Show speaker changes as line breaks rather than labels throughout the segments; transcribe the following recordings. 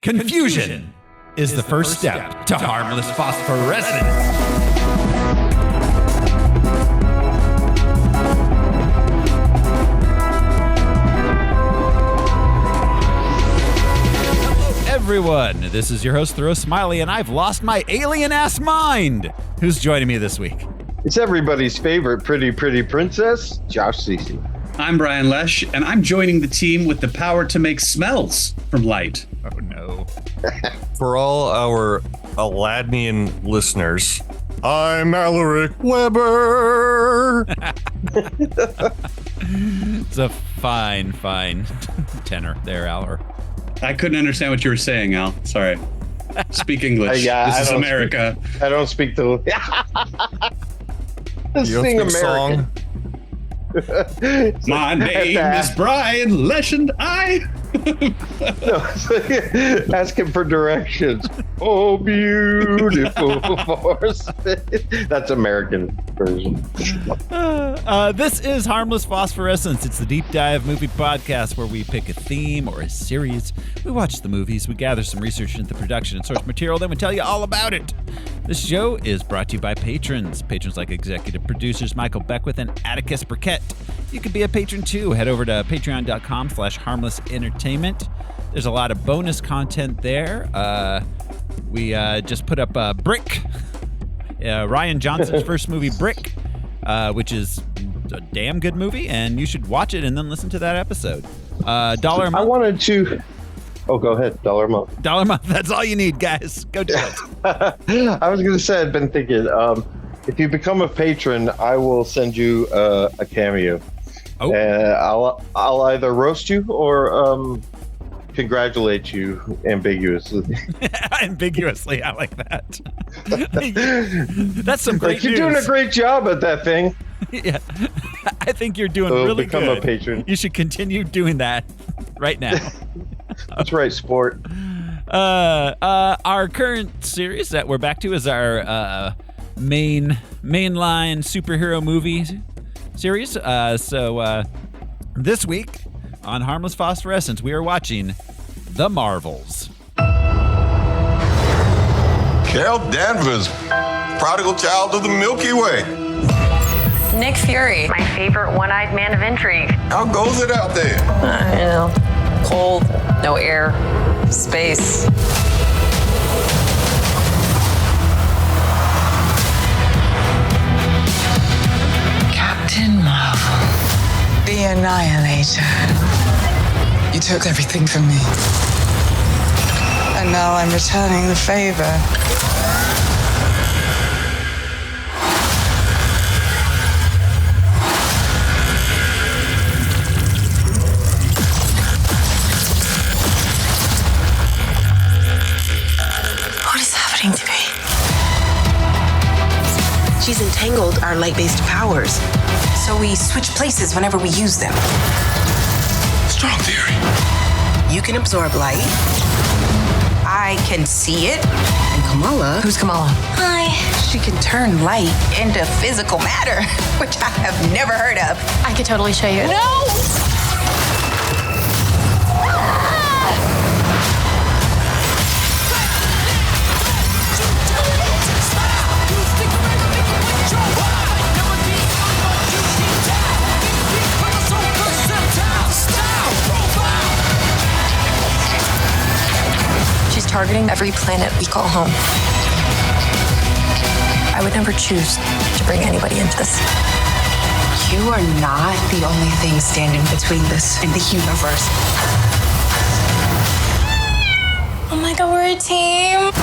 Confusion is the first step to harmless phosphorescence. Everyone, this is your host, Thoreau Smiley, and I've lost my alien-ass mind. Who's joining me this week?
It's everybody's favorite pretty princess, Josh Siskel.
I'm Brian Lesh, and I'm joining the team with the power to make smells from light.
Oh, no.
For all our Aladnian listeners, I'm Alaric Weber.
It's a fine tenor there, Alaric.
I couldn't understand what you were saying, Al. Sorry. Speak English. This is America.
I don't speak the...
You don't speak song?
My name is Brian Lesh, and I...
Asking for directions. Oh, beautiful force. That's American version.
This is Harmless Phosphorescence. It's the deep dive movie podcast where we pick a theme or a series. We watch the movies, we gather some research into the production and source material, then we tell you all about it. This show is brought to you by patrons. Patrons like executive producers Michael Beckwith and Atticus Burkett. You can be a patron too. Head over to patreon.com/harmlessentertainment. There's a lot of bonus content there. We just put up Brick, Rian Johnson's first movie, Brick, which is a damn good movie, and you should watch it and then listen to that episode. $1 a month.
I wanted to... Oh, go ahead. $1 a month.
$1 a month. That's all you need, guys. Go do it.
I was going to say, I've been thinking, if you become a patron, I will send you a cameo.
Oh.
I'll either roast you or congratulate you ambiguously.
Ambiguously, I like that. That's some great
You're
news.
doing a great job at that thing.
Yeah, I think you're doing really
become
good.
A patron.
You should continue doing that right now.
That's right, sport.
Our current series that we're back to is our mainline superhero movie series. So this week on Harmless Phosphorescence, we are watching The Marvels.
Carol Danvers, prodigal child of the Milky Way.
Nick Fury, my favorite one-eyed man of intrigue.
How goes it out there?
You know, cold, no air, space.
Captain Marvel, the Annihilator. You took everything from me. And now I'm returning the favor.
What is happening to me?
She's entangled our light-based powers, so we switch places whenever we use them.
Strong theory.
You can absorb light. I can see it. And Kamala...
Who's Kamala?
Hi. She can turn light into physical matter, which I have never heard of.
I could totally show you.
No!
She's targeting every planet we call home. I would never choose to bring anybody into this.
You are not the only thing standing between this and the universe.
Oh my god, we're a team.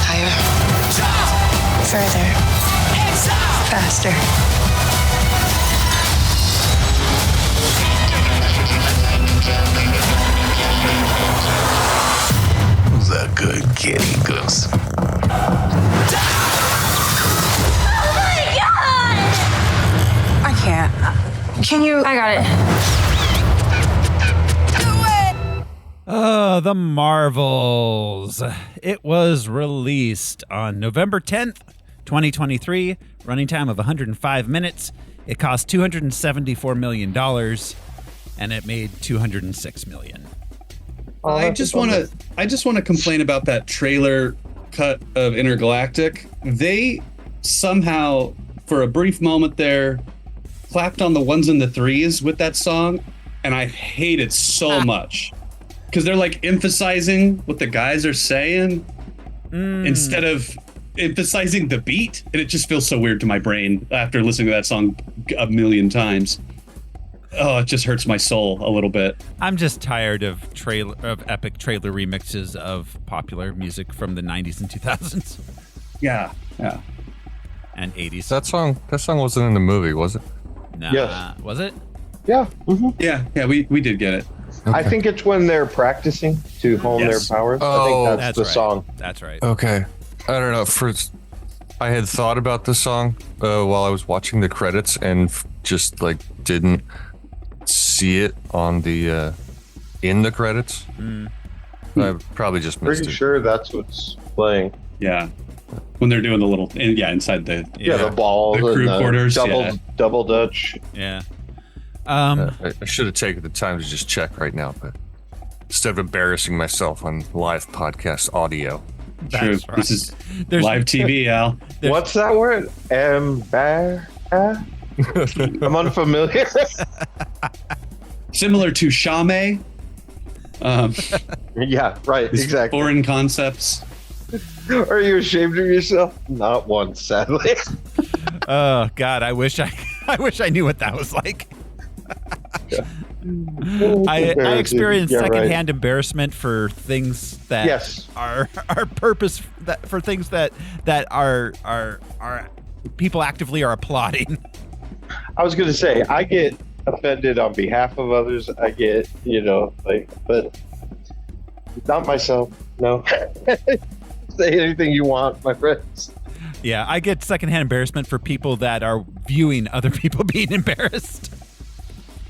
Higher.
Further. Faster.
Who's that good kitty goose?
I can't. Can you?
I got it.
The Marvels. It was released on November 10th, 2023, running time of 105 minutes. It cost $274 million, and it made $206 million.
I just want to complain about that trailer cut of Intergalactic. They somehow, for a brief moment there, clapped on the ones and the threes with that song, and I hate it so much because they're like emphasizing what the guys are saying instead of emphasizing the beat, and it just feels so weird to my brain after listening to that song a million times. Oh, it just hurts my soul a little bit.
I'm just tired of epic trailer remixes of popular music from the 90s and 2000s.
Yeah.
And 80s.
That song wasn't in the movie, was it?
Nah,
Yes.
Was it?
Yeah. Mm-hmm.
Yeah, we did get it.
Okay.
I think it's when they're practicing to hone their powers. I think that's the
right.
song.
That's right.
Okay. I don't know. I had thought about this song while I was watching the credits and just like didn't see it on the in the credits. I probably just missed
Pretty
it.
sure that's what's playing.
Yeah. When they're doing the little, inside the
The balls,
the crew
and
quarters,
double Dutch.
Yeah.
I should have taken the time to just check right now, but instead of embarrassing myself on live podcast audio.
True.
That's right.
This is
There's-
live TV, Al.
What's that word? I'm unfamiliar.
Similar to Shame.
Yeah, right,
These
exactly.
Foreign concepts.
Are you ashamed of yourself? Not once, sadly.
Oh God, I wish I knew what that was like. I experienced secondhand embarrassment for things that are for things that are people actively are applauding.
I was going to say, I get offended on behalf of others. I get, but not myself. No. Say anything you want, my friends.
Yeah, I get secondhand embarrassment for people that are viewing other people being embarrassed.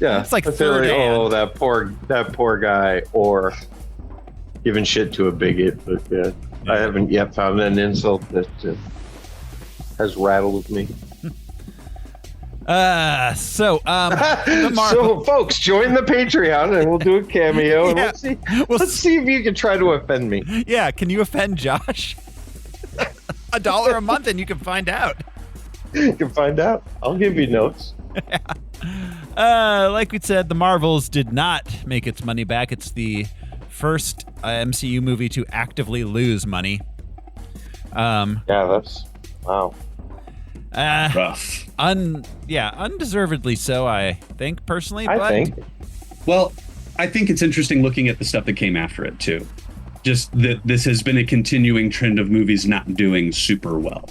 Yeah,
it's like
third hand. Oh, that poor guy, or giving shit to a bigot. But yeah. I haven't yet found an insult that has rattled me.
So
folks, join the Patreon and we'll do a cameo and let's see if you can try to offend me.
Yeah, can you offend Josh? $1 a month and you can find out.
You can find out. I'll give you notes.
Like we said, The Marvels did not make its money back. It's the first MCU movie to actively lose money.
Yeah, that's wow.
Rough.
Undeservedly so, I think, personally.
I think.
Well, I think it's interesting looking at the stuff that came after it, too. Just that this has been a continuing trend of movies not doing super well.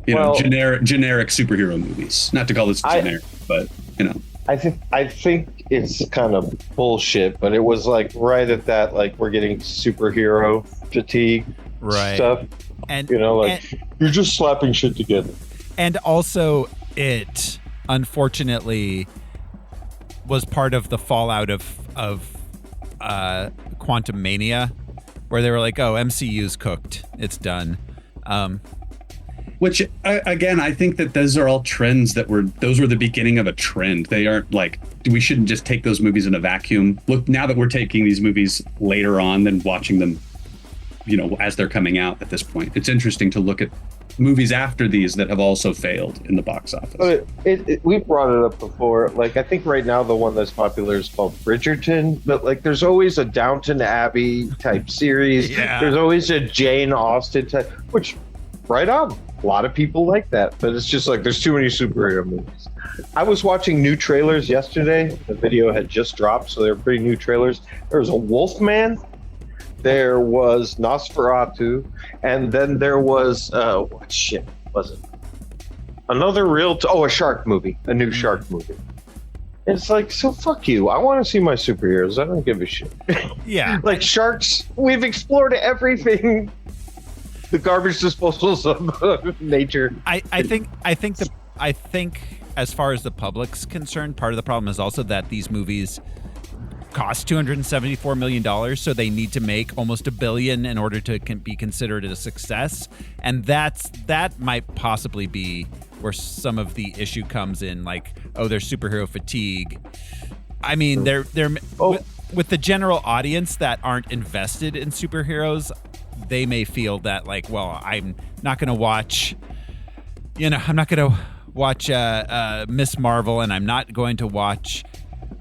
You know, generic superhero movies. Not to call this generic, but,
I think it's kind of bullshit, but it was like right at that, like, we're getting superhero fatigue stuff.
And
you're just slapping shit together.
And also, it unfortunately was part of the fallout of Quantum Mania, where they were like, "Oh, MCU's cooked; it's done."
Which, again, I think that those are all trends those were the beginning of a trend. They aren't like, we shouldn't just take those movies in a vacuum. Look, now that we're taking these movies later on than watching them, as they're coming out at this point, it's interesting to look at movies after these that have also failed in the box office.
But we've brought it up before. Like, I think right now the one that's popular is called Bridgerton, but like there's always a Downton Abbey type series.
Yeah.
There's always a Jane Austen type, which right on. A lot of people like that, but it's just like there's too many superhero movies. I was watching new trailers yesterday. The video had just dropped, so they're pretty new trailers. There was a Wolfman. There was Nosferatu, and then there was what shit was it? Another a shark movie, a new shark movie. And it's like, so fuck you. I want to see my superheroes. I don't give a shit.
Yeah,
like sharks. We've explored everything. The garbage disposals of nature.
I think as far as the public's concerned, part of the problem is also that these movies cost $274 million, so they need to make almost $1 billion in order to be considered a success. And that might possibly be where some of the issue comes in, like, oh, there's superhero fatigue. I mean, they're with the general audience that aren't invested in superheroes, they may feel that, like, well, I'm not going to watch, Miss Marvel, and I'm not going to watch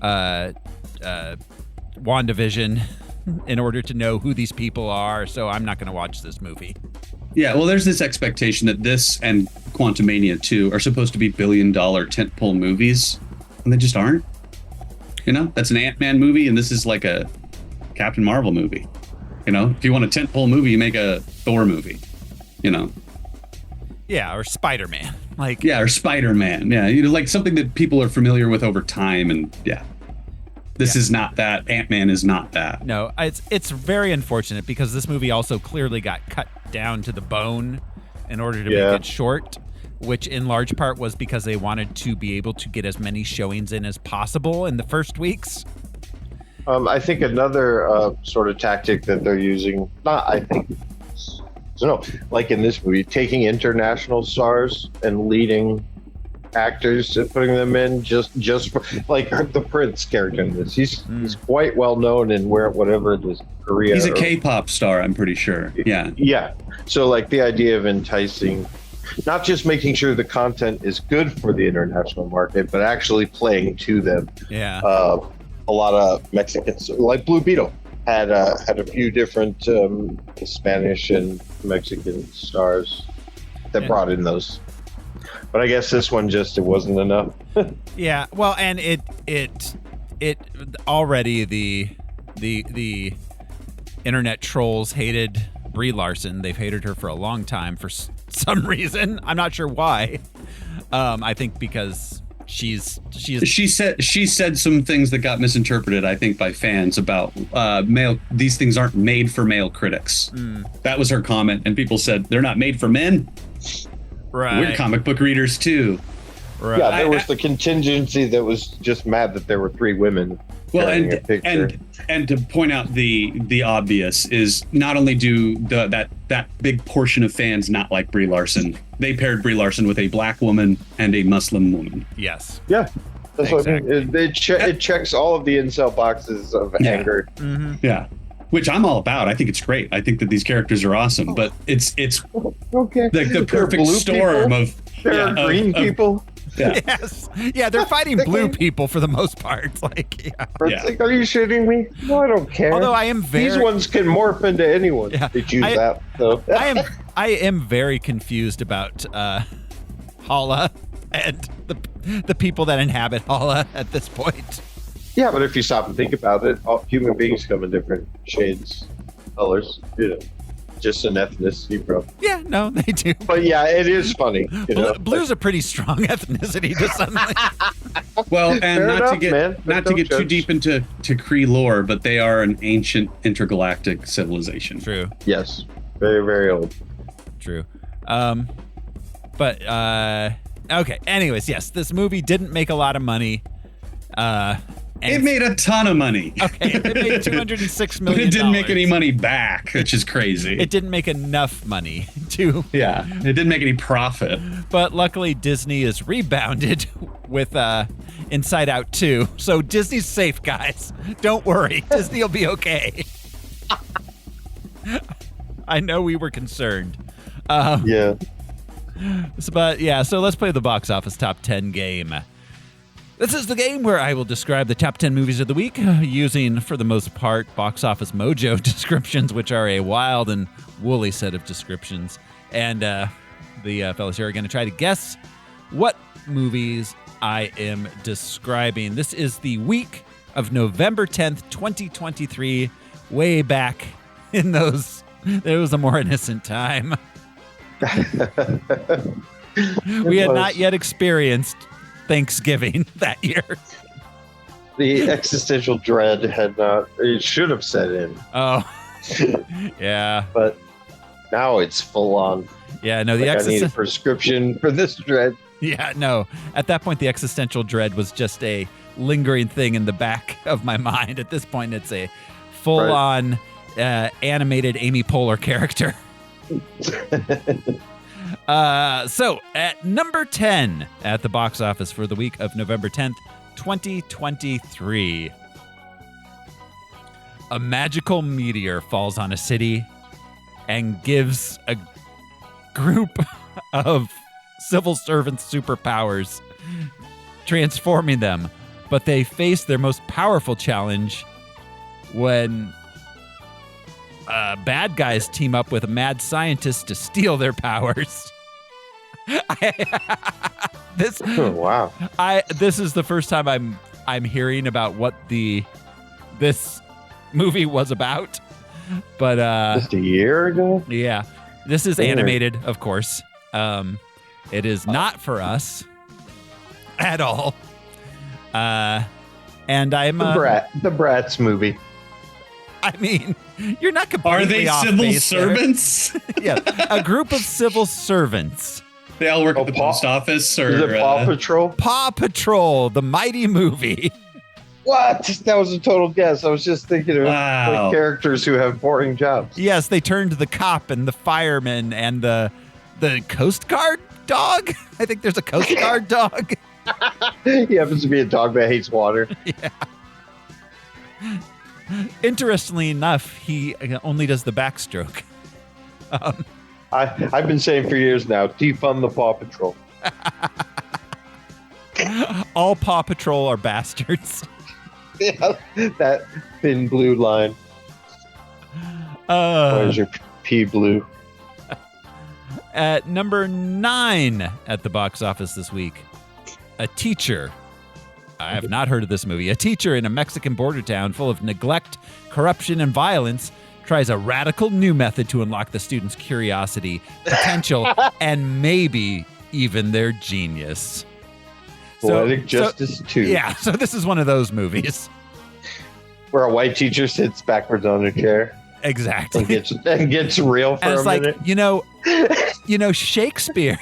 WandaVision in order to know who these people are, so I'm not going to watch this movie.
Yeah, well, there's this expectation that this and Quantumania 2 are supposed to be billion-dollar tentpole movies, and they just aren't. That's an Ant-Man movie, and this is like a Captain Marvel movie. If you want a tentpole movie, you make a Thor movie.
Yeah, or Spider-Man.
Or Spider-Man. Yeah, like something that people are familiar with over time, and This is not that. Ant-Man is not that.
No, it's very unfortunate because this movie also clearly got cut down to the bone in order to make it short, which in large part was because they wanted to be able to get as many showings in as possible in the first weeks.
I think another sort of tactic that they're using, like in this movie, taking international stars and leading actors and putting them in just for, like the Prince character in this. He's quite well known in whatever it is, Korea.
He's a K-pop star, I'm pretty sure. Yeah.
Yeah. So like the idea of enticing, not just making sure the content is good for the international market, but actually playing to them.
Yeah.
A lot of Mexicans, like Blue Beetle, had a few different Spanish and Mexican stars that brought in those. But I guess this one it wasn't enough.
Yeah, well, and it already the internet trolls hated Brie Larson. They've hated her for a long time for some reason. I'm not sure why. I think because she said some things that got misinterpreted, I think, by fans about these things aren't made for male critics. That was her comment, and people said they're not made for men. Right.
We're comic book readers too.
Right.
Yeah, there was the contingency that was just mad that there were 3 women.
Well, and to point out the obvious is not only do that big portion of fans not like Brie Larson, they paired Brie Larson with a black woman and a Muslim woman.
Yes.
Yeah. That's
exactly.
what I mean. It checks all of the incel boxes of anger.
Mm-hmm.
Yeah. Which I'm all about. I think it's great. I think that these characters are awesome, but it's
okay.
The perfect storm
people.
of
green people.
Yeah.
Yes. Yeah, they're fighting blue people for the most part. Like,
Like, are you shitting me? No, I don't care.
Although I am
these ones can morph into anyone.
Yeah,
they choose that. So
I am very confused about Hala and the people that inhabit Hala at this point.
Yeah, but if you stop and think about it, all human beings come in different shades, colors. Just an ethnicity problem.
Yeah, no, they do.
But yeah, it is funny.
Blue's a pretty strong ethnicity to suddenly.
Well, and not to get too deep into Kree lore, but they are an ancient intergalactic civilization.
True.
Yes, very very old.
True. But okay. Anyways, yes, this movie didn't make a lot of money.
It made a ton of money.
Okay, it made $206 million.
But it didn't make any money back, which is crazy.
It didn't make enough money to.
Yeah, it didn't make any profit.
But luckily, Disney is rebounded with Inside Out 2. So Disney's safe, guys. Don't worry. Disney will be okay. I know we were concerned.
Yeah.
So let's play the box office top 10 game. This is the game where I will describe the top 10 movies of the week using, for the most part, Box Office Mojo descriptions, which are a wild and woolly set of descriptions. And the fellas here are going to try to guess what movies I am describing. This is the week of November 10th, 2023, way back in there was a more innocent time. We had not yet experienced Thanksgiving that year.
The existential dread it should have set in.
Oh, yeah.
But now it's full on.
Yeah, no,
I need a prescription for this dread.
Yeah, no. At that point, the existential dread was just a lingering thing in the back of my mind. At this point, it's a full-on animated Amy Poehler character. So, at number 10 at the box office for the week of November 10th, 2023. A magical meteor falls on a city and gives a group of civil servants superpowers, transforming them. But they face their most powerful challenge when bad guys team up with a mad scientist to steal their powers. This is the first time I'm hearing about what this movie was about. But
just a year ago?
Yeah. This is animated, of course. It is not for us at all. And I'm
the Bratz movie.
I mean, you're not completely off
civil
base
servants?
Yeah, a group of civil servants.
They all work at the post office, or
is it Paw Patrol?
Paw Patrol, the mighty movie.
What? That was a total guess. I was just thinking of like characters who have boring jobs.
Yes, they turned the cop and the fireman and the Coast Guard dog. I think there's a Coast Guard dog.
He happens to be a dog that hates water.
Yeah. Interestingly enough, he only does the backstroke.
I've been saying for years now, defund the Paw Patrol.
All Paw Patrol are bastards.
Yeah, that thin blue line. Where's your pea blue?
At number 9 at the box office this week, a teacher. I have not heard of this movie. A teacher in a Mexican border town full of neglect, corruption, and violence tries a radical new method to unlock the students' curiosity, potential, and maybe even their genius.
Poetic Justice 2.
Yeah, so this is one of those movies.
Where a white teacher sits backwards on a chair.
Exactly.
And gets real for a minute.
You know, Shakespeare.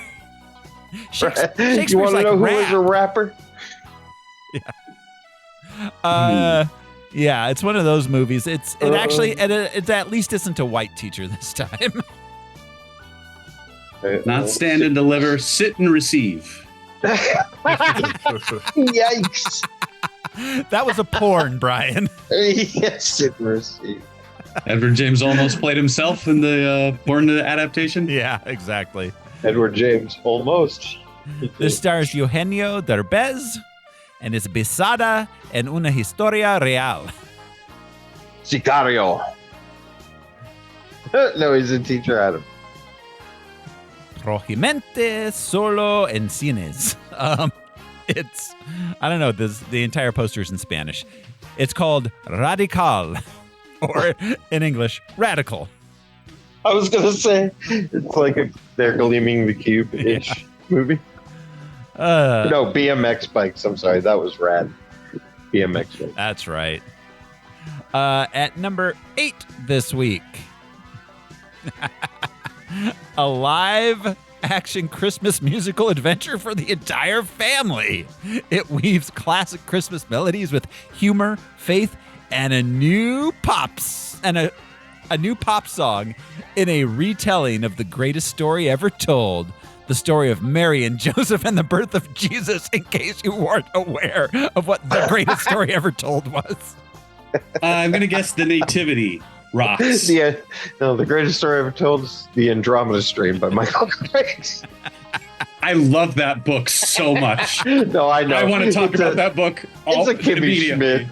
Shakespeare's
you want to know who was a rapper?
Yeah. Yeah, it's one of those movies. It at least isn't a white teacher this time.
Not stand and deliver, sit and receive.
Yikes.
That was a porn, Brian.
Yes, sit and receive.
Edward James Olmos played himself in the porn adaptation.
Yeah, exactly.
Edward James, almost.
This stars Eugenio Derbez and is basada en una historia real.
Sicario. No, he's a teacher, Adam.
Proximente solo en cines. It's, I don't know, the entire poster's in Spanish. It's called Radical, or in English, Radical.
I was going to say, it's like they're gleaming the cube-ish movie. No, BMX bikes. I'm sorry, that was rad. BMX bikes.
That's right. At number 8 this week, a live action Christmas musical adventure for the entire family. It weaves classic Christmas melodies with humor, faith, and a new a new pop song in a retelling of the greatest story ever told. The story of Mary and Joseph and the birth of Jesus, in case you weren't aware of what the greatest story ever told was.
I'm going to guess the Nativity rocks.
The greatest story ever told is The Andromeda Strain by Michael Crichton.
I love that book so much.
No, I know.
I want to talk about that book.
It's a Kimmy Schmidt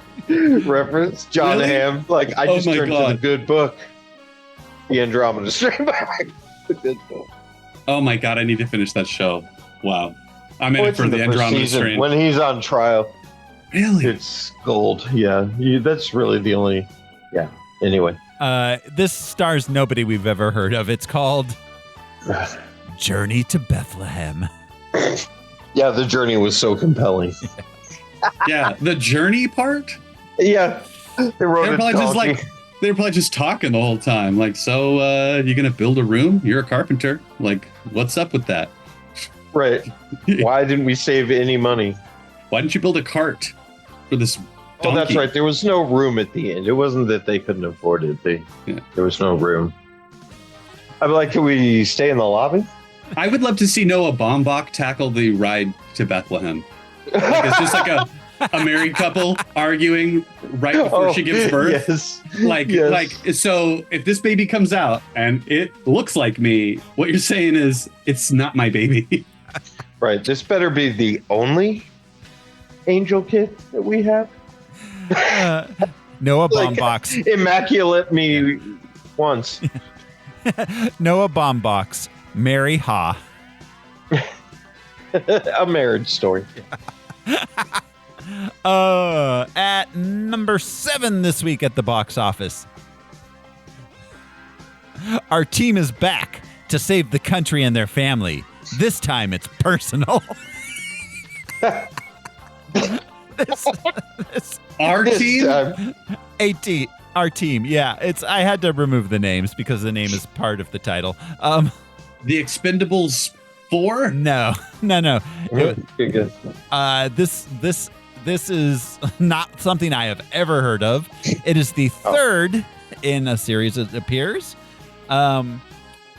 reference. John
Really?
Hamm. Like, I just turned to the good book. The Andromeda Strain by Michael. The good book.
Oh my God, I need to finish that show. Wow. I'm in it for the Andromeda Strain.
When he's on trial.
Really?
It's gold. Yeah. That's really the only. Yeah. Anyway.
This stars nobody we've ever heard of. It's called Journey to Bethlehem.
Yeah, the journey was so compelling.
Yeah, the journey part?
Yeah. They were
probably just talking the whole time. Like, so you're going to build a room? You're a carpenter. Like, what's up with that?
Right. Why didn't we save any money?
Why didn't you build a cart? for this donkey.
Oh, that's right. There was no room at the end. It wasn't that they couldn't afford it. There was no room. I'd be like, can we stay in the lobby?
I would love to see Noah Baumbach tackle the ride to Bethlehem. Like it's just like a married couple arguing right before she gives birth.
Yes.
Like, so if this baby comes out and it looks like me, what you're saying is it's not my baby.
Right. This better be the only angel kid that we have.
Noah Baumbach's
immaculate me once.
Noah Baumbach's Mary Ha.
A marriage story.
At number 7 this week at the box office, our team is back to save the country and their family. This time it's personal.
Our team?
Our team. Yeah, I had to remove the names because the name is part of the title.
The Expendables 4?
No.
Good.
This is not something I have ever heard of. It is the third in a series that appears.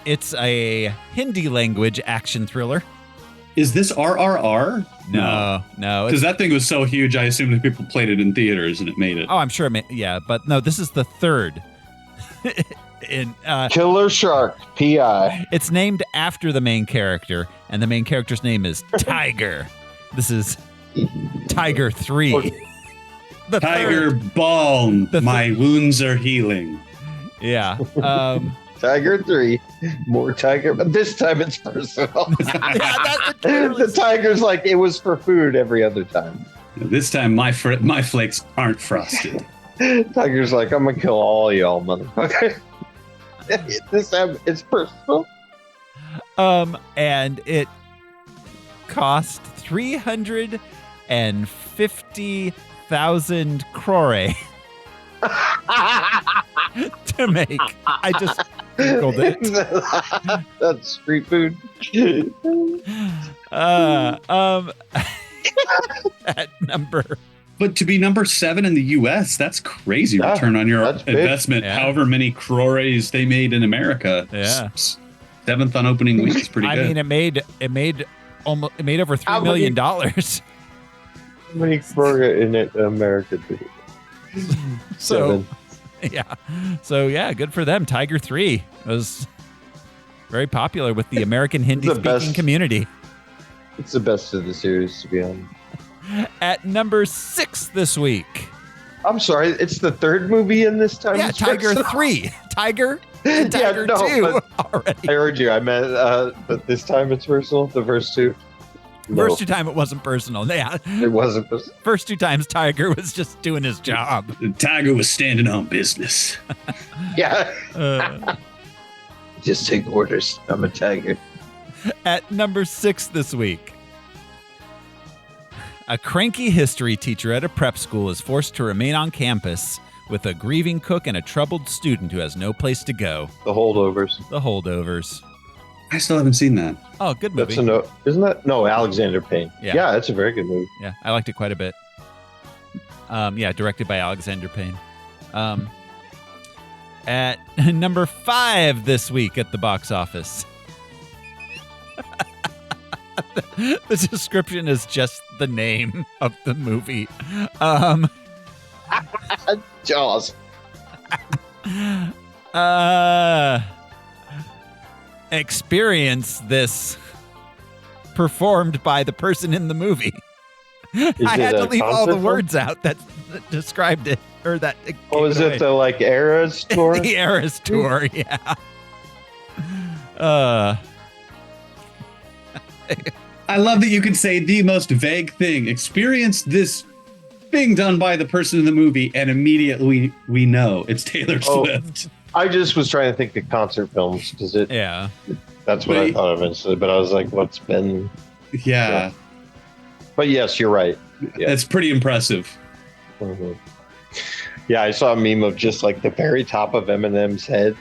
It's a Hindi language action thriller.
Is this RRR?
No.
Because that thing was so huge, I assumed that people played it in theaters and it made it.
Oh, I'm sure it but no, this is the third.
Killer Shark, P.I.
It's named after the main character, and the main character's name is Tiger. This is Tiger 3.
Tiger Balm, my wounds are healing.
Yeah.
Tiger 3, more Tiger, but this time it's personal. The Tiger's like, it was for food every other time.
This time my flakes aren't frosted.
Tiger's like, I'm gonna kill all y'all, motherfucker. This time it's personal.
And it cost 350,000 crore to make. I just Googled it.
That's street food.
At number.
But to be number 7 in the U.S., that's crazy return on your investment.
Yeah.
However many crores they made in America.
Yeah.
7th on opening week is pretty good.
I mean, it made over $3 million.
How many crore in America did it?
So good for them. Tiger 3 was very popular with the American Hindi-speaking community.
It's the best of the series, to be honest.
At number 6 this week.
I'm sorry, it's the third movie in this time.
Yeah, Tiger 3. Tiger and Tiger 2 already.
I heard you. I meant, but this time it's personal. The first two. No.
First 2 times it wasn't personal. Yeah,
it wasn't.
First 2 times Tiger was just doing his job.
Tiger was standing on business.
Yeah. Just take orders. I'm a tiger.
At number 6 this week. A cranky history teacher at a prep school is forced to remain on campus with a grieving cook and a troubled student who has no place to go.
The Holdovers.
The Holdovers.
I still haven't seen that.
Oh, good movie.
Isn't that? No, Alexander Payne.
Yeah,
that's a very good movie.
Yeah, I liked it quite a bit. Directed by Alexander Payne. At number 5 this week at the box office. The description is just the name of the movie.
Jaws.
Experience this performed by the person in the movie. I had to leave all the words out that described it, or that.
Oh, is it the Eras tour?
The Eras tour, yeah.
I love that you can say the most vague thing. Experience this being done by the person in the movie, and immediately we know it's Taylor Swift.
I just was trying to think of concert films because that's what I thought of instantly. But I was like, what's been?
Yeah.
But yes, you're right. Yeah.
That's pretty impressive.
Mm-hmm. Yeah, I saw a meme of just the very top of Eminem's head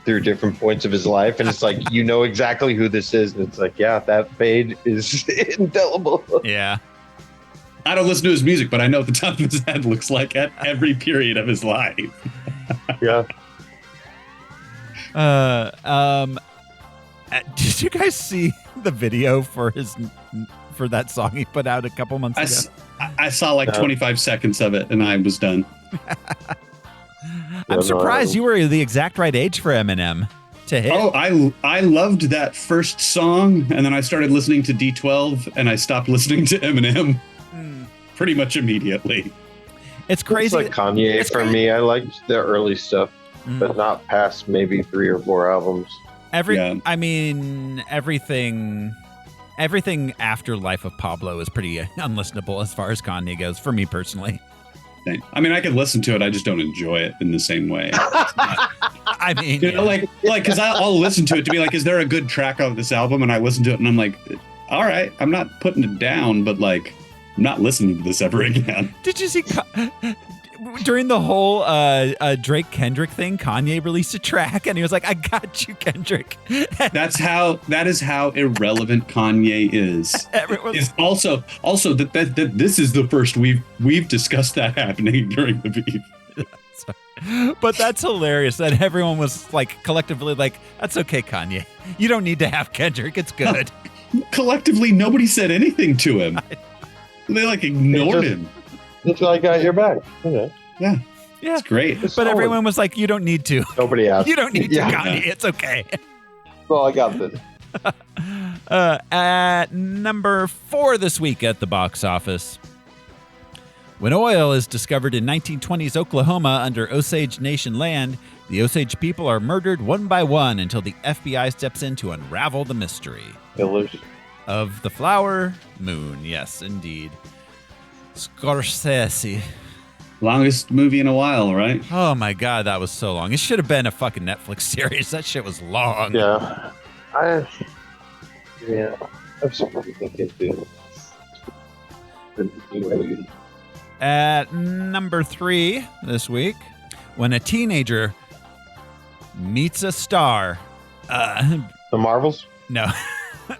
through different points of his life, and it's like, you know exactly who this is, and it's like, yeah, that fade is indelible.
Yeah.
I don't listen to his music, but I know what the top of his head looks like at every period of his life.
Yeah.
Did you guys see the video for that song he put out a couple months ago?
I saw like 25 seconds of it, and I was done.
I'm surprised you were the exact right age for Eminem to hit.
Oh, I loved that first song, and then I started listening to D12, and I stopped listening to Eminem pretty much immediately.
It's crazy.
It's like Kanye for me. I liked the early stuff, but not past maybe 3 or 4 albums.
I mean, everything after Life of Pablo is pretty unlistenable as far as Kanye goes, for me personally.
I mean, I could listen to it. I just don't enjoy it in the same way.
I mean,
because I'll listen to it to be like, is there a good track on this album? And I listen to it and I'm like, all right, I'm not putting it down, but like, I'm not listening to this ever again.
Did you see during the whole Drake Kendrick thing, Kanye released a track and he was like, I got you, Kendrick.
That is how irrelevant Kanye is. Is also that this is the first we've discussed that happening during the beef.
But that's hilarious that everyone was like collectively like, that's okay, Kanye. You don't need to have Kendrick. It's good.
Collectively, nobody said anything to him. They like ignored him.
That's why I got your back.
Yeah. It's great.
But everyone was like, you don't need to.
Nobody asked.
You don't need to, Kanye. It's okay.
Well, I got this.
At number 4 this week at the box office. When oil is discovered in 1920s Oklahoma under Osage Nation land, the Osage people are murdered one by one until the FBI steps in to unravel the mystery.
Killers.
Of the flower moon. Yes, indeed. Scorsese.
Longest movie in a while, right?
Oh my God, that was so long. It should have been a fucking Netflix series. That shit was long.
Yeah. I have something to think into.
At number 3 this week, when a teenager meets a star.
The Marvels?
No.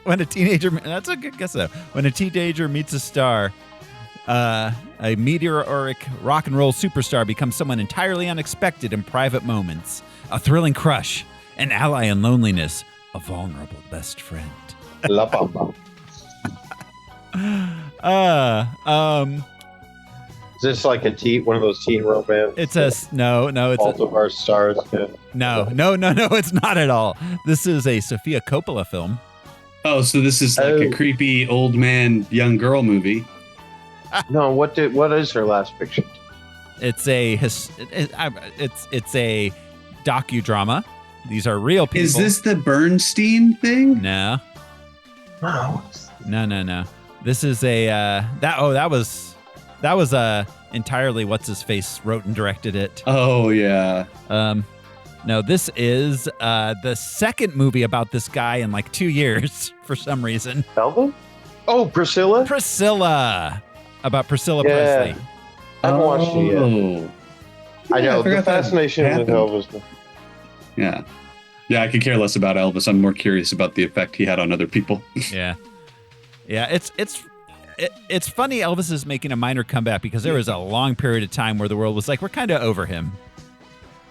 When a teenager, that's a good guess though. When a teenager meets a star, a meteoric rock and roll superstar becomes someone entirely unexpected in private moments. A thrilling crush, an ally in loneliness, a vulnerable best friend.
La Bamba. Is this like one of those teen romance?
It's a no. It's
Fault of Our Stars. Yeah.
No. It's not at all. This is a Sofia Coppola film.
Oh, so this is like a creepy old man, young girl movie.
No, what is her last fiction?
It's a docudrama. These are real people.
Is this the Bernstein thing?
No.
No.
This is a that was entirely what's his face wrote and directed it.
Oh yeah.
No, this is the second movie about this guy in like 2 years for some reason.
Elvis? Oh, Priscilla?
Priscilla. About Priscilla Presley.
I haven't watched it yet. I know, the fascination with Elvis.
Yeah. Yeah, I could care less about Elvis. I'm more curious about the effect he had on other people.
Yeah. Yeah, it's funny Elvis is making a minor comeback because there was a long period of time where the world was like, we're kind of over him.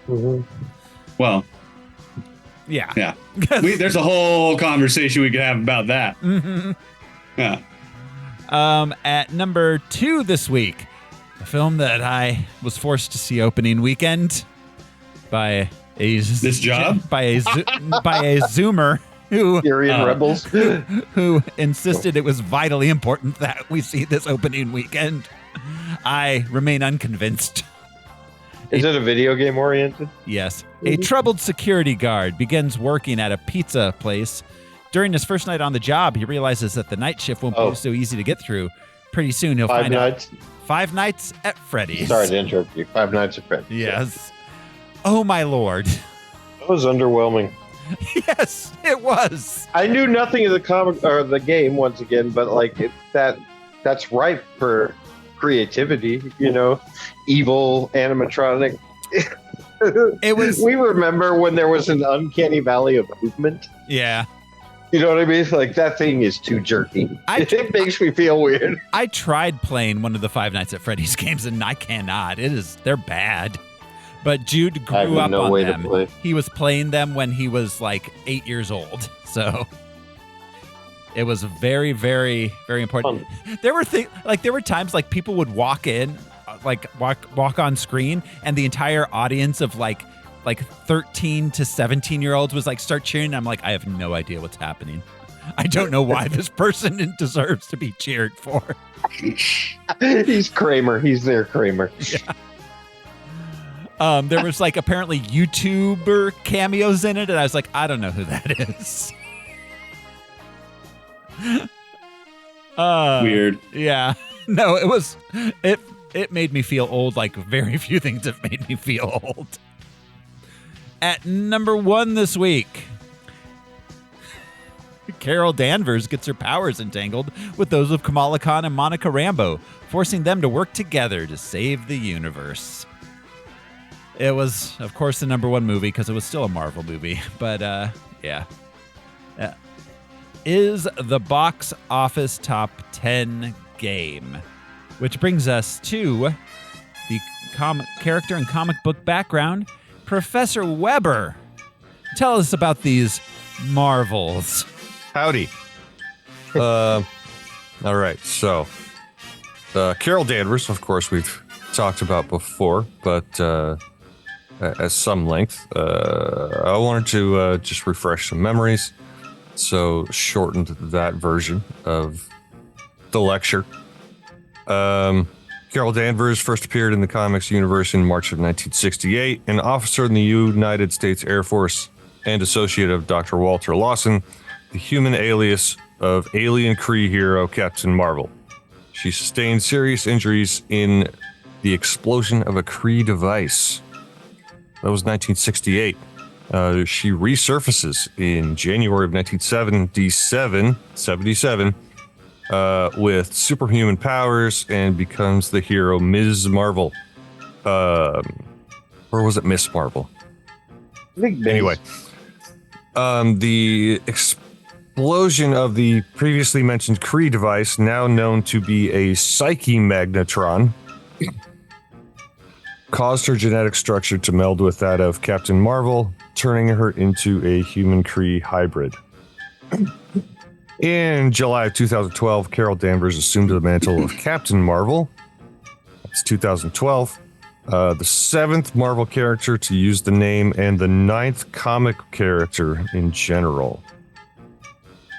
Mm-hmm.
Well,
yeah.
There's a whole conversation we could have about that.
Mm-hmm.
Yeah.
At number 2 this week, a film that I was forced to see opening weekend by a Zoomer who
Syrian rebels
who insisted it was vitally important that we see this opening weekend. I remain unconvinced.
Is it a video game oriented?
Yes. A troubled security guard begins working at a pizza place. During his first night on the job, he realizes that the night shift won't be so easy to get through. Pretty soon he'll find out. 5 Nights at Freddy's.
Sorry to interrupt you. 5 Nights at Freddy's.
Yes. Oh my Lord.
That was underwhelming.
Yes, it was.
I knew nothing of the comic or the game once again, but like that's ripe for creativity, evil animatronic.
It was.
We remember when there was an uncanny valley of movement.
Yeah.
You know what I mean? Like, that thing is too jerky. It makes me feel weird.
I tried playing one of the Five Nights at Freddy's games, and I cannot. They're bad. But Jude grew up on them. He was playing them when he was like 8 years old. So it was very, very, very important. There were times like people would walk in, walk on screen, and the entire audience of like 13 to 17-year-olds was like start cheering. I'm like, I have no idea what's happening. I don't know why this person deserves to be cheered for.
He's Kramer. He's their Kramer.
Yeah. There was like apparently YouTuber cameos in it, and I was like, I don't know who that is.
Weird.
Yeah. No, it made me feel old like very few things have made me feel old. At number 1 this week, Carol Danvers gets her powers entangled with those of Kamala Khan and Monica Rambeau, forcing them to work together to save the universe. It was, of course, the number 1 movie because it was still a Marvel movie, but yeah. Is the box office top 10 game, which brings us to the character and comic book background. Professor Weber, tell us about these marvels.
Howdy. All right, so Carol Danvers, of course, we've talked about before, but at some length. I wanted to just refresh some memories, so shortened that version of the lecture. Carol Danvers first appeared in the comics universe in March of 1968, an officer in the United States Air Force and associate of Dr. Walter Lawson, the human alias of alien Kree hero Captain Marvel. She sustained serious injuries in the explosion of a Kree device. That was 1968. She resurfaces in January of 1977 with superhuman powers and becomes the hero Ms. Marvel. Or was it Miss Marvel?
I think Ms.
Anyway, the explosion of the previously mentioned Kree device, now known to be a psyche magnetron, caused her genetic structure to meld with that of Captain Marvel, turning her into a human Kree hybrid. In July of 2012, Carol Danvers assumed the mantle of Captain Marvel. That's 2012. The 7th Marvel character to use the name and the 9th comic character in general.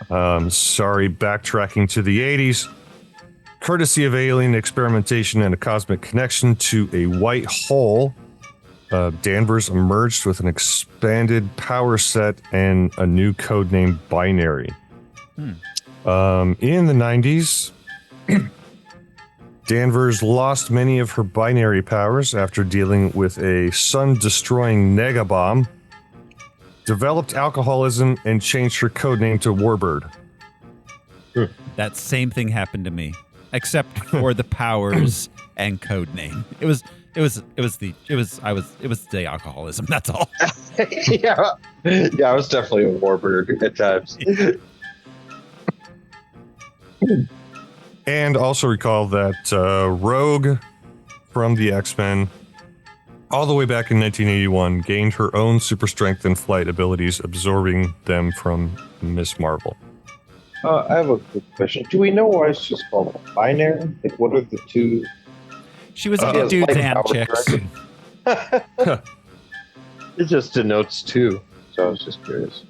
Sorry, backtracking to the 80s. Courtesy of alien experimentation and a cosmic connection to a white hole, Danvers emerged with an expanded power set and a new codename Binary. In the 90s, Danvers lost many of her binary powers after dealing with a sun-destroying negabomb, developed alcoholism, and changed her codename to Warbird.
That same thing happened to me, except for the powers and codename. It was the alcoholism. That's all.
yeah, I was definitely a Warbird at times.
And also recall that Rogue from the X-Men, all the way back in 1981, gained her own super strength and flight abilities, absorbing them from Miss Marvel.
I have a quick question. Do we know why it's just called binary? Like, what are the two?
She was into dudes and chicks.
It just denotes two, so I was just curious.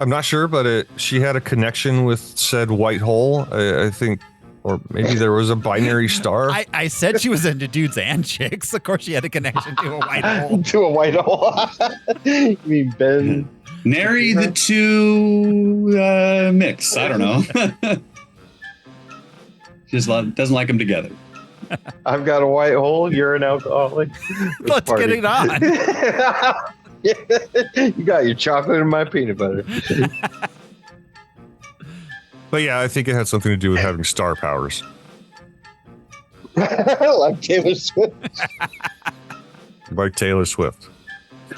I'm not sure, but she had a connection with said white hole, I think, or maybe there was a binary star.
I said she was into dudes and chicks. Of course, she had a connection to a white hole.
To a white hole. You mean Ben?
Nary the two mix. I don't know. Just doesn't like them together.
I've got a white hole. You're an alcoholic.
Let's get it on.
You got your chocolate and my peanut butter.
But yeah, I think it had something to do with having star powers.
Like Taylor Swift.
Like Taylor Swift.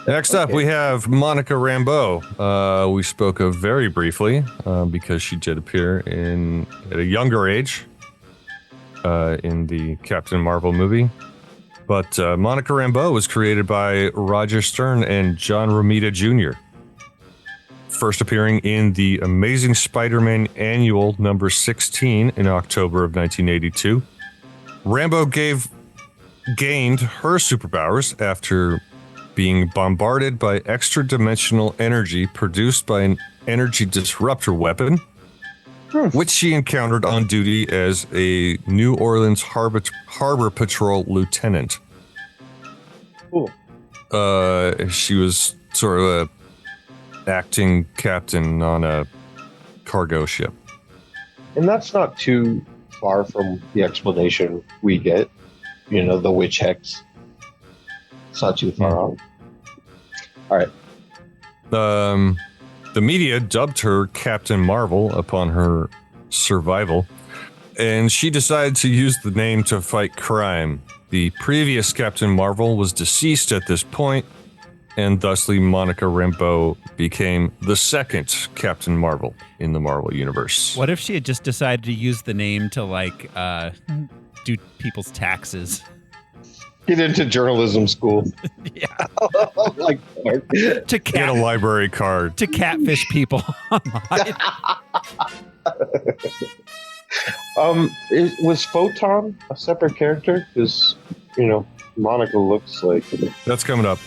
Next up, we have Monica Rambeau. We spoke of very briefly because she did appear at a younger age in the Captain Marvel movie. But Monica Rambeau was created by Roger Stern and John Romita Jr., first appearing in the Amazing Spider-Man Annual number 16 in October of 1982. Rambeau gained her superpowers after being bombarded by extra-dimensional energy produced by an energy disruptor weapon, which she encountered on duty as a New Orleans Harbor Patrol lieutenant.
Cool.
She was sort of a acting captain on a cargo ship.
And that's not too far from the explanation we get. You know, the witch hex. It's not too far off. All right.
The media dubbed her Captain Marvel upon her survival, and she decided to use the name to fight crime. The previous Captain Marvel was deceased at this point, and thusly Monica Rambeau became the second Captain Marvel in the Marvel Universe.
What if she had just decided to use the name to, like, do people's taxes?
Get into journalism school.
Yeah.
Like,
To
Get a library card.
To catfish people online.
Was Photon a separate character? Because, you know, Monica looks like...
That's coming up.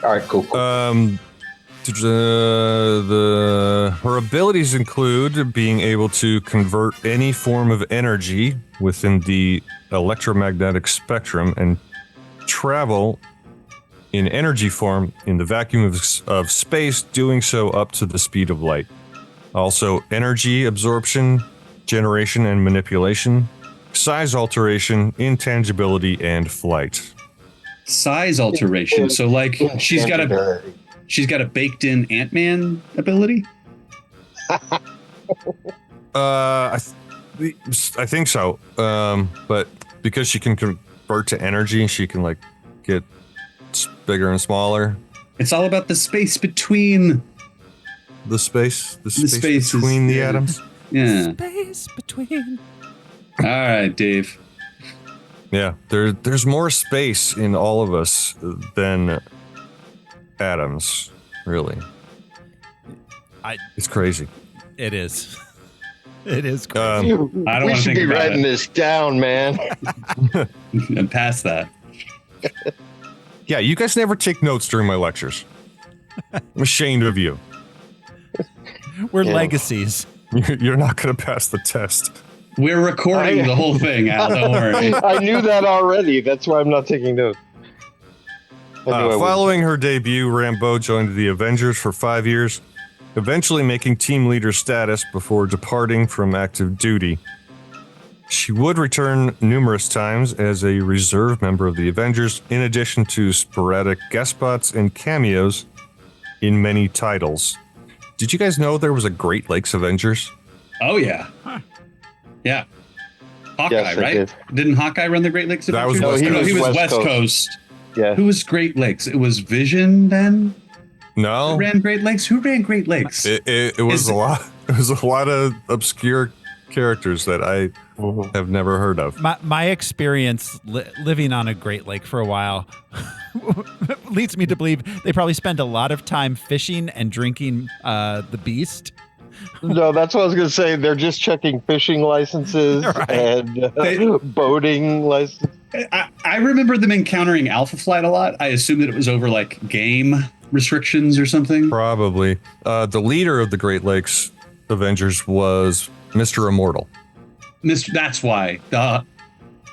All right, cool.
Her abilities include being able to convert any form of energy within the electromagnetic spectrum and travel in energy form in the vacuum of space, doing so up to the speed of light. Also, energy absorption, generation and manipulation, size alteration, intangibility, and flight. Size alteration. So, like, she's got a baked-in Ant-Man ability. I think so. But because she can convert to energy, she can like get bigger and smaller. It's all about the space between the space between the atoms. Yeah.
Space between.
All right, Dave.
Yeah, there's more space in all of us than atoms, really. It's crazy.
It is. It is crazy.
I don't
we should be writing this down, man.
And past that.
Yeah, you guys never take notes during my lectures. I'm ashamed of you.
We're legacies.
You're not going to pass the test.
We're recording the whole thing, Al. Don't worry.
I knew that already. That's why I'm not taking notes.
Following her debut, Rambeau joined the Avengers for 5 years, eventually making team leader status before departing from active duty. She would return numerous times as a reserve member of the Avengers, in addition to sporadic guest spots and cameos in many titles. Did you guys know there was a Great Lakes Avengers?
Oh, yeah. Huh. Yeah. Hawkeye,
yes,
right? Didn't Hawkeye run the Great Lakes Avengers?
He
was West Coast.
Yeah.
Who was Great Lakes? It was Vision then?
No.
Who ran Great Lakes? Who ran Great Lakes?
It was a lot. It was a lot of obscure characters that I have never heard of.
My experience living on a Great Lake for a while leads me to believe they probably spend a lot of time fishing and drinking the Beast.
No, that's what I was going to say. They're just checking fishing licenses and boating licenses.
I remember them encountering Alpha Flight a lot. I assume that it was over like game restrictions or something.
Probably. The leader of the Great Lakes Avengers was Mr. Immortal.
That's why the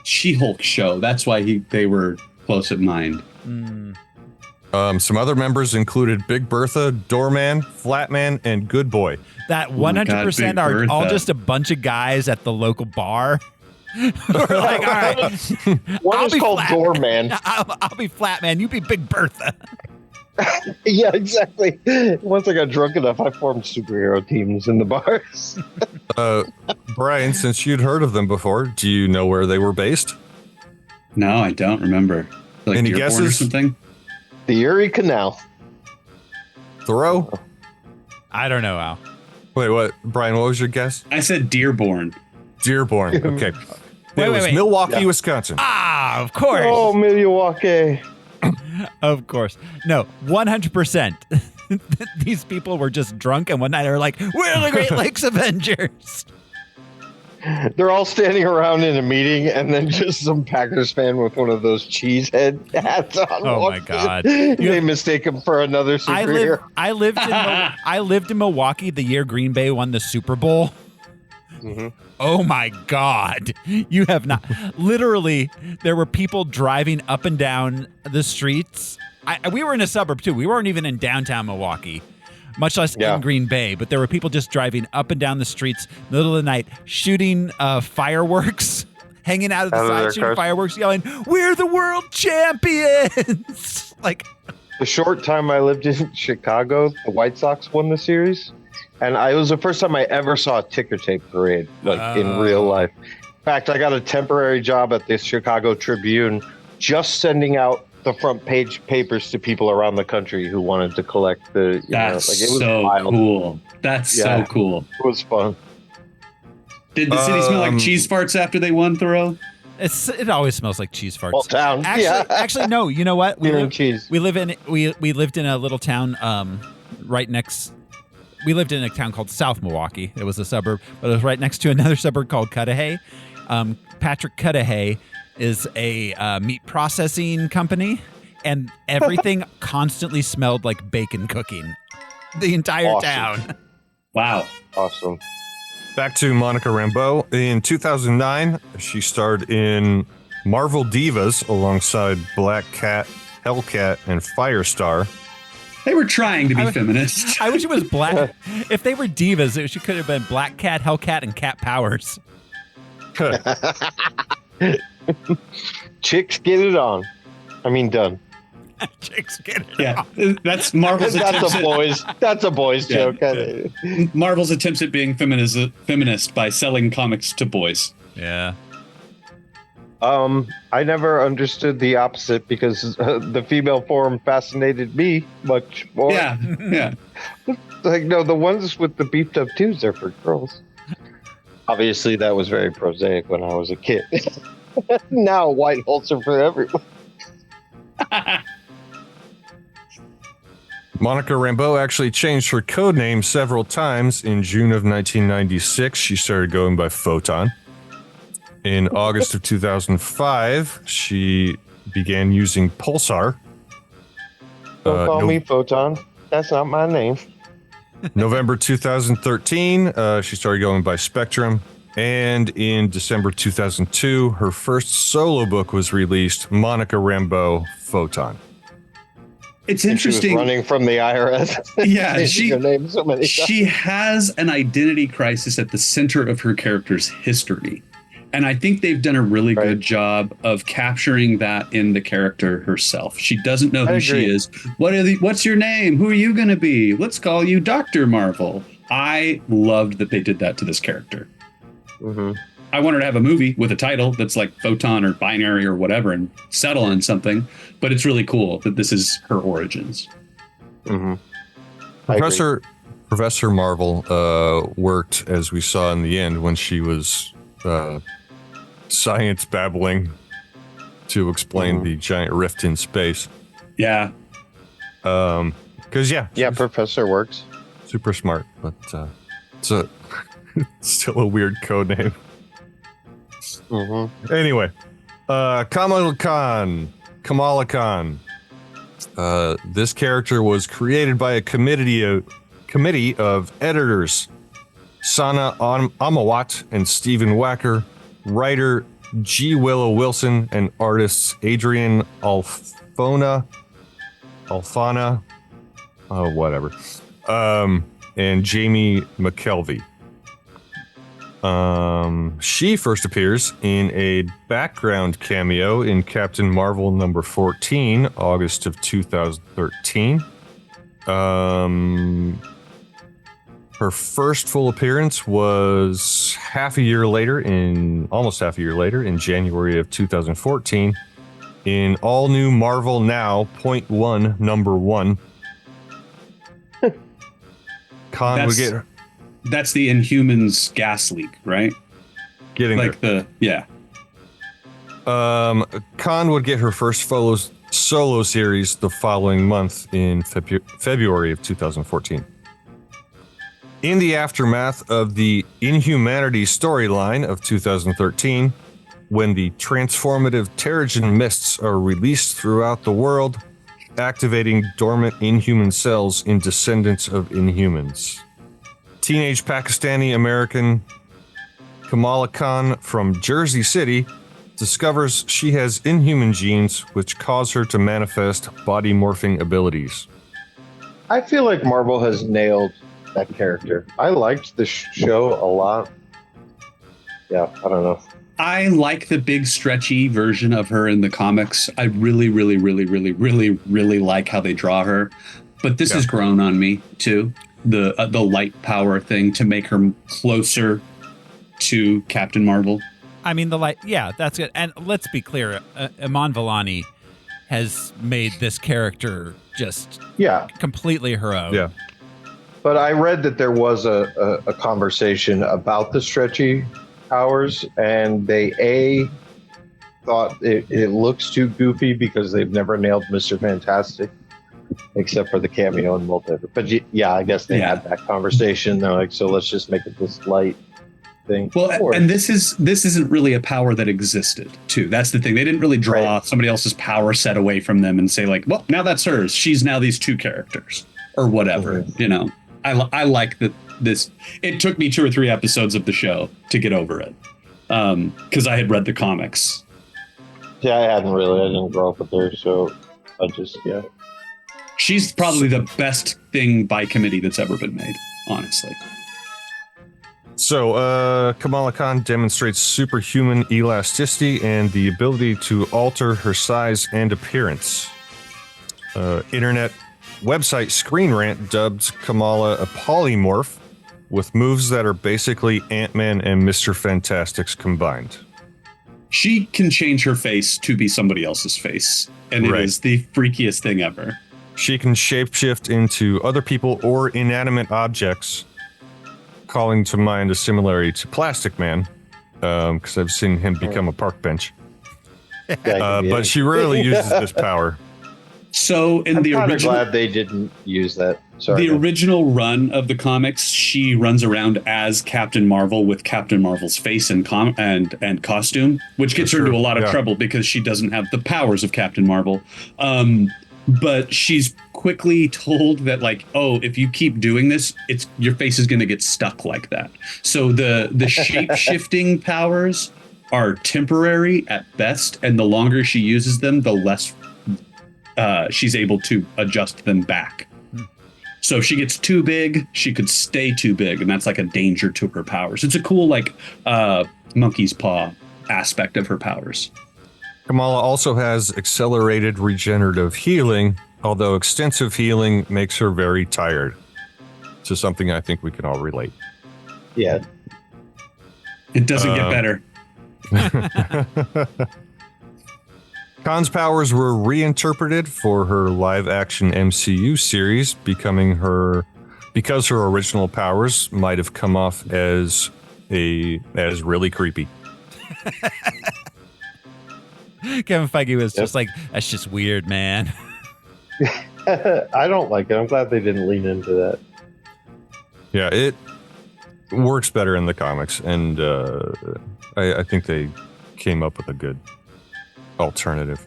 She-Hulk show. That's why they were close at mind.
Some other members included Big Bertha, Doorman, Flatman, and Good Boy.
That 100% are all just a bunch of guys at the local bar. We're like, all right.
One is called Doorman.
I'll be Flatman. You be Big Bertha.
Yeah, exactly. Once I got drunk enough, I formed superhero teams in the bars.
Brian, since you'd heard of them before, do you know where they were based?
No, I don't remember. Like
Any
Dearborn
guesses?
Or something?
The Erie Canal.
Thoreau?
I don't know, Al.
Wait, what? Brian, what was your guess?
I said Dearborn.
Dearborn. Okay.
Wait,
It was
wait.
Milwaukee, Wisconsin.
Ah, of course.
Oh, Milwaukee.
Of course. No, 100%. These people were just drunk, and one night they were like, we're the Great Lakes Avengers.
They're all standing around in a meeting, and then just some Packers fan with one of those cheese head hats on.
Oh, my God.
They mistake him for another superhero.
I lived in Milwaukee the year Green Bay won the Super Bowl.
Mm-hmm.
Oh my God. You have not. Literally, there were people driving up and down the streets. We were in a suburb too. We weren't even in downtown Milwaukee, much less in Green Bay. But there were people just driving up and down the streets, middle of the night, shooting fireworks, hanging out at the side, shooting fireworks, yelling, "We're the world champions!" Like,
the short time I lived in Chicago, the White Sox won the series. And it was the first time I ever saw a ticker tape parade, in real life. In fact, I got a temporary job at the Chicago Tribune, just sending out the front page papers to people around the country who wanted to collect the.
That's
it was
so
wild.
cool. That's so cool.
It was fun.
Did the city smell like cheese farts after they won, Thoreau?
It always smells like cheese farts.
Well, town.
Actually, no. You know what? We lived in a little town right next. We lived in a town called South Milwaukee. It was a suburb, but it was right next to another suburb called Cudahy. Patrick Cudahy is a meat processing company, and everything constantly smelled like bacon cooking. The entire town.
Wow.
Awesome.
Back to Monica Rambeau. In 2009, she starred in Marvel Divas alongside Black Cat, Hellcat, and Firestar.
They were trying to be feminist.
I wish it was black. If they were divas, it could have been Black Cat, Hellcat, and Cat Powers.
Chicks get it on. I mean, done.
Chicks get it on.
That's Marvel's
That's a boys joke.
Marvel's attempts at being feminist by selling comics to boys.
Yeah.
I never understood the opposite because the female form fascinated me much more.
Yeah.
No, the ones with the beefed up tubes are for girls. Obviously, that was very prosaic when I was a kid. Now, white holes are for everyone.
Monica Rambeau actually changed her code name several times. In June of 1996, she started going by Photon. In August of 2005, she began using Pulsar.
Don't call me Photon. That's not my name.
November 2013, she started going by Spectrum. And in December 2002, her first solo book was released, Monica Rambeau, Photon.
It's interesting.
She was running from the IRS.
Yeah,
she
has an identity crisis at the center of her character's history. And I think they've done a really good job of capturing that in the character herself. She doesn't know who she is. What's your name? Who are you going to be? Let's call you Dr. Marvel. I loved that they did that to this character.
Mm-hmm.
I want her to have a movie with a title that's like Photon or Binary or whatever and settle on something. But it's really cool that this is her origins.
Mm-hmm.
Professor Marvel worked, as we saw in the end, when she was science babbling to explain the giant rift in space.
Yeah.
Because
Professor works.
Super smart, but it's still a weird code name.
Mm-hmm.
Anyway, Kamala Khan. This character was created by a committee of editors, Sana Amawat and Stephen Wacker, writer G. Willow Wilson, and artists Adrian Alfana, and Jamie McKelvey. She first appears in a background cameo in Captain Marvel number 14, August of 2013. Her first full appearance was almost half a year later, in January of 2014. in all new Marvel Now .1 number 1. Khan would get
That's the Inhumans gas leak, right?
getting
Like
her. Khan would get her first solo series the following month in February of 2014. In the aftermath of the Inhumanity storyline of 2013, when the transformative Terrigen mists are released throughout the world, activating dormant Inhuman cells in descendants of Inhumans. Teenage Pakistani American Kamala Khan from Jersey City discovers she has Inhuman genes which cause her to manifest body morphing abilities.
I feel like Marvel has nailed that character. I liked the show a lot. Yeah, I don't know.
I like the big stretchy version of her in the comics. I really, really, really, really, really, really like how they draw her. But this has grown on me too. The light power thing to make her closer to Captain Marvel.
I mean, that's good. And let's be clear, Iman Vellani has made this character just completely her own.
Yeah.
But I read that there was a conversation about the stretchy powers, and they thought it looks too goofy because they've never nailed Mr. Fantastic, except for the cameo in Multiverse. But I guess they had that conversation. They're like, so let's just make it this light thing.
Well, and this isn't really a power that existed too. That's the thing. They didn't really draw somebody else's power set away from them and say like, well, now that's hers. She's now these two characters or whatever. Mm-hmm. You know, I like that. This it took me 2 or 3 episodes of the show to get over it because I had read the comics.
Yeah, I didn't grow up with her, so I just
She's probably the best thing by committee that's ever been made, honestly.
So Kamala Khan demonstrates superhuman elasticity and the ability to alter her size and appearance. Internet website Screen Rant dubbed Kamala a polymorph, with moves that are basically Ant-Man and Mr. Fantastic's combined.
She can change her face to be somebody else's face, and it is the freakiest thing ever.
She can shapeshift into other people or inanimate objects, calling to mind a similarity to Plastic Man, because I've seen him become a park bench. But she rarely uses this power.
So in the original,
glad they didn't use that. Sorry.
The original run of the comics, she runs around as Captain Marvel with Captain Marvel's face and costume, which gets her into a lot of trouble because she doesn't have the powers of Captain Marvel. But she's quickly told that, like, oh, if you keep doing this, your face is going to get stuck like that. So the shape-shifting powers are temporary at best, and the longer she uses them, the less she's able to adjust them back. So if she gets too big, she could stay too big, and that's like a danger to her powers. It's a cool, like, monkey's paw aspect of her powers.
Kamala also has accelerated regenerative healing, although extensive healing makes her very tired. To something I think we can all relate.
Yeah.
It doesn't get better.
Khan's powers were reinterpreted for her live-action MCU series, because her original powers might have come off as really creepy.
Kevin Feige was just like, that's just weird, man.
I don't like it. I'm glad they didn't lean into that.
Yeah, it works better in the comics, and I think they came up with a good alternative.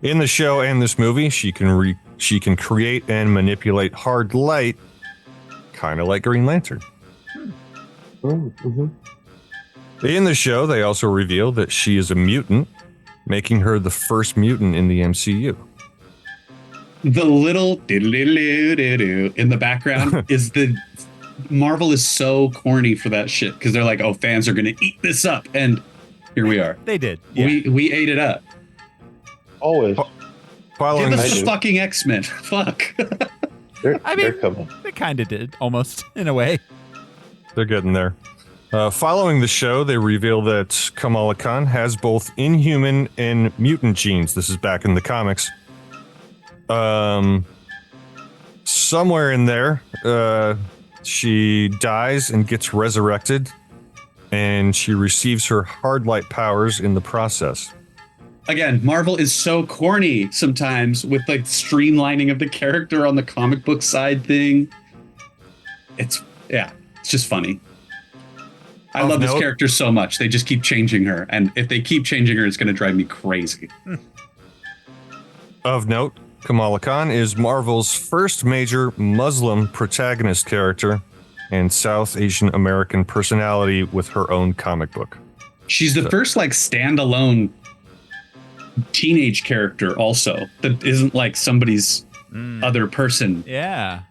In the show and this movie, she can create and manipulate hard light, kind of like Green Lantern.
Mm-hmm.
In the show, they also reveal that she is a mutant, making her the first mutant in the MCU.
The little do-do-do-do-do in the background is Marvel is so corny for that shit because they're like, oh, fans are going to eat this up. And here we are.
They did. Yeah.
We ate it up.
Always.
Give us the fucking X-Men. Fuck.
They're coming.
They kind of did, almost, in a way.
They're getting there. Following the show, they reveal that Kamala Khan has both inhuman and mutant genes. This is back in the comics. Somewhere in there, she dies and gets resurrected, and she receives her hard light powers in the process.
Again, Marvel is so corny sometimes with like streamlining of the character on the comic book side thing. It's just funny. I love this character so much. They just keep changing her. And if they keep changing her, it's going to drive me crazy.
Of note, Kamala Khan is Marvel's first major Muslim protagonist character and South Asian American personality with her own comic book.
She's the first like standalone teenage character also that isn't like somebody's other person.
Yeah.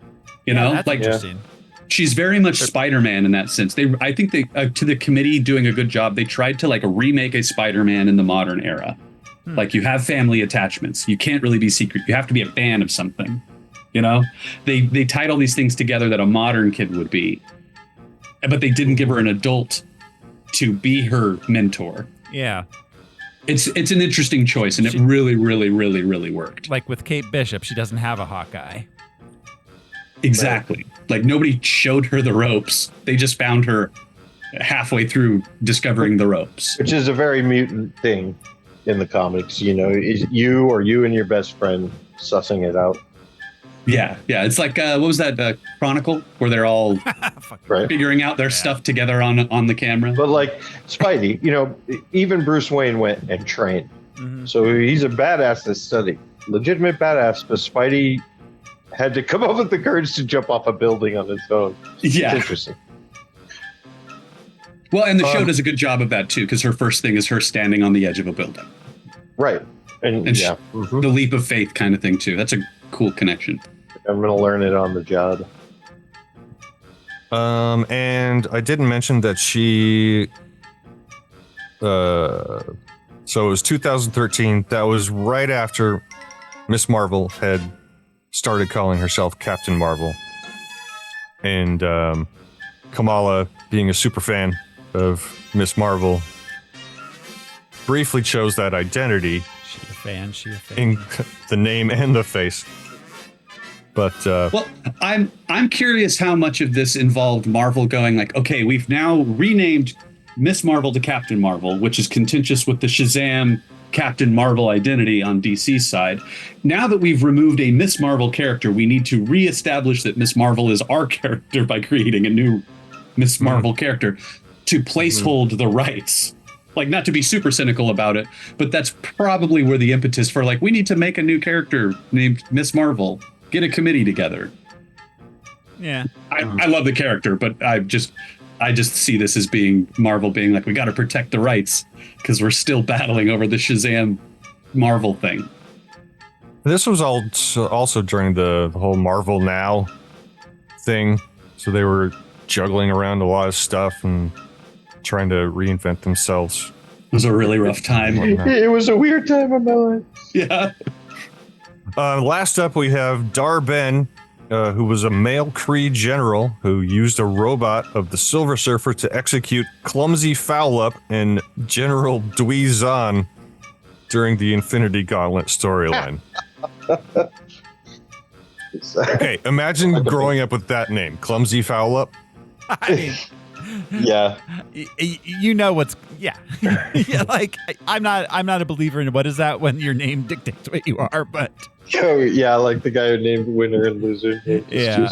You know,
that's
like
interesting.
She's very much Spider-Man in that sense. I think they, to the committee doing a good job, they tried to like remake a Spider-Man in the modern era. Like you have family attachments. You can't really be secret. You have to be a fan of something. You know, they tied all these things together that a modern kid would be, but they didn't give her an adult to be her mentor.
Yeah.
It's an interesting choice, and it really, really, really, really worked.
Like with Kate Bishop, she doesn't have a Hawkeye.
Exactly. Like nobody showed her the ropes. They just found her halfway through discovering the ropes.
Which is a very mutant thing in the comics. You know, is you or you and your best friend sussing it out.
Yeah. It's like, what was that Chronicle where they're all figuring out their stuff together on the camera?
But like Spidey, you know, even Bruce Wayne went and trained. Mm-hmm. So he's a badass to study. Legitimate badass, but Spidey had to come up with the courage to jump off a building on its own.
Yeah.
It's interesting.
Well, and the show does a good job of that too, because her first thing is her standing on the edge of a building.
Right. And yeah.
The leap of faith kind of thing too. That's a cool connection.
I'm going to learn it on the job.
And I didn't mention that she, so it was 2013. That was right after Miss Marvel had started calling herself Captain Marvel. And Kamala, being a super fan of Miss Marvel, briefly chose that identity.
She a fan.
In the name and the face. But
well, I'm curious how much of this involved Marvel going like, okay, we've now renamed Miss Marvel to Captain Marvel, which is contentious with the Shazam Captain Marvel identity on DC's side. Now that we've removed a Miss Marvel character, we need to reestablish that Miss Marvel is our character by creating a new Miss Marvel character to placehold the rights. Like, not to be super cynical about it, but that's probably where the impetus for like, we need to make a new character named Miss Marvel. Get a committee together.
Yeah.
I love the character, but I just see this as being Marvel being like, we got to protect the rights because we're still battling over the Shazam Marvel thing.
This was also during the whole Marvel Now thing. So they were juggling around a lot of stuff and trying to reinvent themselves.
It was a really rough time.
It was a weird time in my life.
Yeah.
Last up, we have Dar-Ben, who was a male Kree general who used a robot of the Silver Surfer to execute Clumsy Foul-Up and General Dwi Zan during the Infinity Gauntlet storyline. Okay, imagine growing up with that name, Clumsy Foul-Up.
I mean,
yeah,
you know what's yeah. Like I'm not a believer in what is that when your name dictates what you are, but
yeah, like the guy who named winner and loser.
Yeah,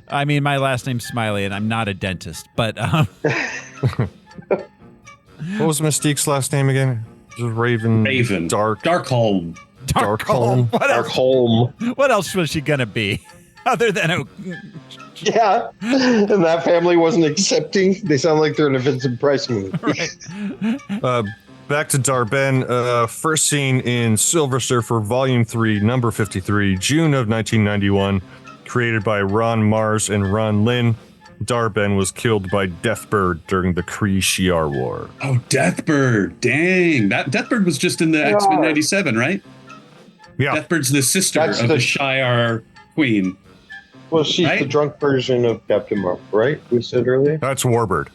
I mean my last name's Smiley and I'm not a dentist, but
what was Mystique's last name again? It was Raven.
Darkholm.
Darkholm.
What else was she gonna be other than
yeah, and that family wasn't accepting. They sound like they're in a Vincent Price movie.
Right.
Back to Dar-Ben. First seen in Silver Surfer Volume 3, Number 53, June of 1991. Created by Ron Mars and Ron Lin. Dar-Ben was killed by Deathbird during the Kree-Shi'ar War.
Oh, Deathbird. Dang. That Deathbird was just in the X-Men 97, right?
Yeah.
Deathbird's the sister of the Shi'ar Queen.
Well, she's the drunk version of Captain Marvel, right? We said earlier.
That's Warbird.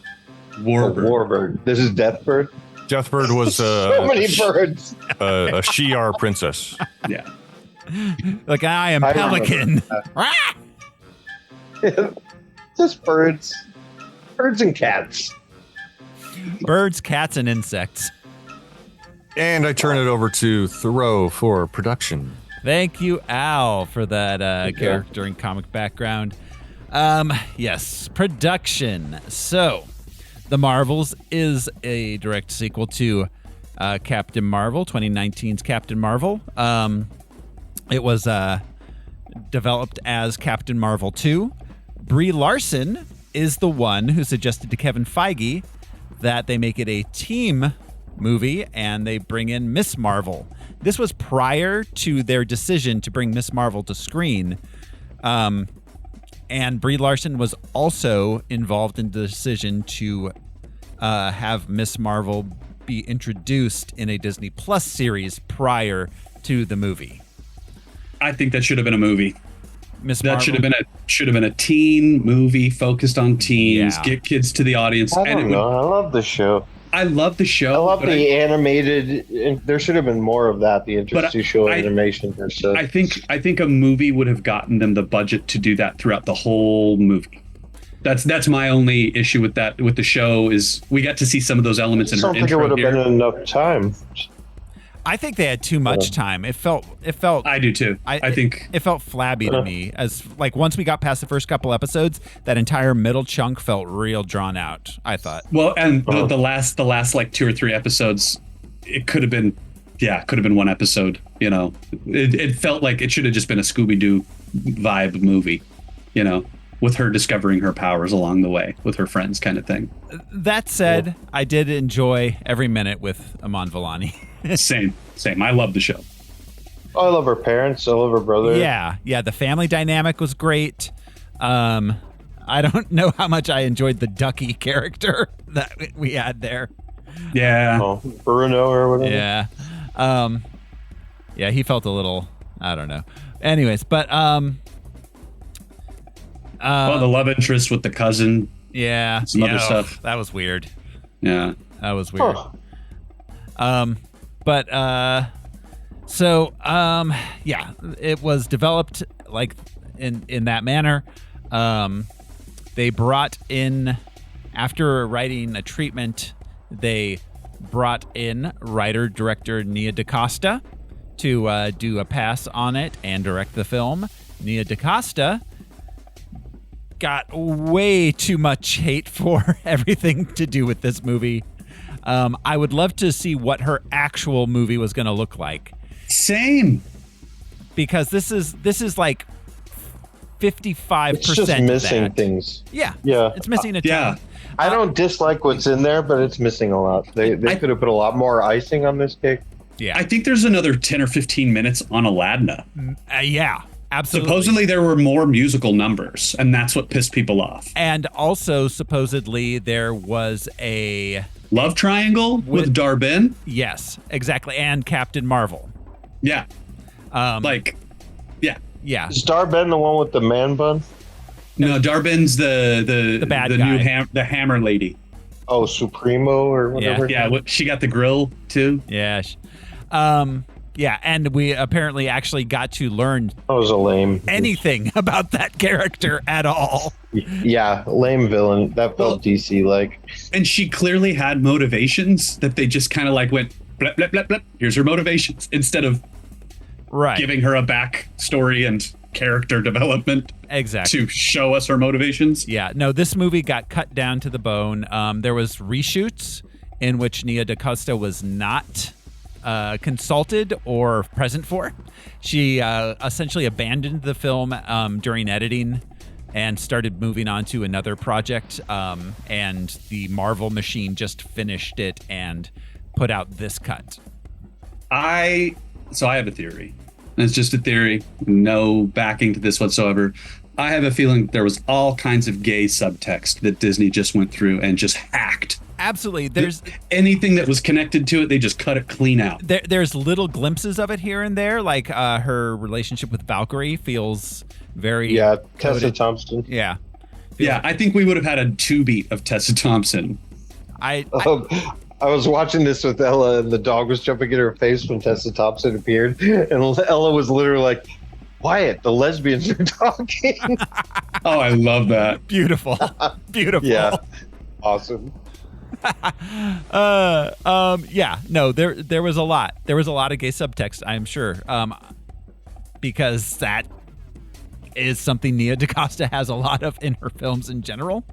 Warbird. This is Deathbird.
Deathbird was
So many birds.
a Shi'ar princess.
Yeah.
Like I am Pelican.
Just birds. Birds and cats.
Birds, cats, and insects.
And I turn it over to Thoreau for production.
Thank you, Al, for that character and comic background. Yes, production. So, The Marvels is a direct sequel to Captain Marvel, 2019's Captain Marvel. It was developed as Captain Marvel 2. Brie Larson is the one who suggested to Kevin Feige that they make it a team movie and they bring in Miss Marvel. This was prior to their decision to bring Miss Marvel to screen. And Brie Larson was also involved in the decision to have Miss Marvel be introduced in a Disney Plus series prior to the movie.
I think that should have been a movie.
Miss
That
Marvel?
should have been a teen movie focused on teens,
Yeah.
get kids to the audience.
I don't know. I love the show.
I love the show.
I love
but
the animated. There should have been more of that. The interstitial animation.
I think a movie would have gotten them the budget to do that throughout the whole movie. That's my only issue with that. With the show is we got to see some of those elements in
I
her
don't think it
intro
would have
here.
been enough time.
I think they had too much time. It felt.
I do too. I think
it felt flabby to me. As like once we got past the first couple episodes, that entire middle chunk felt real drawn out. I thought.
Well, and the last like 2 or 3 episodes, it could have been one episode. You know, it felt like it should have just been a Scooby-Doo vibe movie. You know, with her discovering her powers along the way with her friends, kind of thing.
That said, I did enjoy every minute with Aman Vellani.
Same. I love the show.
Oh, I love her parents. I love her brother.
Yeah. The family dynamic was great. I don't know how much I enjoyed the Ducky character that we had there.
Yeah.
Oh, Bruno or whatever.
Yeah. Yeah, he felt a little, I don't know. Anyways, but
the love interest with the cousin.
Yeah.
Some other stuff.
That was weird.
Yeah.
That was weird.
Huh.
Yeah, it was developed like in that manner. They brought in, after writing a treatment, they brought in writer-director Nia DaCosta to do a pass on it and direct the film. Nia DaCosta got way too much hate for everything to do with this movie. I would love to see what her actual movie was going to look like.
Same.
Because this is like 55%.
It's just missing things.
Yeah. It's missing a ton.
Yeah.
I don't dislike what's in there, but it's missing a lot. They could have put a lot more icing on this cake.
Yeah.
I think there's another 10 or 15 minutes on Aladdin.
Yeah. Absolutely.
Supposedly there were more musical numbers, and that's what pissed people off.
And also, supposedly, there was a
love triangle with Dar-Benn.
Yes, exactly, and Captain Marvel.
Yeah,
yeah.
Is Dar-Benn the one with the man bun?
No, Dar-Benn's the
bad
the
guy.
new the Hammer lady.
Oh, Supremo or whatever.
Yeah, she got the grill too.
Yeah. Yeah, and we apparently actually got to learn
That was a lame.
anything about that character at all.
Yeah, lame villain. That felt DC like.
And she clearly had motivations that they just kind of like went blep blep blep blep. Here's her motivations instead of giving her a backstory and character development.
Exactly.
To show us her motivations.
Yeah, no, this movie got cut down to the bone. There was reshoots in which Nia DaCosta was not consulted or present for. She essentially abandoned the film during editing and started moving on to another project. And the Marvel machine just finished it and put out this cut.
I have a theory. It's just a theory, no backing to this whatsoever. I have a feeling there was all kinds of gay subtext that Disney just went through and just hacked.
Absolutely. There's
anything that was connected to it, they just cut it clean out.
There's little glimpses of it here and there, like her relationship with Valkyrie feels very
Tessa Thompson.
Yeah.
I think we would have had a 2 beat of Tessa Thompson
I was watching this with Ella, and the dog was jumping in her face when Tessa Thompson appeared, and Ella was literally like, "Wyatt, the lesbians are talking."
Oh, I love that.
Beautiful.
Yeah, awesome.
Yeah, no, there was a lot. There was a lot of gay subtext, I'm sure, because that is something Nia DaCosta has a lot of in her films in general.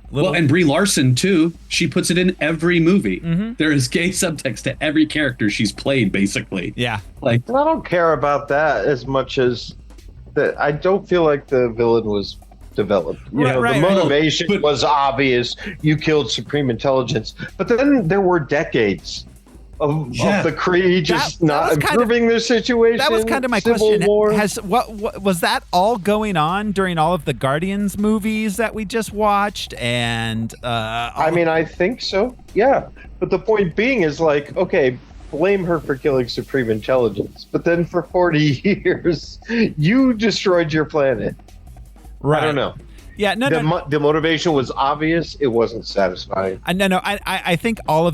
Well,
and Brie Larson too. She puts it in every movie. Mm-hmm. There is gay subtext to every character she's played, basically.
Yeah,
like I don't care about that as much as that. I don't feel like the villain was developed. The motivation was obvious. You killed Supreme Intelligence, but then there were decades of the Kree just not improving their situation.
That was kind of my question. What was that all going on during all of the Guardians movies that we just watched? And
I mean, I think so. Yeah, but the point being is like, okay, blame her for killing Supreme Intelligence, but then for 40 years, you destroyed your planet.
Right.
I don't know.
Yeah,
the motivation was obvious. It wasn't satisfying.
I think a lot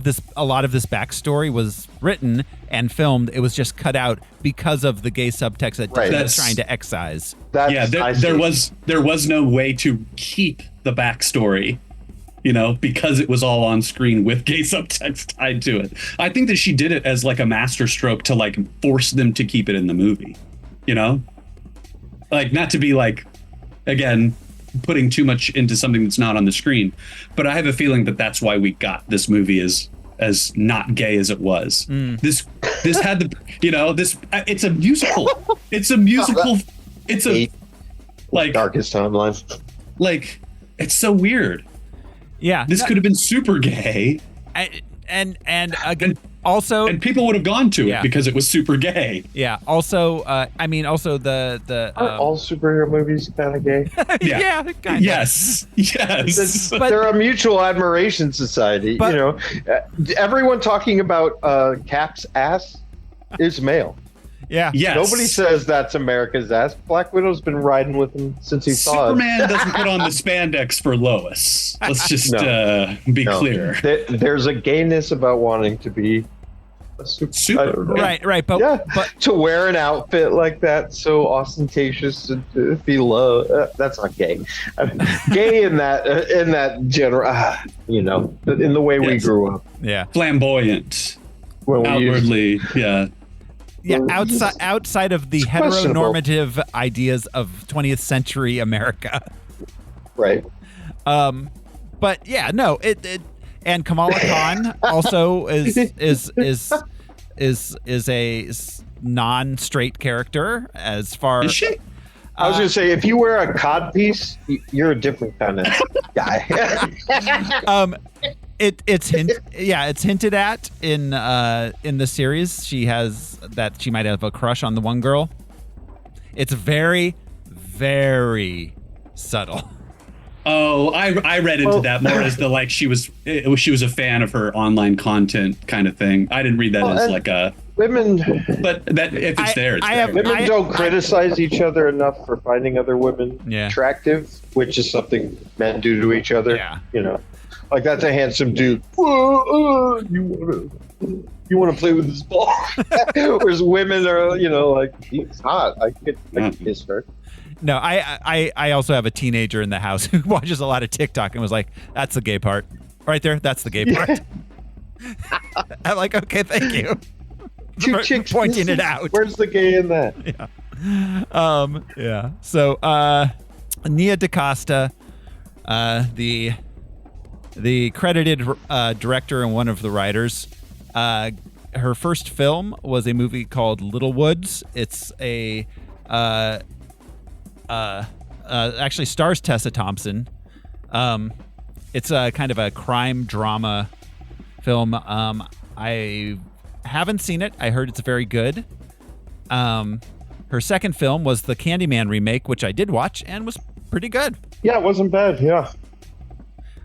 of this backstory was written and filmed. It was just cut out because of the gay subtext that Disney was trying to excise.
There was no way to keep the backstory, because it was all on screen with gay subtext tied to it. I think that she did it as like a masterstroke to like force them to keep it in the movie, like not to be like, again, putting too much into something that's not on the screen, but I have a feeling that that's why we got this movie as not gay as it was. This had it's a musical. It's like
darkest timeline.
Like, it's so weird.
Yeah,
this could have been super gay.
And again, also,
and people would have gone to it because it was super gay.
Yeah. Also, also the
are all superhero movies kind of gay?
Yeah. Kind of.
Yes.
But they're a mutual admiration society. Everyone talking about Cap's ass is male.
Yeah.
Yes.
Nobody says that's America's ass. Black Widow's been riding with him since he saw it.
Superman doesn't put on the spandex for Lois. Let's just be clear.
There's a gayness about wanting to be a super.
Right. But
to wear an outfit like that, so ostentatious and to be low, that's not gay. Gay in that general, in the way we grew up.
Yeah.
Flamboyant. Outwardly,
Yeah, outside of the heteronormative ideas of 20th century America.
Right.
But yeah, no, it and Kamala Khan also is a non-straight character as far.
Is she?
I was going to say, if you wear a codpiece, you're a different kind of guy.
It's hinted at in the series. She might have a crush on the one girl. It's very, very subtle.
Oh, I read into that more as the she was a fan of her online content kind of thing. I didn't read that as like a
women.
But that if it's there, it's there.
Women don't criticize each other enough for finding other women attractive, which is something men do to each other.
Yeah.
Like, that's a handsome dude. You want to play with this ball? Whereas women are, like, he's hot. I could kiss her.
No, I also have a teenager in the house who watches a lot of TikTok and was like, "That's the gay part, right there. That's the gay part." I'm like, okay, thank you.
Two chicks
pointing it out.
Where's the gay in that?
Yeah. So, Nia DaCosta, the credited director and one of the writers, her first film was a movie called Little Woods. It's a actually stars Tessa Thompson. It's a kind of a crime drama film. I haven't seen it. I heard it's very good. Her second film was the Candyman remake, which I did watch and was pretty good.
Yeah, it wasn't bad. Yeah.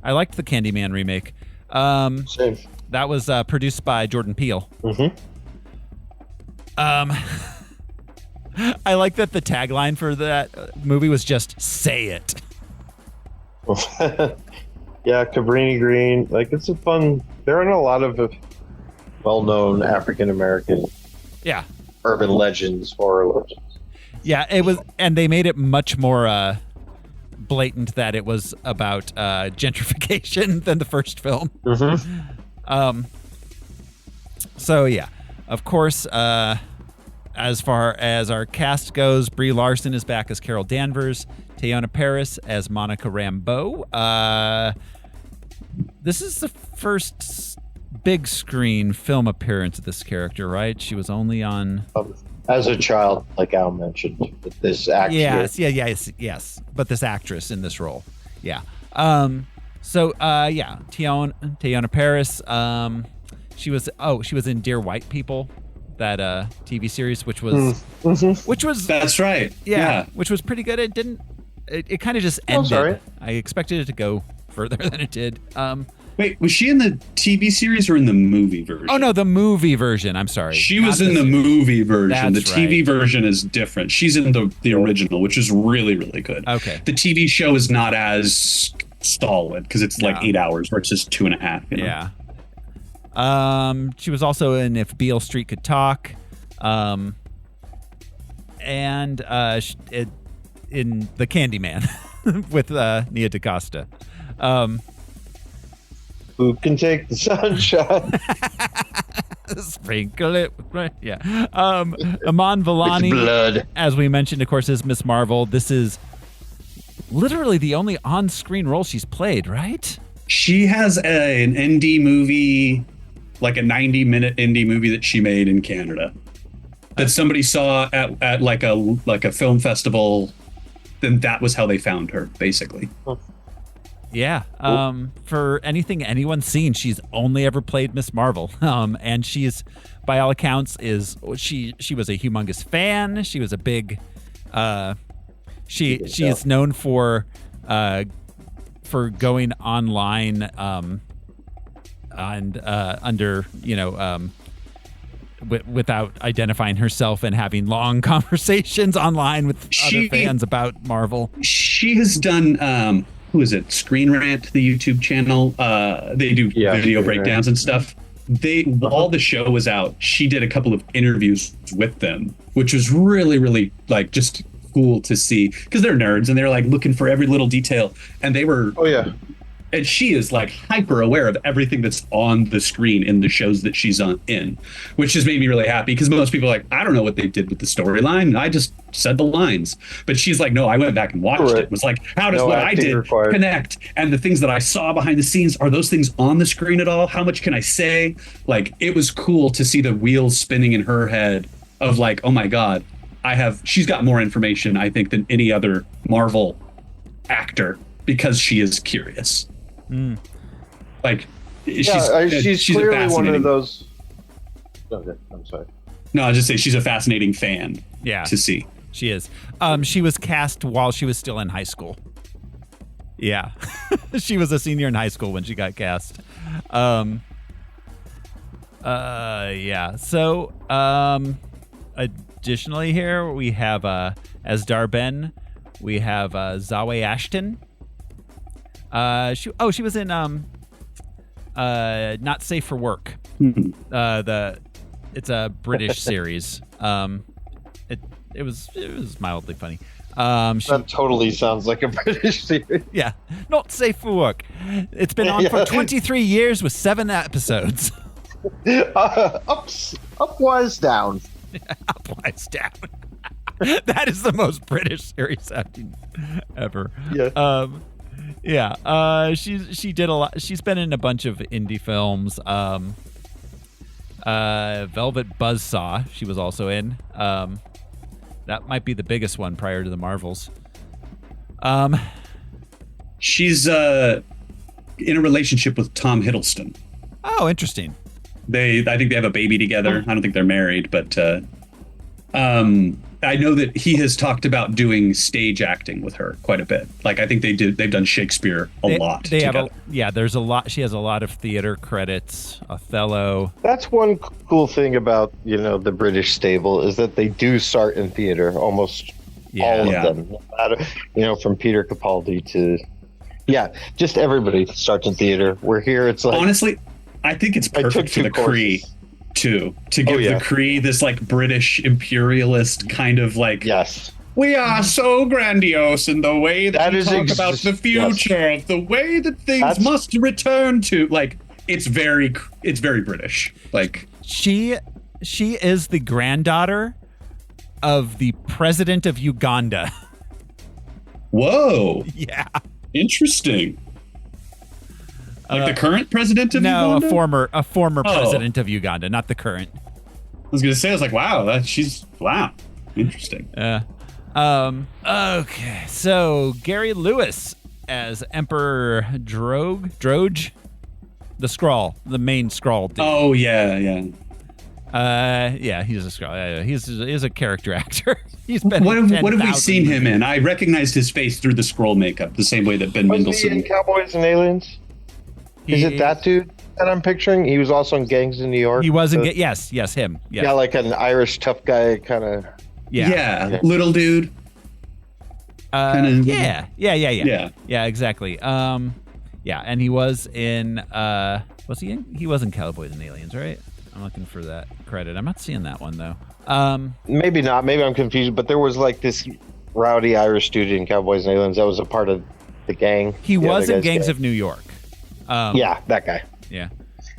I liked the Candyman remake.
Same.
That was produced by Jordan Peele.
Mm-hmm.
I like that the tagline for that movie was just "Say it."
Yeah, Cabrini Green. Like, it's a fun. There aren't a lot of well-known African American
Yeah.
urban legends, horror legends.
Yeah, it was, and they made it much more blatant that it was about gentrification than the first film.
Mm-hmm.
So yeah, of course, as far as our cast goes, Brie Larson is back as Carol Danvers, Teyonah Parris as Monica Rambeau. This is the first big screen film appearance of this character, right? She was only on...
As a child, like Al mentioned, this actor.
Yes. But this actress in this role. Yeah. Teyonah Parris. She was in Dear White People, that TV series, which was
That's right.
Yeah, which was pretty good. It kind of just ended.
Sorry.
I expected it to go further than it did.
Wait, was she in the TV series or in the movie version?
Oh no, the movie version. I'm sorry.
She was in the movie version. The
That's
TV
right.
version is different. She's in the original, which is really, really good.
Okay.
The TV show is not as solid because it's like 8 hours versus 2.5. You know?
Yeah. She was also in If Beale Street Could Talk, and in The Candyman with Nia DaCosta.
Who can take the sunshine?
Sprinkle it, right? Yeah. Iman Vellani,
With blood.
as we mentioned, of course, is Miss Marvel. This is literally the only on-screen role she's played, right?
She has an indie movie, like a 90-minute indie movie that she made in Canada that somebody saw at like a film festival. Then that was how they found her, basically.
Yeah. For anything anyone's seen, she's only ever played Miss Marvel. And she's, by all accounts, she was a humongous fan. She was a big. She is known for going online and under without identifying herself and having long conversations online with other fans about Marvel.
She has done. Who is it? Screen Rant, the YouTube channel. They do video breakdowns and stuff. While the show was out, she did a couple of interviews with them, which was really, really like just cool to see because they're nerds and they're like looking for every little detail. And they were.
Oh yeah.
And she is like hyper aware of everything that's on the screen in the shows that she's in, which has made me really happy because most people are like, I don't know what they did with the storyline. I just said the lines. But she's like, no, I went back and watched it. It was like, how does what I did connect? And the things that I saw behind the scenes, are those things on the screen at all? How much can I say? Like, it was cool to see the wheels spinning in her head of like, oh my God, she's got more information, I think, than any other Marvel actor because she is curious. Like, she's
clearly one of those. Okay, I'm sorry.
No, I'll just say she's a fascinating fan.
Yeah,
to see.
She is. She was cast while she was still in high school. Yeah, she was a senior in high school when she got cast. Yeah. So, additionally, here we have as Darben, we have Zawe Ashton. She was in Not Safe for Work. It's a British series. It was mildly funny.
That totally sounds like a British series.
Yeah, Not Safe for Work. It's been on for 23 years with 7 episodes.
Upwise down.
Upwise down. That is the most British series I've seen ever.
Yeah.
She did a lot. She's been in a bunch of indie films. Velvet Buzzsaw, she was also in. That might be the biggest one prior to the Marvels.
She's in a relationship with Tom Hiddleston.
Oh, interesting.
I think they have a baby together. I don't think they're married, but I know that he has talked about doing stage acting with her quite a bit. Like, I think they've done Shakespeare a lot.
They have there's a lot. She has a lot of theater credits. Othello.
That's one cool thing about the British stable is that they do start in theater, almost all of them. No matter, from Peter Capaldi to Yeah, just everybody starts in theater. We're here. It's like,
honestly, I think it's perfect for the Cree too, to give the Cree this like British imperialist kind of like,
yes,
we are so grandiose in the way that we talk about the future, the way that things must return to, like, it's very British. Like,
she is the granddaughter of the president of Uganda.
Whoa.
Yeah.
Interesting. Like the current president of Uganda?
No, a former president of Uganda, not the current.
I was gonna say, I was like, wow, wow, interesting.
Okay, so Gary Lewis as Emperor Droge, the Skrull, the main Skrull dude.
Oh yeah.
He's a Skrull. He's a character actor. He's been.
What have we seen him in? I recognized his face through the Skrull makeup, the same way that Ben Mendelsohn.
He in Cowboys and Aliens? Is it that dude that I'm picturing? He was also in Gangs in New York.
He was in yes, him. Yes.
Yeah, like an Irish tough guy kind of.
Yeah,
little dude.
Yeah, exactly. And he was in. Was he in? He was in Cowboys and Aliens, right? I'm looking for that credit. I'm not seeing that one though.
Maybe not. Maybe I'm confused. But there was like this rowdy Irish dude in Cowboys and Aliens that was a part of the gang.
He was in Gangs of New York.
Yeah, that guy.
Yeah.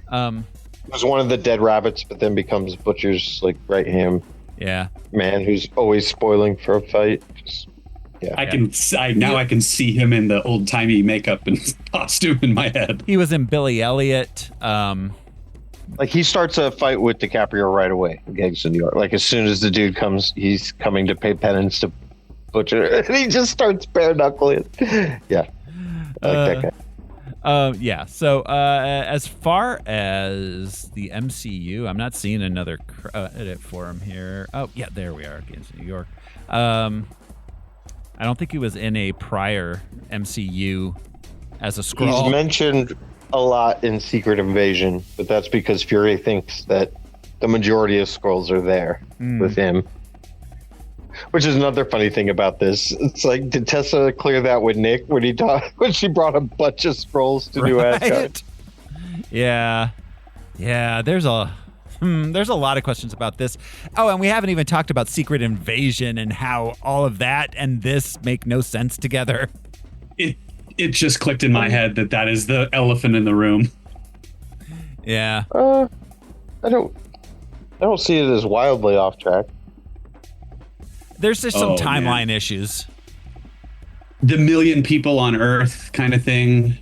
He was one of the dead rabbits, but then becomes Butcher's like right hand.
Yeah.
Man who's always spoiling for a fight.
I can see him in the old timey makeup and costume in my head.
He was in Billy Elliot.
Like he starts a fight with DiCaprio right away in Gangs of New York. Like as soon as the dude comes, he's coming to pay penance to Butcher, and he just starts bare knuckling. Yeah, like that guy.
So as far as the MCU, I'm not seeing another edit for him here. Oh yeah, there we are. Gangs of New York. I don't think he was in a prior MCU as a Skrull.
He's mentioned a lot in Secret Invasion, but that's because Fury thinks that the majority of Skrulls are there with him. Which is another funny thing about this. It's like, did Tessa clear that with Nick when she brought a bunch of Skrulls to do Asgard?
Yeah. There's a lot of questions about this. Oh, and we haven't even talked about Secret Invasion and how all of that and this make no sense together.
It just clicked in my head that is the elephant in the room.
Yeah.
I don't see it as wildly off track.
There's just some timeline issues.
The million people on Earth kind of thing.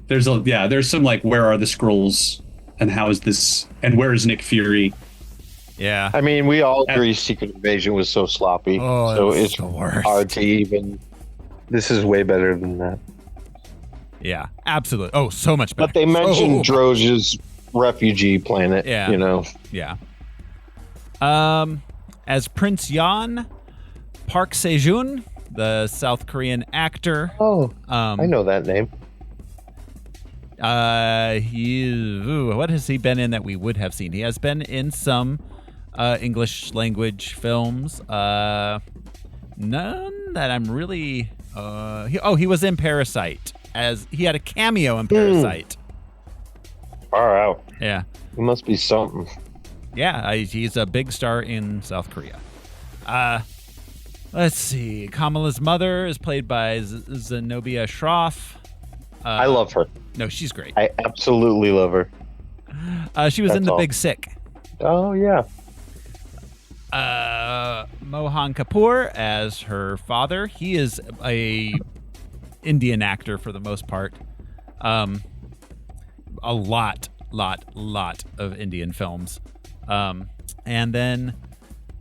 There's some like, where are the Skrulls and how is this, and where is Nick Fury?
Yeah.
I mean, we all agree Secret Invasion was so sloppy. So it's hard to even. This is way better than that.
Yeah, absolutely. Oh, so much better.
But they mentioned Droge's refugee planet.
Yeah.
You know.
Yeah. As Prince Yan, Park Sejun, the South Korean actor.
Oh, I know that name.
What has he been in that we would have seen? He has been in some English language films. None that I'm really. He was in Parasite. As he had a cameo in Parasite.
Far out.
Yeah.
It must be something.
Yeah, he's a big star in South Korea. Let's see. Kamala's mother is played by Zenobia Shroff.
I love her.
No, she's great.
I absolutely love her.
She was in The Big Sick.
Oh, yeah.
Mohan Kapoor as her father. He is a Indian actor for the most part. A lot of Indian films. And then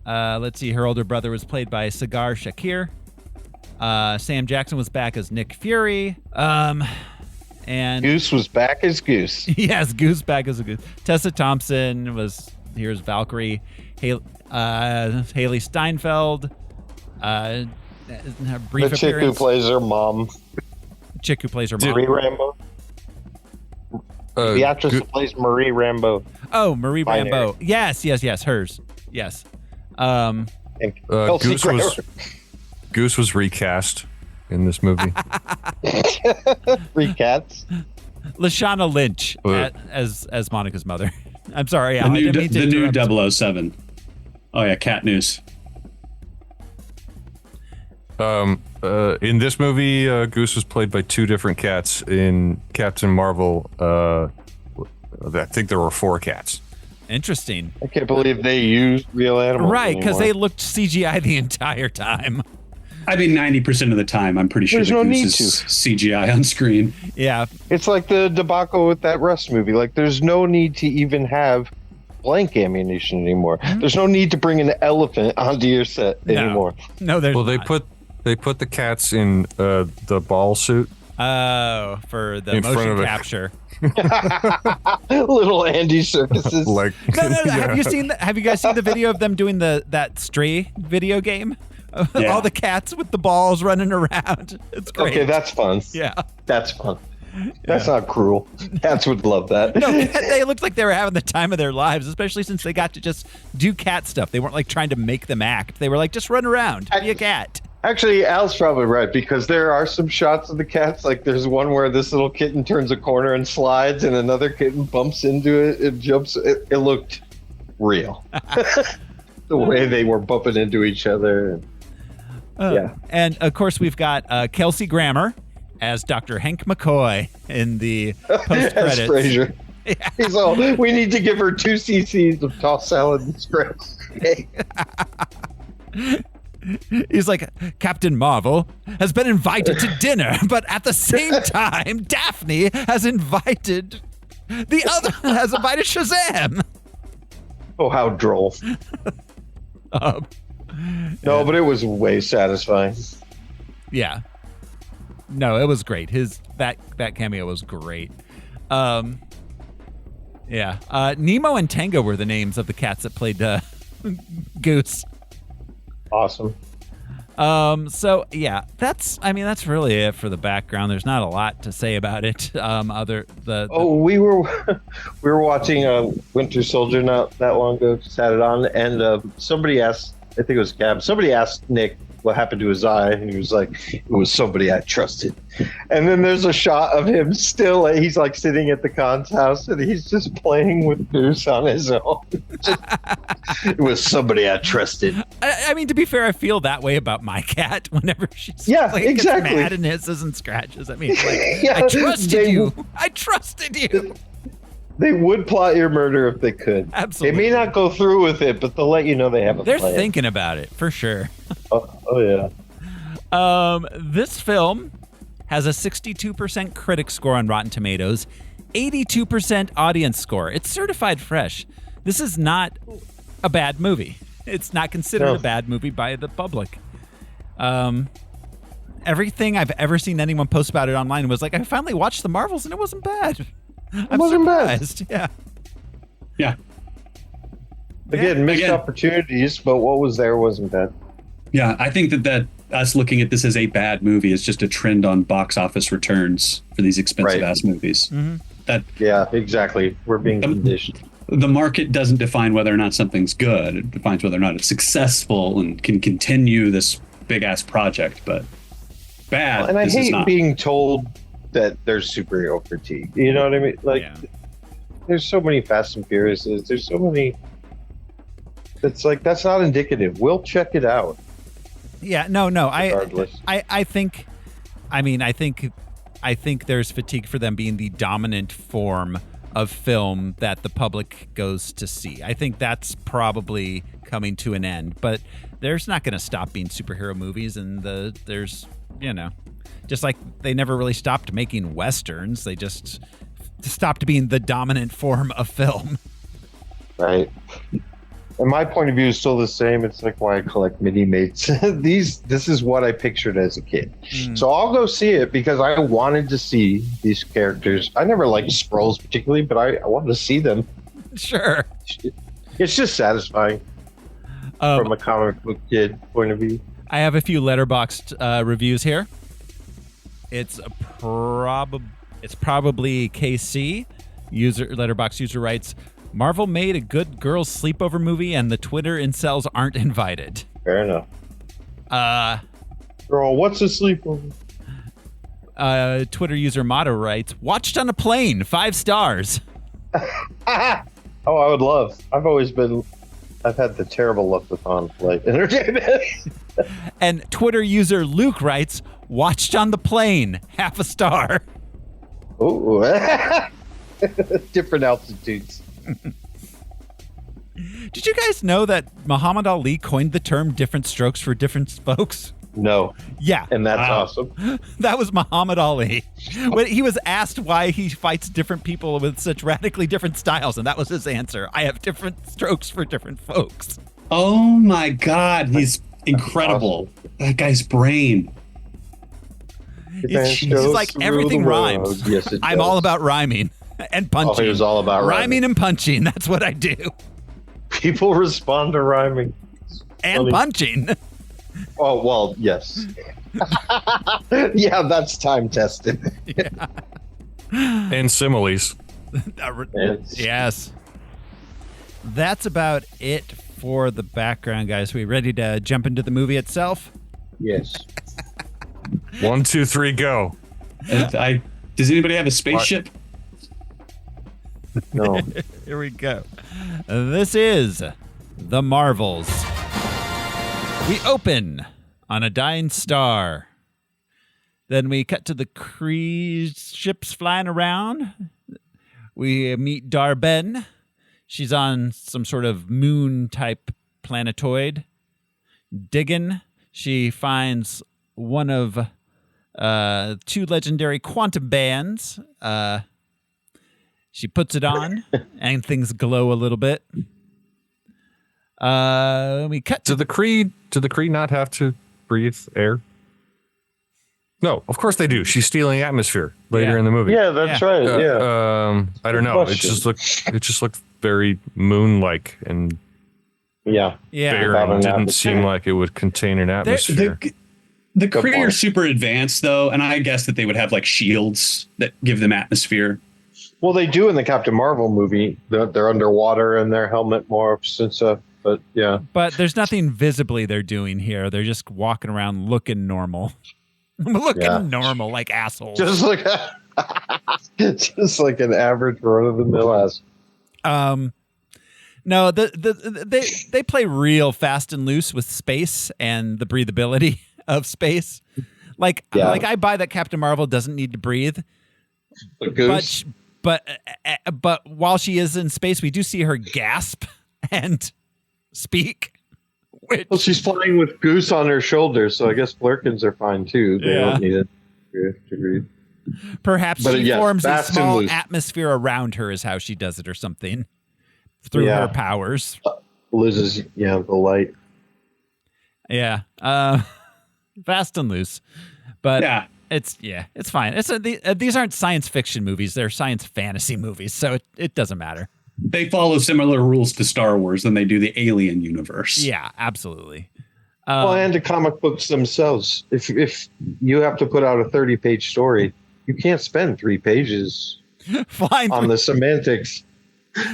let's see, her older brother was played by Sagar Shakir. Sam Jackson was back as Nick Fury. And
Goose was back as Goose.
Yes, Goose back as a Goose. Tessa Thompson was here's Valkyrie. Haley Steinfeld. Brief
the chick who plays her mom.
Chick who plays her mom.
Marie Rambeau. The actress who plays Marie Rambeau.
Oh, Marie Rambeau. Yes, hers. Yes.
Goose was recast. in this movie?
3 cats.
Lashana Lynch as Monica's mother. I'm sorry, Al.
The new 007. Oh yeah, cat news.
In this movie, Goose was played by 2 different cats. In Captain Marvel, I think there were 4 cats.
Interesting.
I can't believe they used real animals.
Right, because they looked CGI the entire time.
I mean, 90% of the time, I'm pretty sure
There's no need to.
CGI on screen.
Yeah.
It's like the debacle with that Rust movie. Like, there's no need to even have blank ammunition anymore. There's no need to bring an elephant onto your set anymore.
No, there's
Well,
not.
they put the cats in the ball suit.
Oh, for the
In front
motion
of it.
capture.
Little Andy circuses.
Like,
No.
yeah.
Have you guys seen the video of them doing that Stray video game?
Yeah.
All the cats with the balls running around. It's great.
Okay, that's fun.
Yeah.
That's fun. That's not cruel. Cats would love that.
No, they looked like they were having the time of their lives, especially since they got to just do cat stuff. They weren't like trying to make them act. They were like, just run around, be a cat.
Actually, Al's probably right, because there are some shots of the cats. Like, there's one where this little kitten turns a corner and slides, and another kitten bumps into it. It jumps. It looked real. The way they were bumping into each other. Yeah.
And of course, we've got Kelsey Grammer as Dr. Hank McCoy in the post
As
credits.
Frasier. Yeah. He's all, we need to give her 2 cc's of tossed salad and scrambled egg.
He's like, Captain Marvel has been invited to dinner, but at the same time, Daphne has invited Shazam.
Oh, how droll. No, but it was way satisfying.
Yeah. No, it was great. That cameo was great. Yeah. Nemo and Tango were the names of the cats that played Goose.
Awesome.
So yeah, that's really it for the background. There's not a lot to say about it.
We were watching Winter Soldier not that long ago. Just had it on, and somebody asked, I think it was Gab. Somebody asked Nick what happened to his eye, and he was like, "It was somebody I trusted." And then there's a shot of him still. He's like sitting at the Khan's house, and he's just playing with Goose on his own. It was somebody I trusted.
I mean, to be fair, I feel that way about my cat whenever she's
exactly
gets mad and hisses and scratches. I mean, like,
Yeah,
I trusted you. I trusted you.
They would plot your murder if they could.
Absolutely.
They may not go through with it, but they'll let you know they have a
They're
plan.
thinking about it for sure.
Oh yeah.
This film has a 62% critic score on Rotten Tomatoes, 82% audience score. It's certified fresh. This is not a bad movie. It's not considered a bad movie by the public. Everything I've ever seen anyone post about it online was like, I finally watched the Marvels and it wasn't bad. I'm surprised.
bad.
Yeah.
Again, missed opportunities, but what was there wasn't bad.
Yeah, I think that us looking at this as a bad movie is just a trend on box office returns for these expensive ass movies.
Mm-hmm.
Yeah, exactly. We're being conditioned.
The market doesn't define whether or not something's good. It defines whether or not it's successful and can continue this big ass project. But bad.
And I
this is
hate
not.
being told that there's superhero fatigue. You know what I mean? Like, there's so many Fast and Furiouses. There's so many. It's like, that's not indicative. We'll check it out.
Yeah, no.
Regardless.
I think there's fatigue for them being the dominant form of film that the public goes to see. I think that's probably coming to an end, but there's not going to stop being superhero movies, and there's just like they never really stopped making westerns. They just stopped being the dominant form of film.
Right. And my point of view is still the same. It's like why I collect mini mates. This is what I pictured as a kid. So I'll go see it because I wanted to see these characters. I never liked Skrulls particularly, but I wanted to see them.
Sure.
It's just satisfying from a comic book kid point of view.
I have a few Letterboxd reviews here. It's probably KC. Letterboxd user writes, Marvel made a good girls' sleepover movie, and the Twitter incels aren't invited.
Fair enough. Girl, what's a sleepover?
Twitter user Motto writes, watched on a plane, 5 stars.
I would love. I've had the terrible luck with on-flight entertainment.
And Twitter user Luke writes, watched on the plane, half a star.
Ooh. Different altitudes.
Did you guys know that Muhammad Ali coined the term different strokes for different folks?
No.
Yeah.
And that's awesome.
That was Muhammad Ali. When he was asked why he fights different people with such radically different styles, and that was his answer. I have different strokes for different folks.
Oh my God, he's incredible.
Awesome.
That guy's brain.
He's like, everything rhymes.
Yes, it
I'm
does.
all about rhyming and punching.
Oh, he was all about
rhyming and punching. That's what I do.
People respond to rhyming.
And
funny.
punching.
Oh, well, yes. Yeah, that's time tested.
Yeah.
And similes.
Yes. That's about it for the background, guys. We ready to jump into the movie itself?
Yes.
1, 2, 3, go.
Does anybody have a spaceship?
No.
Here we go. This is The Marvels. We open on a dying star. Then we cut to the cruise ships flying around. We meet Darben. She's on some sort of moon-type planetoid. Diggin. She finds one of 2 legendary quantum bands. She puts it on, and things glow a little bit. We cut to
Do the Kree not have to breathe air? No, of course they do. She's stealing atmosphere later in the movie.
Yeah, that's right. Yeah.
I don't know.
Question.
It just looked very moon-like and
Yeah.
barren. Didn't seem like it would contain an atmosphere.
The Kree are super advanced, though, and I guess that they would have like shields that give them atmosphere.
Well, they do in the Captain Marvel movie. They're underwater and their helmet morphs and stuff. But yeah.
But there's nothing visibly they're doing here. They're just walking around looking normal. Normal, like assholes.
Just like an average run-of-the-mill ass.
No, they play real fast and loose with space and the breathability of space. Like I buy that Captain Marvel doesn't need to breathe. But while she is in space, we do see her gasp and speak.
Well, she's flying with Goose on her shoulders, so I guess Flurkins are fine too. They don't need it to breathe.
Perhaps she forms a small atmosphere around her is how she does it or something through her powers.
Liz's, the light.
Yeah. Fast and loose. But it's fine. These aren't science fiction movies. They're science fantasy movies, so it doesn't matter.
They follow similar rules to Star Wars than they do the Alien universe.
Yeah, absolutely.
And the comic books themselves. If you have to put out a 30-page story, you can't spend 3 pages on the semantics.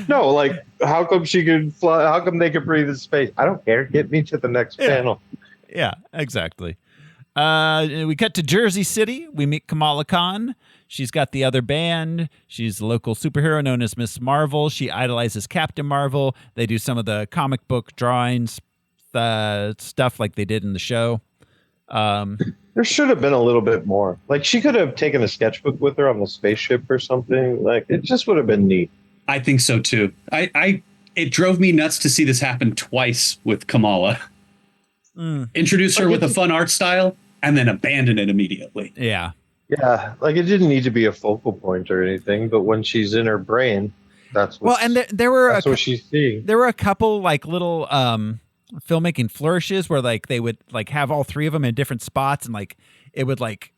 No, like how come she could fly? How come they could breathe in space? I don't care. Get me to the next panel.
Yeah, exactly. We cut to Jersey City. We meet Kamala Khan. She's got the other band. She's a local superhero known as Miss Marvel. She idolizes Captain Marvel. They do some of the comic book drawings, stuff like they did in the show.
There should have been a little bit more. Like she could have taken a sketchbook with her on the spaceship or something. Like it just would have been neat.
I think so too. It drove me nuts to see this happen twice with Kamala. Introduce her with a fun art style and then abandon it immediately.
Yeah.
Yeah, like it didn't need to be a focal point or anything, but when she's in her brain, that's what.
Well, and there were
what she's seeing.
There were a couple like little filmmaking flourishes where like they would like have all 3 of them in different spots, and like it would like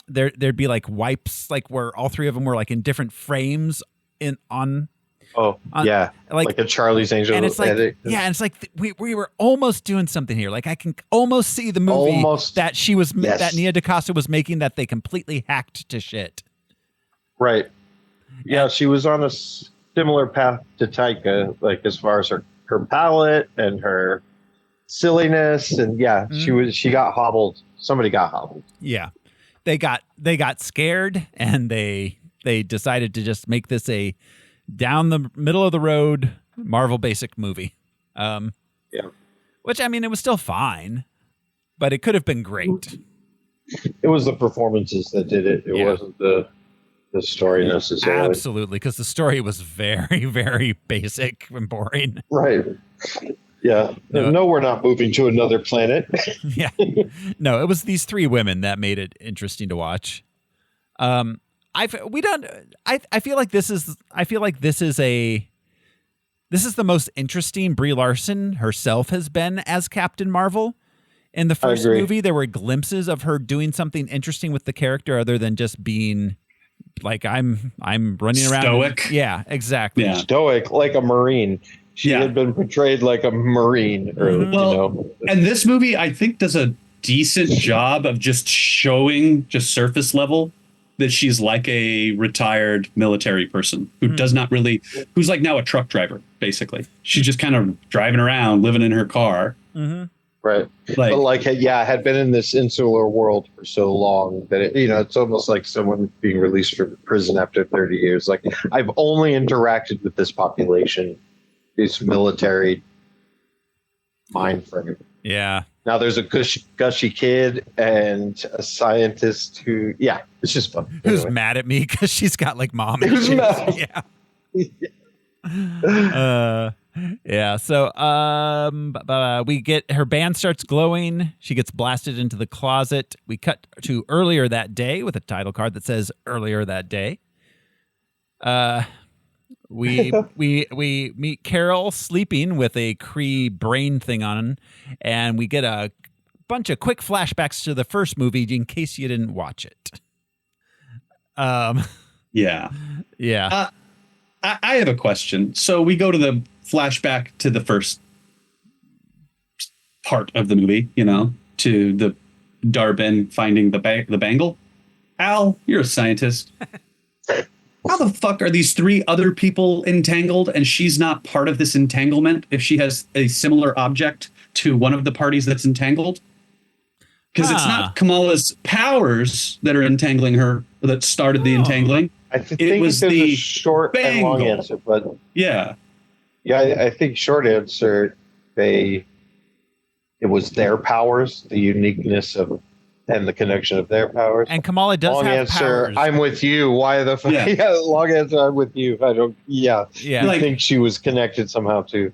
there'd be like wipes like where all 3 of them were like in different frames
like a Charlie's Angels.
And it's like, and it's like we were almost doing something here. Like I can almost see the movie that she was that Nia DaCosta was making that they completely hacked to shit.
Right. Yeah, she was on a similar path to Taika, like as far as her palette and her silliness, and she got hobbled. Somebody got hobbled.
Yeah. They got scared, and they decided to just make this a down the middle of the road Marvel basic movie. Which, I mean, it was still fine, but it could have been great.
It was the performances that did it. It wasn't the story necessarily.
Absolutely, because the story was very, very basic and boring.
Right. Yeah. No, we're not moving to another planet.
Yeah. No, it was these three women that made it interesting to watch. I feel like this is the most interesting Brie Larson herself has been as Captain Marvel. In the first movie, there were glimpses of her doing something interesting with the character other than just being like, I'm running around.
Stoic.
Yeah, exactly.
Yeah.
Stoic, like a Marine. She had been portrayed like a Marine.
And this movie, I think, does a decent job of just showing, just surface level, that she's like a retired military person who does not really, who's like now a truck driver, basically. She's just kind of driving around, living in her car.
Mm-hmm.
Right. Had been in this insular world for so long that it's almost like someone being released from prison after 30 years. Like, I've only interacted with this population, this military mind frame.
Yeah.
Now there's a gushy kid and a scientist who, it's just fun.
Who's mad at me because she's got like mom issues. Yeah. Yeah. So we get her band starts glowing. She gets blasted into the closet. We cut to earlier that day with a title card that says earlier that day. We meet Carol sleeping with a Kree brain thing on, and we get a bunch of quick flashbacks to the first movie in case you didn't watch it.
Yeah. I have a question. So we go to the flashback to the first part of the movie, to the Dar-Ben finding the bangle. Al, you're a scientist. How the fuck are these three other people entangled and she's not part of this entanglement if she has a similar object to one of the parties that's entangled? Because it's not Kamala's powers that are entangling her that started the entangling.
I think
it was
there's
the
a short
bangle.
and long answer, but
yeah,
I think short answer, it was their powers, the uniqueness of and the connection of their powers.
And Kamala does
long
have
answer,
powers.
I'm with you. Why the fuck? Yeah. Long answer, I'm with you. I don't. Yeah. I think she was connected somehow too.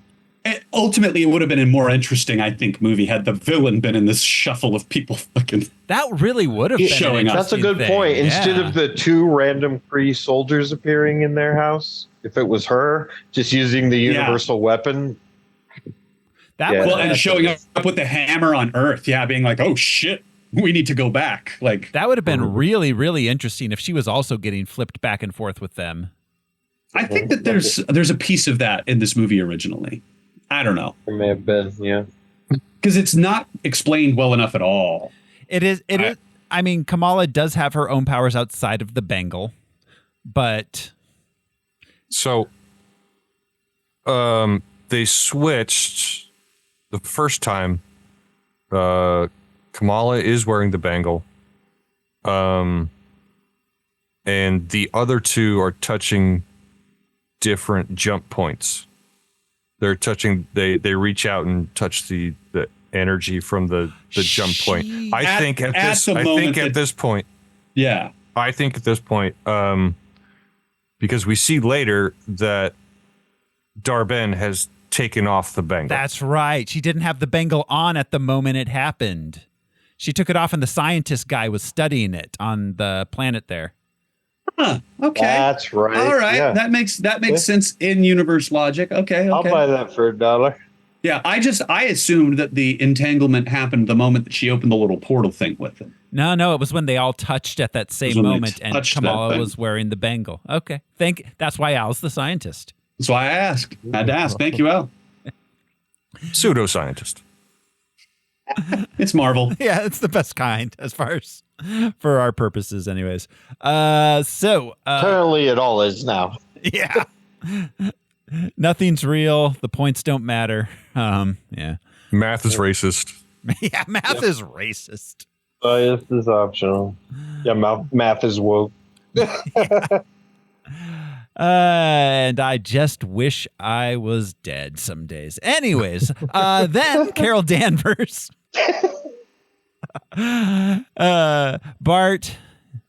Ultimately, it would have been a more interesting, I think, movie had the villain been in this shuffle of people fucking.
That really would have been
showing up.
That's a good point. Instead of the two random Kree soldiers appearing in their house, if it was her just using the universal weapon.
And showing up with the hammer on Earth, being like, oh shit, we need to go back. Like
that would have been really, really interesting if she was also getting flipped back and forth with them.
I think that there's a piece of that in this movie originally. I don't know.
There may have been,
because it's not explained well enough at all.
It is. I mean, Kamala does have her own powers outside of the bangle, but
so they switched the first time. Kamala is wearing the bangle, and the other two are touching different jump points. They're touching. They reach out and touch the energy from the jump point. I think at this point, because we see later that Dar-Ben has taken off the bangle.
That's right. She didn't have the bangle on at the moment it happened. She took it off, and the scientist guy was studying it on the planet there.
Huh, okay.
That's right.
All right.
Yeah.
That makes sense in universe logic. Okay.
I'll buy that for $1.
Yeah, I assumed that the entanglement happened the moment that she opened the little portal thing with it.
No, it was when they all touched at that same moment, and Kamala was wearing the bangle. Okay. That's why Al's the scientist.
That's why I asked. I had to ask. Thank you, Al.
Pseudoscientist.
It's Marvel.
Yeah, it's the best kind as far as for our purposes anyways. Currently
it all is now.
Yeah. Nothing's real. The points don't matter. Yeah.
Math is racist.
Yeah, math is racist.
Bias is optional. Yeah, math is woke.
And I just wish I was dead some days. Anyways, then Carol Danvers. Bart,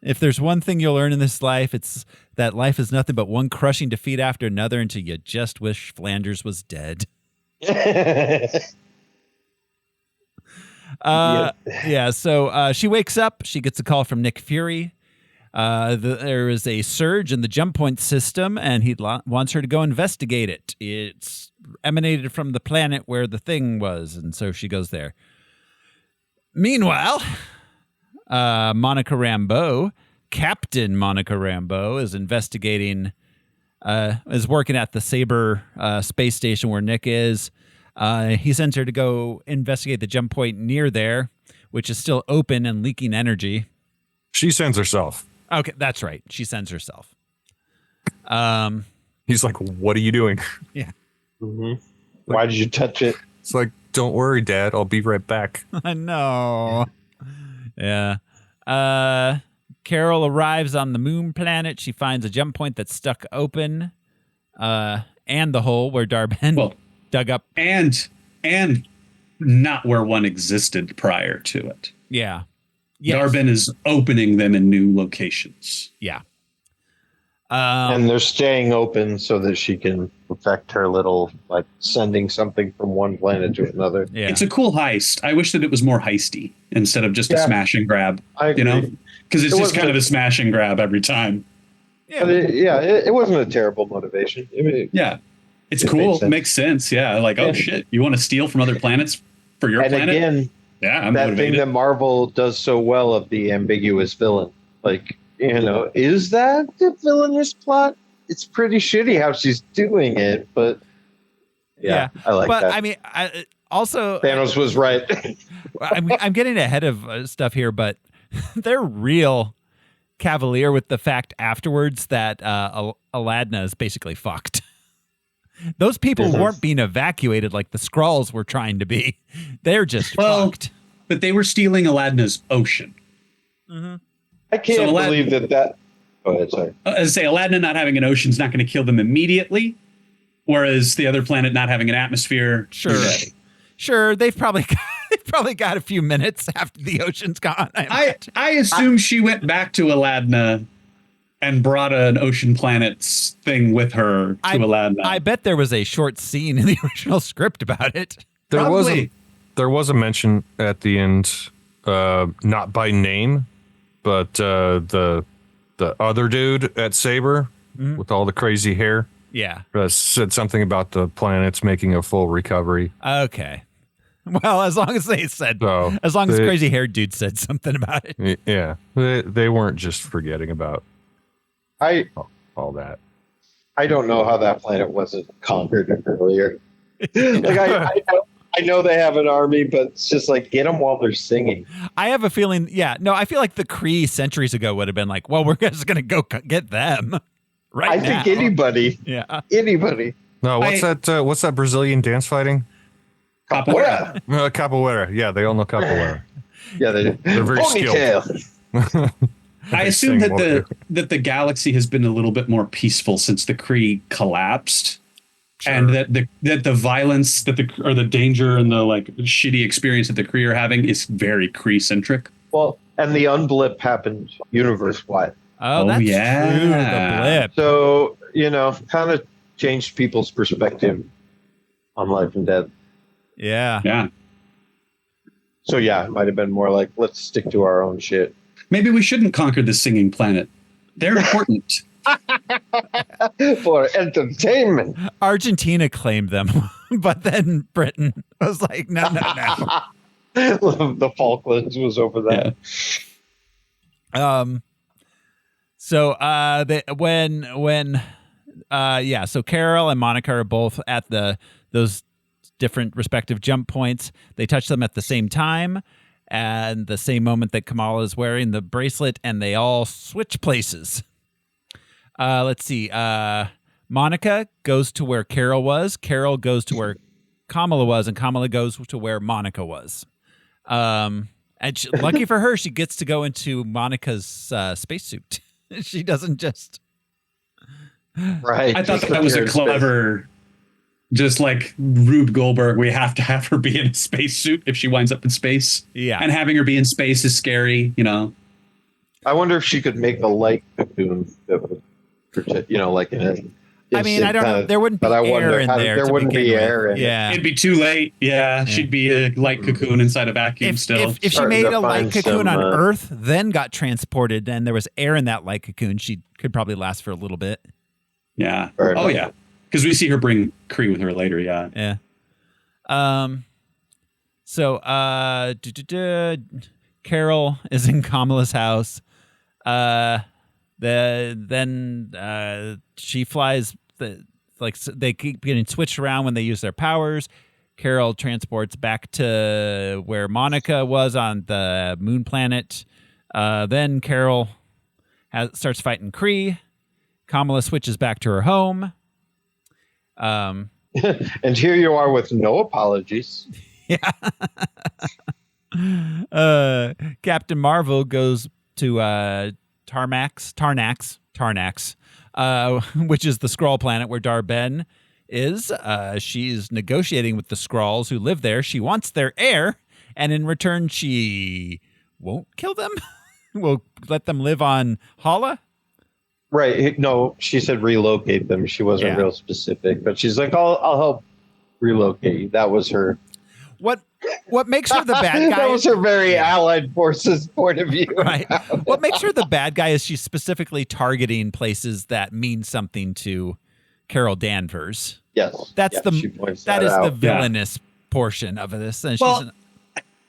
if there's one thing you'll learn in this life, it's that life is nothing but one crushing defeat after another until you just wish Flanders was dead. Yeah, so she wakes up. She gets a call from Nick Fury. There is a surge in the jump point system, and he wants her to go investigate it. It's emanated from the planet where the thing was, and so she goes there. Meanwhile, Monica Rambeau, Captain Monica Rambeau, is investigating, is working at the Saber space station where Nick is. He sends her to go investigate the jump point near there, which is still open and leaking energy.
She sends herself.
Okay, that's right. She sends herself.
He's like, what are you doing?
Yeah.
Mm-hmm. Why did you touch it?
It's like, don't worry, Dad. I'll be right back.
I know. Yeah. Carol arrives on the moon planet. She finds a jump point that's stuck open, and the hole where Darben dug up.
And not where one existed prior to it.
Yeah. Yes.
Darben is opening them in new locations.
Yeah.
And they're staying open so that she can perfect her little, like, sending something from one planet to another.
Yeah.
It's a cool heist. I wish that it was more heisty instead of just a smash and grab.
I agree.
You know? Because it's just kind of a smash and grab every time.
Yeah.
It wasn't a terrible motivation.
It's cool. Makes sense. Yeah. Like, oh, shit. You want to steal from other planets for your planet?
Again,
I'm
that
motivated.
thing that Marvel does so well of the ambiguous villain. Like, is that the villainous plot? It's pretty shitty how she's doing it, but I like that.
But I mean, also
Thanos was right.
I'm getting ahead of stuff here, but they're real cavalier with the fact afterwards that Aladna is basically fucked. Those people weren't being evacuated like the Skrulls were trying to be. They're just fucked.
But they were stealing Aladna's ocean.
Mm-hmm.
I can't believe that. Go ahead, sorry.
As I say, Aladna not having an ocean is not going to kill them immediately, whereas the other planet not having an atmosphere.
Sure. They've probably got a few minutes after the ocean's gone.
I assume she went back to Aladna and brought an ocean planets thing with her to Aladna.
I bet there was a short scene in the original script about it.
There was a mention at the end, not by name, but the other dude at Saber with all the crazy hair.
Yeah.
Said something about the planets making a full recovery.
Okay. Well, as long as they said, as long as crazy haired dude said something about it.
Yeah. They weren't just forgetting about all that.
I don't know how that planet wasn't conquered earlier. Like I know they have an army, but it's just like, get them while they're singing.
I have a feeling, I feel like the Kree centuries ago would have been like, well, we're just going to go get them right now.
I think anybody.
Yeah.
Anybody.
No, what's that Brazilian dance fighting?
Capoeira.
Capoeira. Yeah, they all know capoeira.
Yeah, they're
very skilled.
I assume that the galaxy has been a little bit more peaceful since the Kree collapsed. Sure. And that the violence or the danger and the like shitty experience that the Kree are having is very Kree centric.
Well, and the unblip happened universe wide.
Oh, that's true. The blip.
So, kind of changed people's perspective on life and death.
Yeah.
Yeah.
So it might have been more like, let's stick to our own shit.
Maybe we shouldn't conquer the singing planet. They're important.
For entertainment.
Argentina claimed them, but then Britain was like, no.
The Falklands was over that.
Yeah. So so Carol and Monica are both at those different respective jump points. They touch them at the same time and the same moment that Kamala is wearing the bracelet, and they all switch places. Let's see. Monica goes to where Carol was. Carol goes to where Kamala was, and Kamala goes to where Monica was. And lucky for her, she gets to go into Monica's spacesuit. She doesn't just.
Right.
I thought that was a clever, just like Rube Goldberg. We have to have her be in a spacesuit if she winds up in space.
Yeah.
And having her be in space is scary, you know.
I wonder if she could make a light cocoon that would protect, like in a.
I mean, I don't know. There wouldn't be air in there.
There wouldn't be air in it.
Yeah.
It'd be too late. Yeah. She'd be a light cocoon inside a vacuum still.
If she made a light cocoon on Earth, then got transported, and there was air in that light cocoon, she could probably last for a little bit.
Yeah. Oh, yeah. Because we see her bring Kree with her later. Yeah.
Yeah. So, Carol is in Kamala's house. Then she flies. They keep getting switched around when they use their powers. Carol transports back to where Monica was on the moon planet. Then Carol starts fighting Kree. Kamala switches back to her home.
And here you are with no apologies.
Yeah. Captain Marvel goes to Tarnax, which is the Skrull planet where Dar-Ben is. She's negotiating with the Skrulls who live there. She wants their air, and in return, she won't kill them. Will let them live on Hala.
Right. No, she said relocate them. She wasn't real specific, but she's like, I'll help relocate you. That was her.
What makes her the bad guy?
That was her very Allied Forces point of view.
Right. What makes her the bad guy is she's specifically targeting places that mean something to Carol Danvers.
Yes.
That is
out.
the villainous portion of this. And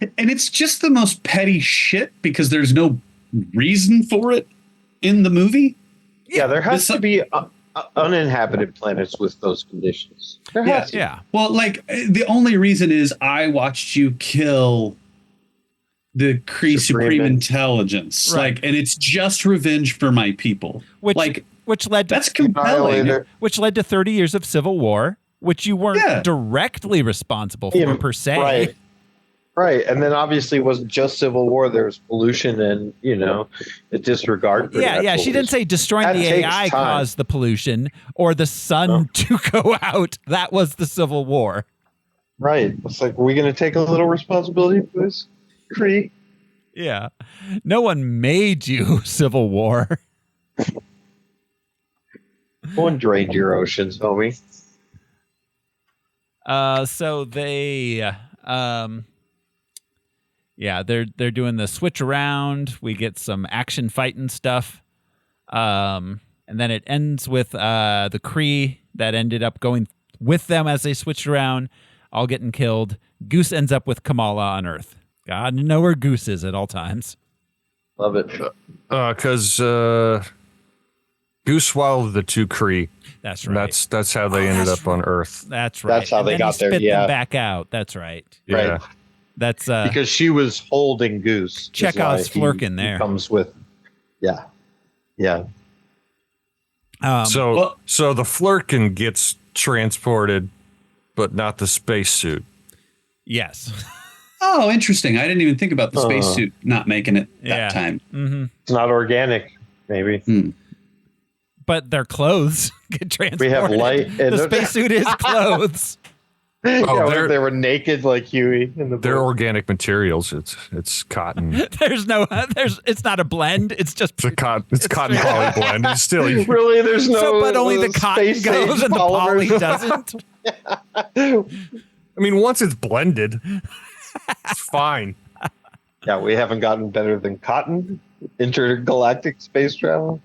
and it's just the most petty shit because there's no reason for it in the movie.
Yeah, there has to be uninhabited planets with those conditions. There has to.
Yeah.
Well, like the only reason is I watched you kill the Kree Supreme Intelligence,
right.
and it's just revenge for my people.
Which led to
that's compelling.
Which led to 30 years of civil war, which you weren't directly responsible for per se.
Right. Right, and then obviously it wasn't just civil war. There was pollution and, a disregard for that.
Yeah, she didn't say destroying the AI caused the pollution or the sun to go out. That was the civil war.
Right. It's like, are we going to take a little responsibility for this, Kree?
Yeah. No one made you civil war.
No one drained your oceans, homie.
So they... they're doing the switch around. We get some action fighting stuff. And then it ends with the Kree that ended up going with them as they switched around, all getting killed. Goose ends up with Kamala on Earth. God, know where Goose is at all times.
Love it.
Because Goose swallowed the two Kree.
That's right.
That's how they ended up on Earth.
That's right.
That's how they got there.
Spit
Yeah.
them back out. That's right.
Yeah.
Right.
That's
because she was holding Goose.
Chekhov's Flurkin there.
Comes with, yeah.
So the Flurkin gets transported, but not the spacesuit.
Yes.
Oh, interesting. I didn't even think about the spacesuit not making it that time.
Mm-hmm.
It's not organic, maybe.
But their clothes get transported.
We have light.
The spacesuit is clothes.
They were naked like Huey in the book.
They're organic materials. It's cotton.
It's not a blend. It's just
it's cotton poly blend. It's still
really there's no.
But only the cotton goes and the poly doesn't.
I mean, once it's blended, it's fine.
Yeah, we haven't gotten better than cotton. Intergalactic space travel.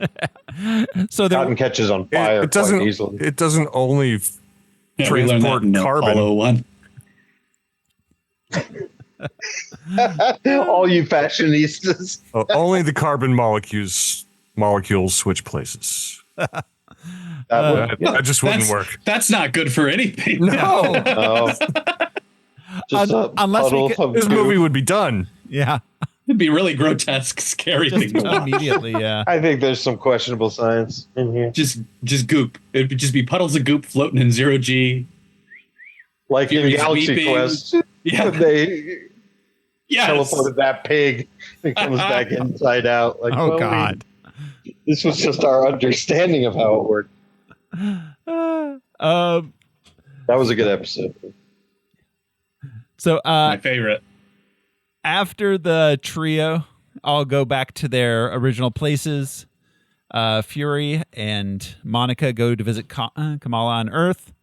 So
cotton catches on fire quite easily.
It doesn't only transport carbon.
One.
All you fashionistas.
Only the carbon molecules switch places. That just wouldn't work.
That's not good for anything.
No.
Unless
this movie
would be done.
Yeah.
It'd be a really grotesque, scary thing to watch.
Immediately, yeah.
I think there's some questionable science in here.
Just goop. It would just be puddles of goop floating in zero G.
Like in
Fury's
Galaxy
weeping.
Quest,
Yeah.
they
Yes.
teleported that pig and comes back inside out. Like,
Oh,
well,
God.
this was just our understanding of how it worked. That was a good episode.
So,
My favorite.
after the trio all go back to their original places, Fury and Monica go to visit Kamala on Earth.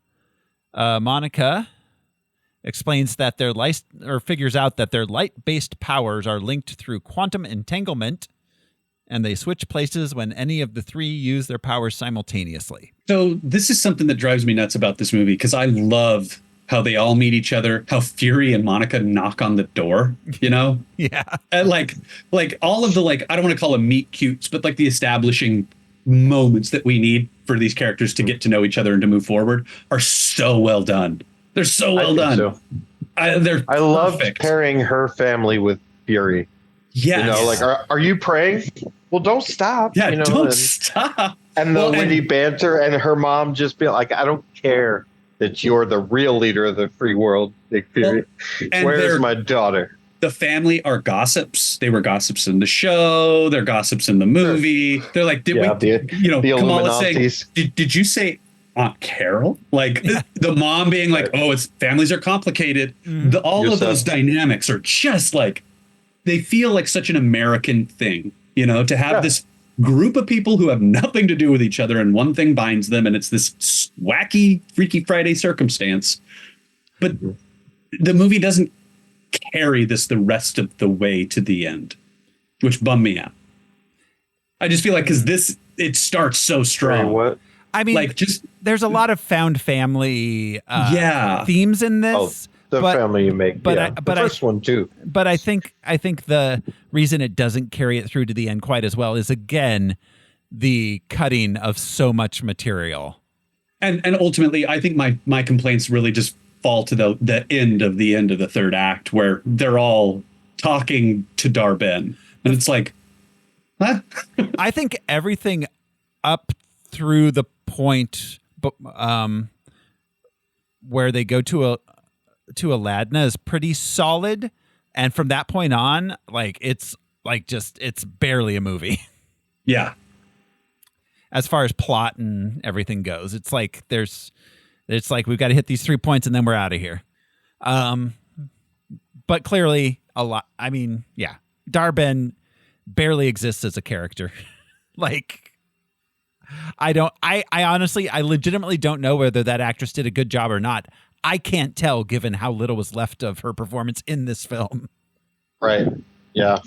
Monica explains that figures out that their light-based powers are linked through quantum entanglement, and they switch places when any of the three use their powers simultaneously.
So this is something that drives me nuts about this movie, because I love how they all meet each other, how Fury and Monica knock on the door, you know?
Yeah.
And like all of the, I don't want to call them meet cutes, but like the establishing moments that we need for these characters to get to know each other and to move forward are so well done. They're so well done.
So.
I
love pairing her family with Fury.
Yes.
You know, like, are you praying? Well, don't stop.
Yeah,
you know,
don't stop.
And the witty banter, and her mom just being like, I don't care that you're the real leader of the free world, Nick Fury. Where's my daughter?
The family are gossips. They were gossips in the show. They're gossips in the movie. They're like,
the
Kamala saying,
Illuminatis.
did you say Aunt Carol? Like the mom being like, it's families are complicated. All of those dynamics are just like, they feel like such an American thing, you know, to have this group of people who have nothing to do with each other and one thing binds them, and it's this wacky Freaky Friday circumstance. But the movie doesn't carry this the rest of the way to the end, which bummed me out. I just feel like because it starts so strong.
What?
I mean, there's a lot of found family themes in this.
The family you make, the first one too.
But I think the reason it doesn't carry it through to the end quite as well is, again, the cutting of so much material.
And ultimately, I think my complaints really just fall to the end of the third act, where they're all talking to Dar-Ben, and it's like, huh?
I think everything up through the point, where they go to Aladna is pretty solid, and from that point on, it's barely a movie.
Yeah.
As far as plot and everything goes, it's like we've got to hit these 3 points and then we're out of here. But clearly a lot. I mean, yeah, Dar-Ben barely exists as a character. I honestly, I legitimately don't know whether that actress did a good job or not. I can't tell, given how little was left of her performance in this film.
Right. Yeah.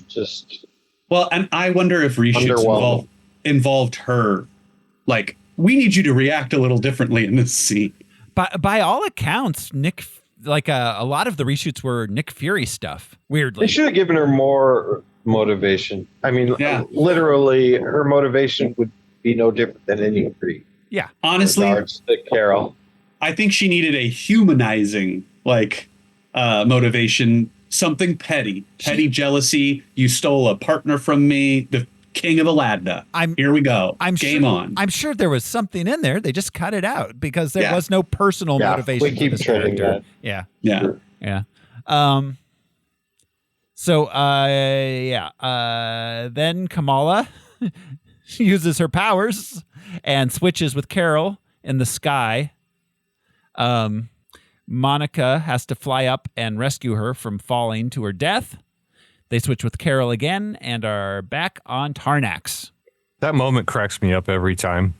Well, and I wonder if reshoots involved her. Like, we need you to react a little differently in this scene.
By all accounts, a lot of the reshoots were Nick Fury stuff. Weirdly,
they should have given her more motivation. I mean, literally, her motivation would be no different than any Creed.
Yeah.
Honestly,
Carol.
I think she needed a humanizing motivation, something petty jealousy. You stole a partner from me, the king of Aladna. Here we go. Game on.
I'm sure there was something in there. They just cut it out because there was no personal motivation.
We keep
for this
trading
character.
that.
Yeah. Then Kamala uses her powers and switches with Carol in the sky. Monica has to fly up and rescue her from falling to her death. They switch with Carol again and are back on Tarnax.
That moment cracks me up every time.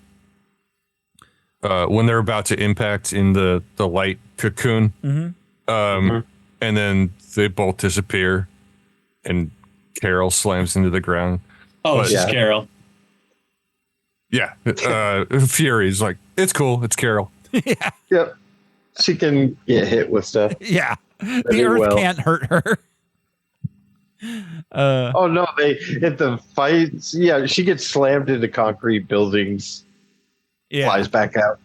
When they're about to impact in the light cocoon. And then they both disappear and Carol slams into the ground.
Oh, it's just Carol.
Yeah. Fury's like, it's cool. It's Carol.
Yeah.
Yep. She can get hit with stuff.
Yeah. The earth can't hurt her.
Oh no, they hit the fights. Yeah, she gets slammed into concrete buildings. Yeah. Flies back out.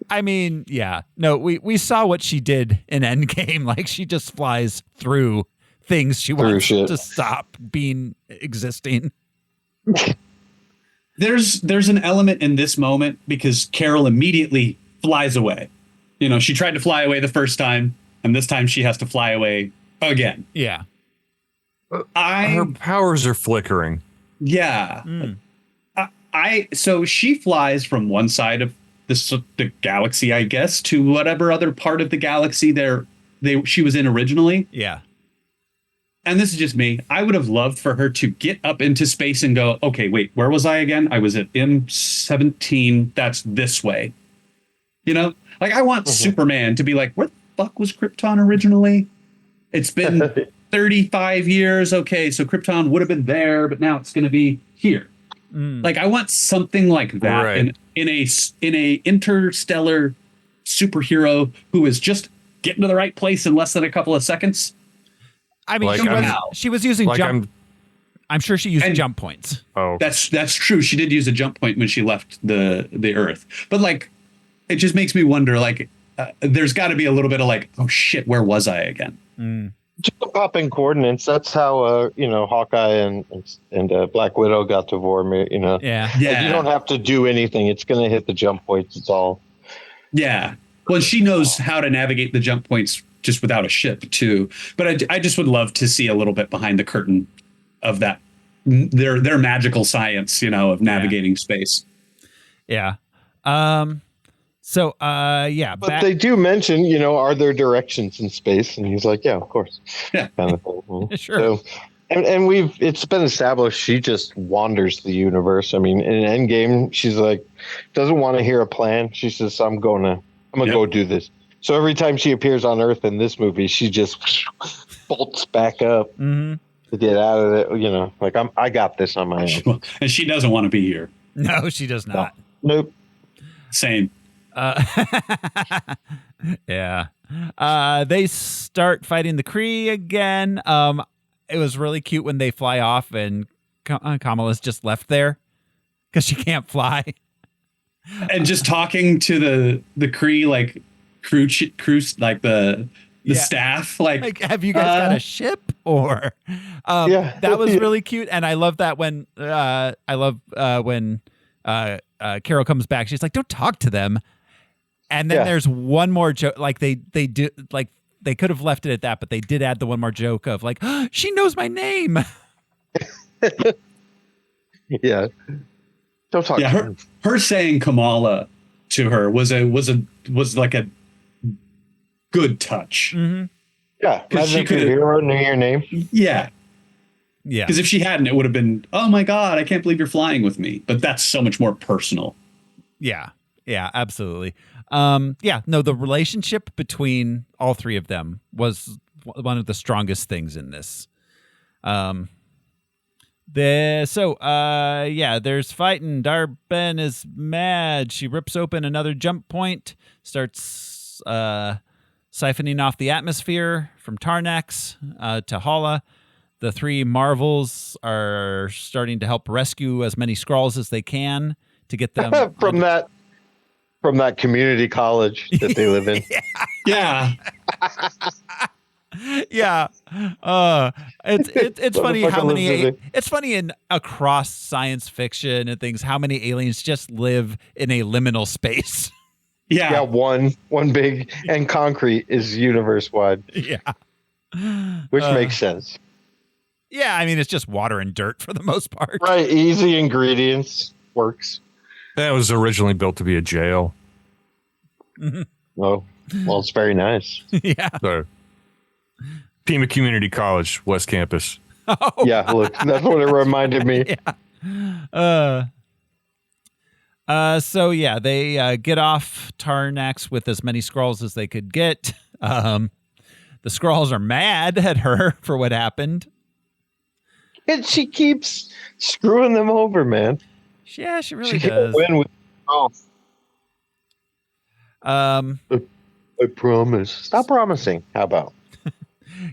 I mean, yeah. No, we saw what she did in Endgame. Like, she just flies through things she wants to stop being existing.
There's an element in this moment because Carol immediately flies away. You know, she tried to fly away the first time, and this time she has to fly away again.
Yeah.
Her powers are flickering.
Yeah. So she flies from one side of the galaxy, I guess, to whatever other part of the galaxy she was in originally.
Yeah.
And this is just me. I would have loved for her to get up into space and go, okay, wait, where was I again? I was at M17. That's this way. You know, like I want Superman to be like, where the fuck was Krypton originally? It's been 35 years. Okay, so Krypton would have been there, but now it's going to be here. Like I want something like that in a interstellar superhero who is just getting to the right place in less than a couple of seconds.
I mean, she was using jump. I'm sure she used jump points.
Oh,
that's true. She did use a jump point when she left the Earth, but like, it just makes me wonder. Like, there's got to be a little bit of like, oh shit, where was I again?
Just popping coordinates. That's how Hawkeye and Black Widow got to Vormir. You know,
yeah.
Like, you don't have to do anything. It's going to hit the jump points. It's all.
Yeah. Well, she knows how to navigate the jump points just without a ship too. But I just would love to see a little bit behind the curtain of that. Their magical science, of navigating space.
Yeah.
But they do mention, are there directions in space? And he's like, yeah, of course.
Yeah.
Kind of thing.
Sure.
So, and it's been established she just wanders the universe. I mean, in Endgame, she's like, doesn't want to hear a plan. She says, I'm gonna go do this. So every time she appears on Earth in this movie, she just bolts back up to get out of it. Like I got this on my own.
And she doesn't want to be here.
No, she does not.
Nope.
Same.
Yeah. They start fighting the Kree again. It was really cute when they fly off and Kamala's just left there because she can't fly.
And just talking to the Kree, like crew, like the staff, like
have you guys got a ship or? That was really cute, and I love that when Carol comes back, she's like, "Don't talk to them." And then there's one more joke, like they do, like they could have left it at that, but they did add the one more joke of like, oh, she knows my name.
Yeah. Don't talk.
Yeah, her saying Kamala to her was like a good touch.
Mm-hmm.
Yeah, because she could knew your name.
Yeah.
Because
if she hadn't, it would have been, oh my God, I can't believe you're flying with me. But that's so much more personal.
Yeah, absolutely. The relationship between all three of them was one of the strongest things in this. There's fighting. Darben is mad. She rips open another jump point, starts siphoning off the atmosphere from Tarnax to Hala. The three Marvels are starting to help rescue as many Skrulls as they can to get them
from that community college that they live in.
Yeah.
Yeah. It's funny how many it's funny in across science fiction and things how many aliens just live in a liminal space.
Yeah, one big and concrete is universe wide.
Yeah.
Which makes sense.
Yeah, I mean it's just water and dirt for the most part.
Right, easy ingredients, works.
That was originally built to be a jail.
Mm-hmm.
Oh, well, it's very nice.
Yeah.
So, Pima Community College, West Campus.
Oh,
yeah, look, that's what it reminded me.
Yeah. They get off Tarnax with as many Skrulls as they could get. The Skrulls are mad at her for what happened.
And she keeps screwing them over, man.
Yeah, she really
she
does.
Win with I promise. Stop promising. How about?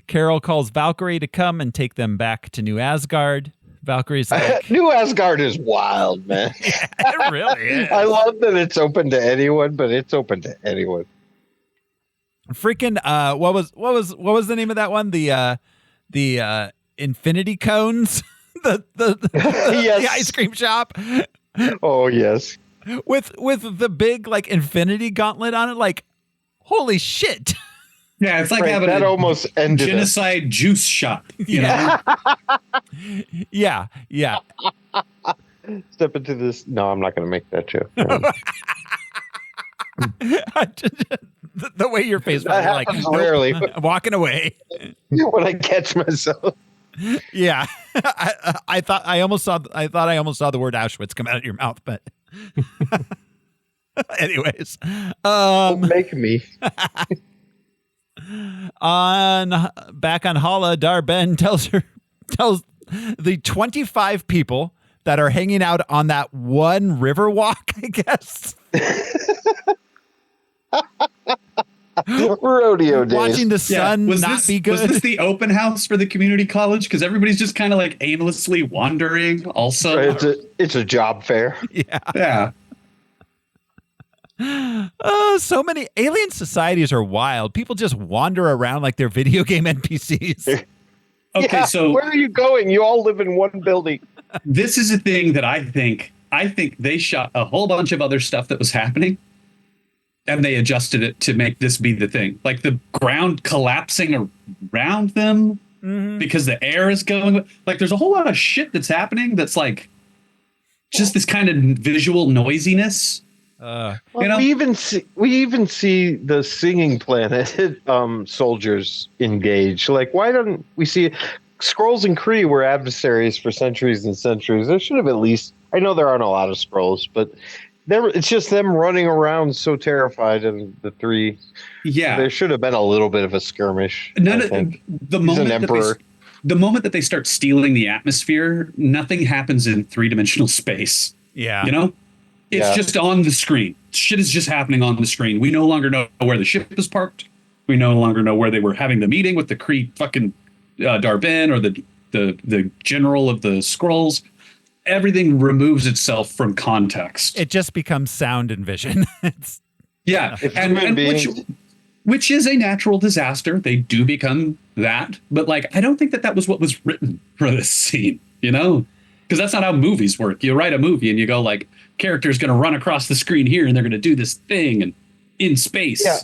Carol calls Valkyrie to come and take them back to New Asgard. Valkyrie's like,
New Asgard is wild, man.
Yeah, it really is.
I love that it's open to anyone, but it's open to anyone.
Freaking what was the name of that one? The infinity cones, the
Yes.
the ice cream shop
Oh yes.
with the big like infinity gauntlet on it. Like, holy shit!
Yeah, it's like
Right,
having
that
a
almost ended it.
genocide juice shop. You know?
Yeah.
Step into this. No, I'm not going to make that joke.
The way your face was,
That
you're like,
happens
nope,
rarely.
I'm walking away.
When I catch myself.
Yeah, I thought I almost saw the word Auschwitz come out of your mouth, but anyways,
Don't make me.
back on Hala, Dar-Ben tells the 25 people that are hanging out on that one river walk, I guess.
Rodeo days.
Watching the sun be good.
Was this the open house for the community college? Because everybody's just kind of like aimlessly wandering. Also,
It's a job fair.
yeah.
Oh, so many alien societies are wild. People just wander around like they're video game NPCs.
Okay,
Yeah,
so
where are you going? You all live in one building.
this is a thing that I think they shot a whole bunch of other stuff that was happening, and they adjusted it to make this be the thing. Like the ground collapsing around them because the air is going. Like there's a whole lot of shit that's happening that's like just this kind of visual noisiness.
Well,
You know?
we even see the singing planet soldiers engage. Like, why don't we see Skrulls and Kree were adversaries for centuries and centuries? There should have at least. I know there aren't a lot of Skrulls, but it's just them running around so terrified, and the three.
Yeah,
there should have been a little bit of a skirmish.
The moment that they start stealing the atmosphere, nothing happens in three-dimensional space.
Yeah.
You know? It's just on the screen. Shit is just happening on the screen. We no longer know where the ship is parked. We no longer know where they were having the meeting with the Kree fucking Dar-Ben or the general of the Skrulls. Everything removes itself from context.
It just becomes sound and vision.
Which is a natural disaster. They do become that. But like, I don't think that was what was written for this scene, you know? Because that's not how movies work. You write a movie and you go like, character's going to run across the screen here and they're going to do this thing and in space.
Yeah,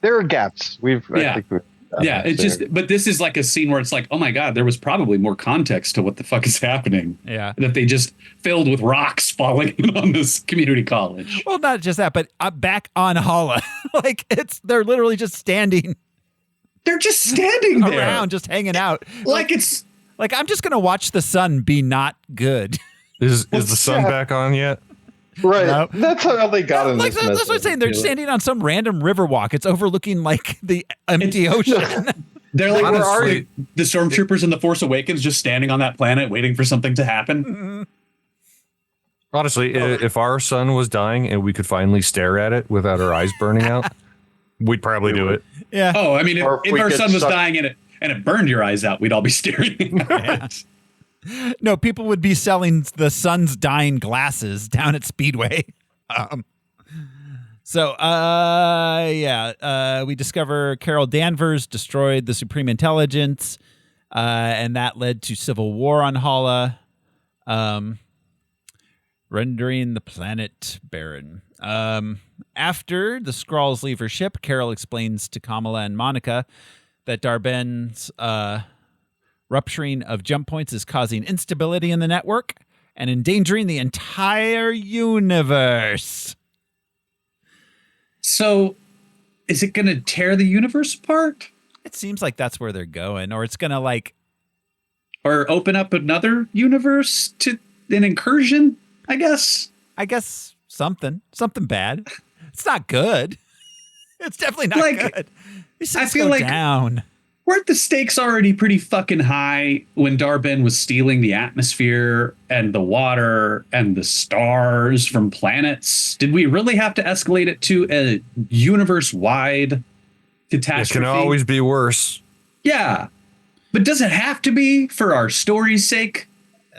there are gaps.
But this is like a scene where it's like, oh my God, there was probably more context to what the fuck is happening.
Yeah.
That they just filled with rocks falling on this community college.
Well, not just that, but back on Hala. Like they're literally just standing.
They're just standing there.
Around, just hanging out.
Like it's
like, I'm just going to watch the sun be not good.
Is the sun back on yet?
Right.
No.
That's how they got in this
That's what I'm saying. They're standing on some random river walk. It's overlooking like the empty ocean.
They're like,
honestly,
the stormtroopers in The Force Awakens just standing on that planet waiting for something to happen.
Honestly, if our sun was dying and we could finally stare at it without our eyes burning out, we'd probably do it.
Yeah.
Oh, I mean,
Or
if
we
our
could
sun was
suck-
dying and it burned your eyes out, we'd all be staring.
No, people would be selling the sun's dying glasses down at Speedway. We discover Carol Danvers destroyed the Supreme Intelligence, and that led to civil war on Hala, rendering the planet barren. After the Skrulls leave her ship, Carol explains to Kamala and Monica that Dar-Ben's rupturing of jump points is causing instability in the network and endangering the entire universe.
So, is it going to tear the universe apart?
It seems like that's where they're going, or it's going to
or open up another universe to an incursion, I guess.
something bad. It's not good. It's definitely not good.
I feel like
down.
Weren't the stakes already pretty fucking high when Dar-Ben was stealing the atmosphere and the water and the stars from planets? Did we really have to escalate it to a universe-wide catastrophe?
It can always be worse.
Yeah. But does it have to be for our story's sake?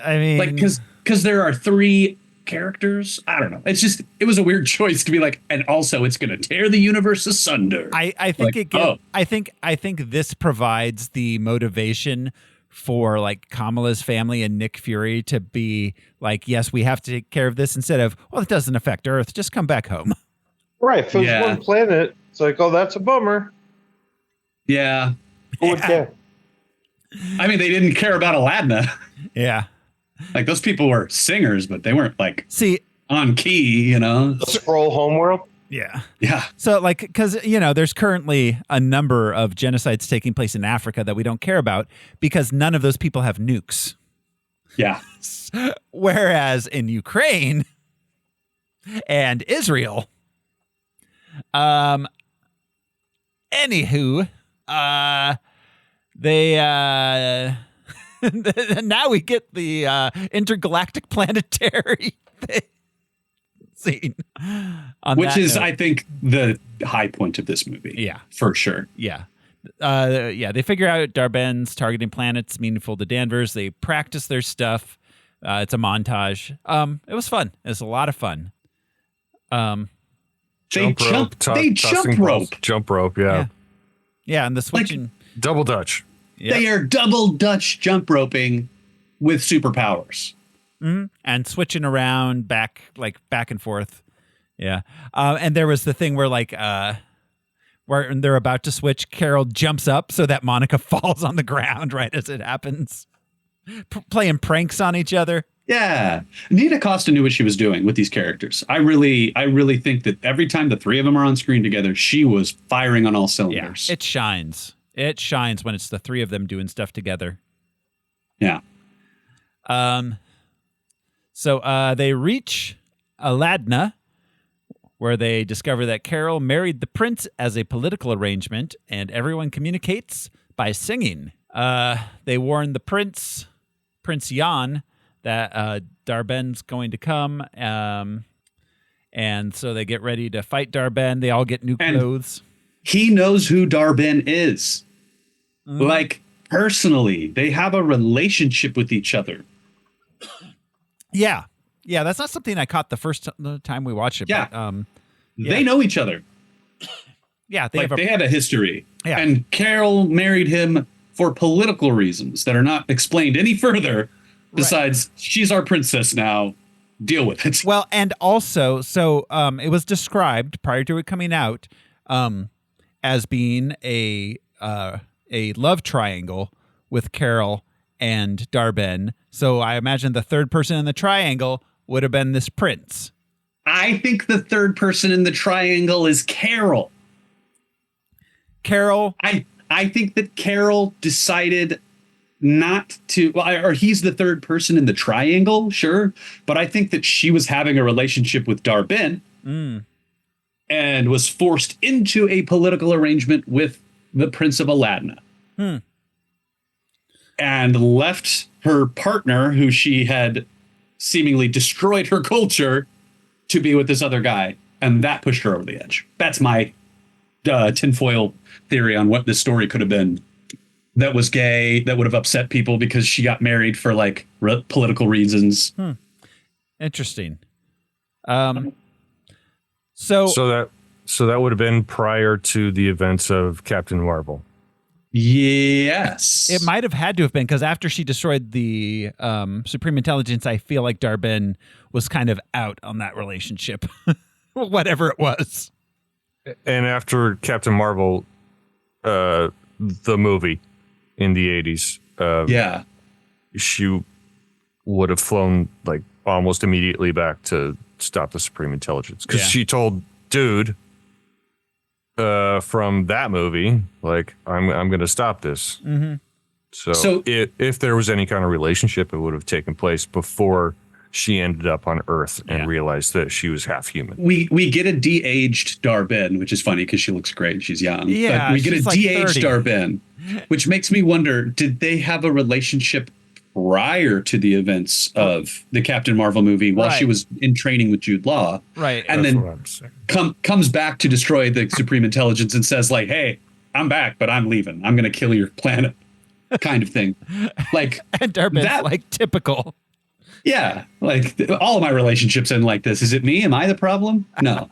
I mean,
like, because there are three characters. I don't know. It was a weird choice to be like, and also it's going to tear the universe asunder.
I think I think this provides the motivation for like Kamala's family and Nick Fury to be like, yes, we have to take care of this, instead of, well, it doesn't affect Earth, just come back home.
Right. If it was one planet, it's like, oh, that's a bummer.
Yeah.
Who would care?
I mean, they didn't care about Aladna.
Yeah.
Like, those people were singers, but they weren't like on key,
The scroll homeworld.
Yeah.
Yeah.
So like, because, there's currently a number of genocides taking place in Africa that we don't care about because none of those people have nukes.
Yeah.
Whereas in Ukraine and Israel, anywho, they now we get the intergalactic planetary scene,
which is, I think, the high point of this movie.
Yeah,
for sure.
Yeah. They figure out Darben's targeting planets meaningful to Danvers. They practice their stuff. It's a montage. It was fun. It was a lot of fun.
Jump rope.
Yeah, and the switching
double Dutch.
Yep.
They are double Dutch jump roping with superpowers.
Mm-hmm. And switching around back and forth. Yeah. And there was the thing where where they're about to switch, Carol jumps up so that Monica falls on the ground right as it happens. Playing pranks on each other.
Yeah. Nina Costa knew what she was doing with these characters. I really think that every time the three of them are on screen together, she was firing on all cylinders.
Yeah, it shines. It shines when it's the three of them doing stuff together.
Yeah.
So they reach Aladna, where they discover that Carol married the prince as a political arrangement, and everyone communicates by singing. They warn the Prince Jan, that Darben's going to come, and so they get ready to fight Darben. They all get new clothes.
He knows who Darben is. Like, personally, they have a relationship with each other.
Yeah, that's not something I caught the time we watched it.
Yeah,
but,
they know each other.
Yeah,
they had a history.
Yeah.
And Carol married him for political reasons that are not explained any further. Besides, she's our princess now. Deal with it.
Well, and also, so it was described prior to it coming out as being a love triangle with Carol and Darben. So I imagine the third person in the triangle would have been this prince.
I think the third person in the triangle is Carol. I think that Carol decided not to, or he's the third person in the triangle, sure, but I think that she was having a relationship with Darben and was forced into a political arrangement with the Prince of Aladna and left her partner, who she had seemingly destroyed her culture, to be with this other guy, and that pushed her over the edge. That's my tinfoil theory on what this story could have been. That was gay, that would have upset people because she got married for political reasons.
Interesting. So
that would have been prior to the events of Captain Marvel.
Yes.
It might have had to have been, because after she destroyed the Supreme Intelligence, I feel like Darben was kind of out on that relationship, whatever it was.
And after Captain Marvel, the movie in the 80s, she would have flown almost immediately back to stop the Supreme Intelligence, because she told Dude from that movie, I'm going to stop this.
Mm-hmm.
So if there was any kind of relationship, it would have taken place before she ended up on Earth and realized that she was half human.
We get a de-aged Darben, which is funny because she looks great. She's young.
Yeah,
but we get a de-aged
30.
Darben, which makes me wonder, did they have a relationship prior to the events of the Captain Marvel movie while she was in training with Jude Law?
Right.
And then comes back to destroy the Supreme Intelligence and says, hey, I'm back, but I'm leaving. I'm going to kill your planet, kind of thing.
And Darben's typical.
Yeah, like all of my relationships end like this. Is it me? Am I the problem? No.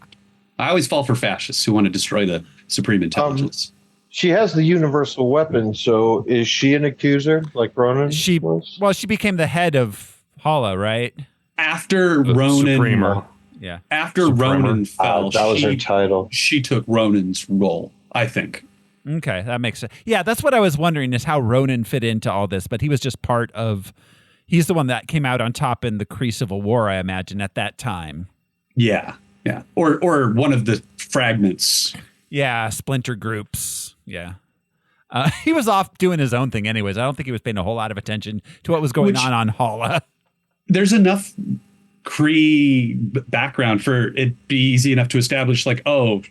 I always fall for fascists who want to destroy the supreme intelligence.
She has the universal weapon, so is she an accuser like Ronan was?
Well, she became the head of Hala, right?
After Ronan,
Supremer.
Yeah.
after Ronan fell,
that was her title.
She took Ronan's role, I think.
Okay, that makes sense. Yeah, that's what I was wondering is how Ronan fit into all this, but he was just part of. He's the one that came out on top in the Kree Civil War, I imagine, at that time.
Yeah, yeah, or one of the fragments.
Yeah, splinter groups. Yeah. He was off doing his own thing anyways. I don't think he was paying a whole lot of attention to what was going on Hala.
There's enough Kree background for it be easy enough to establish, like, oh,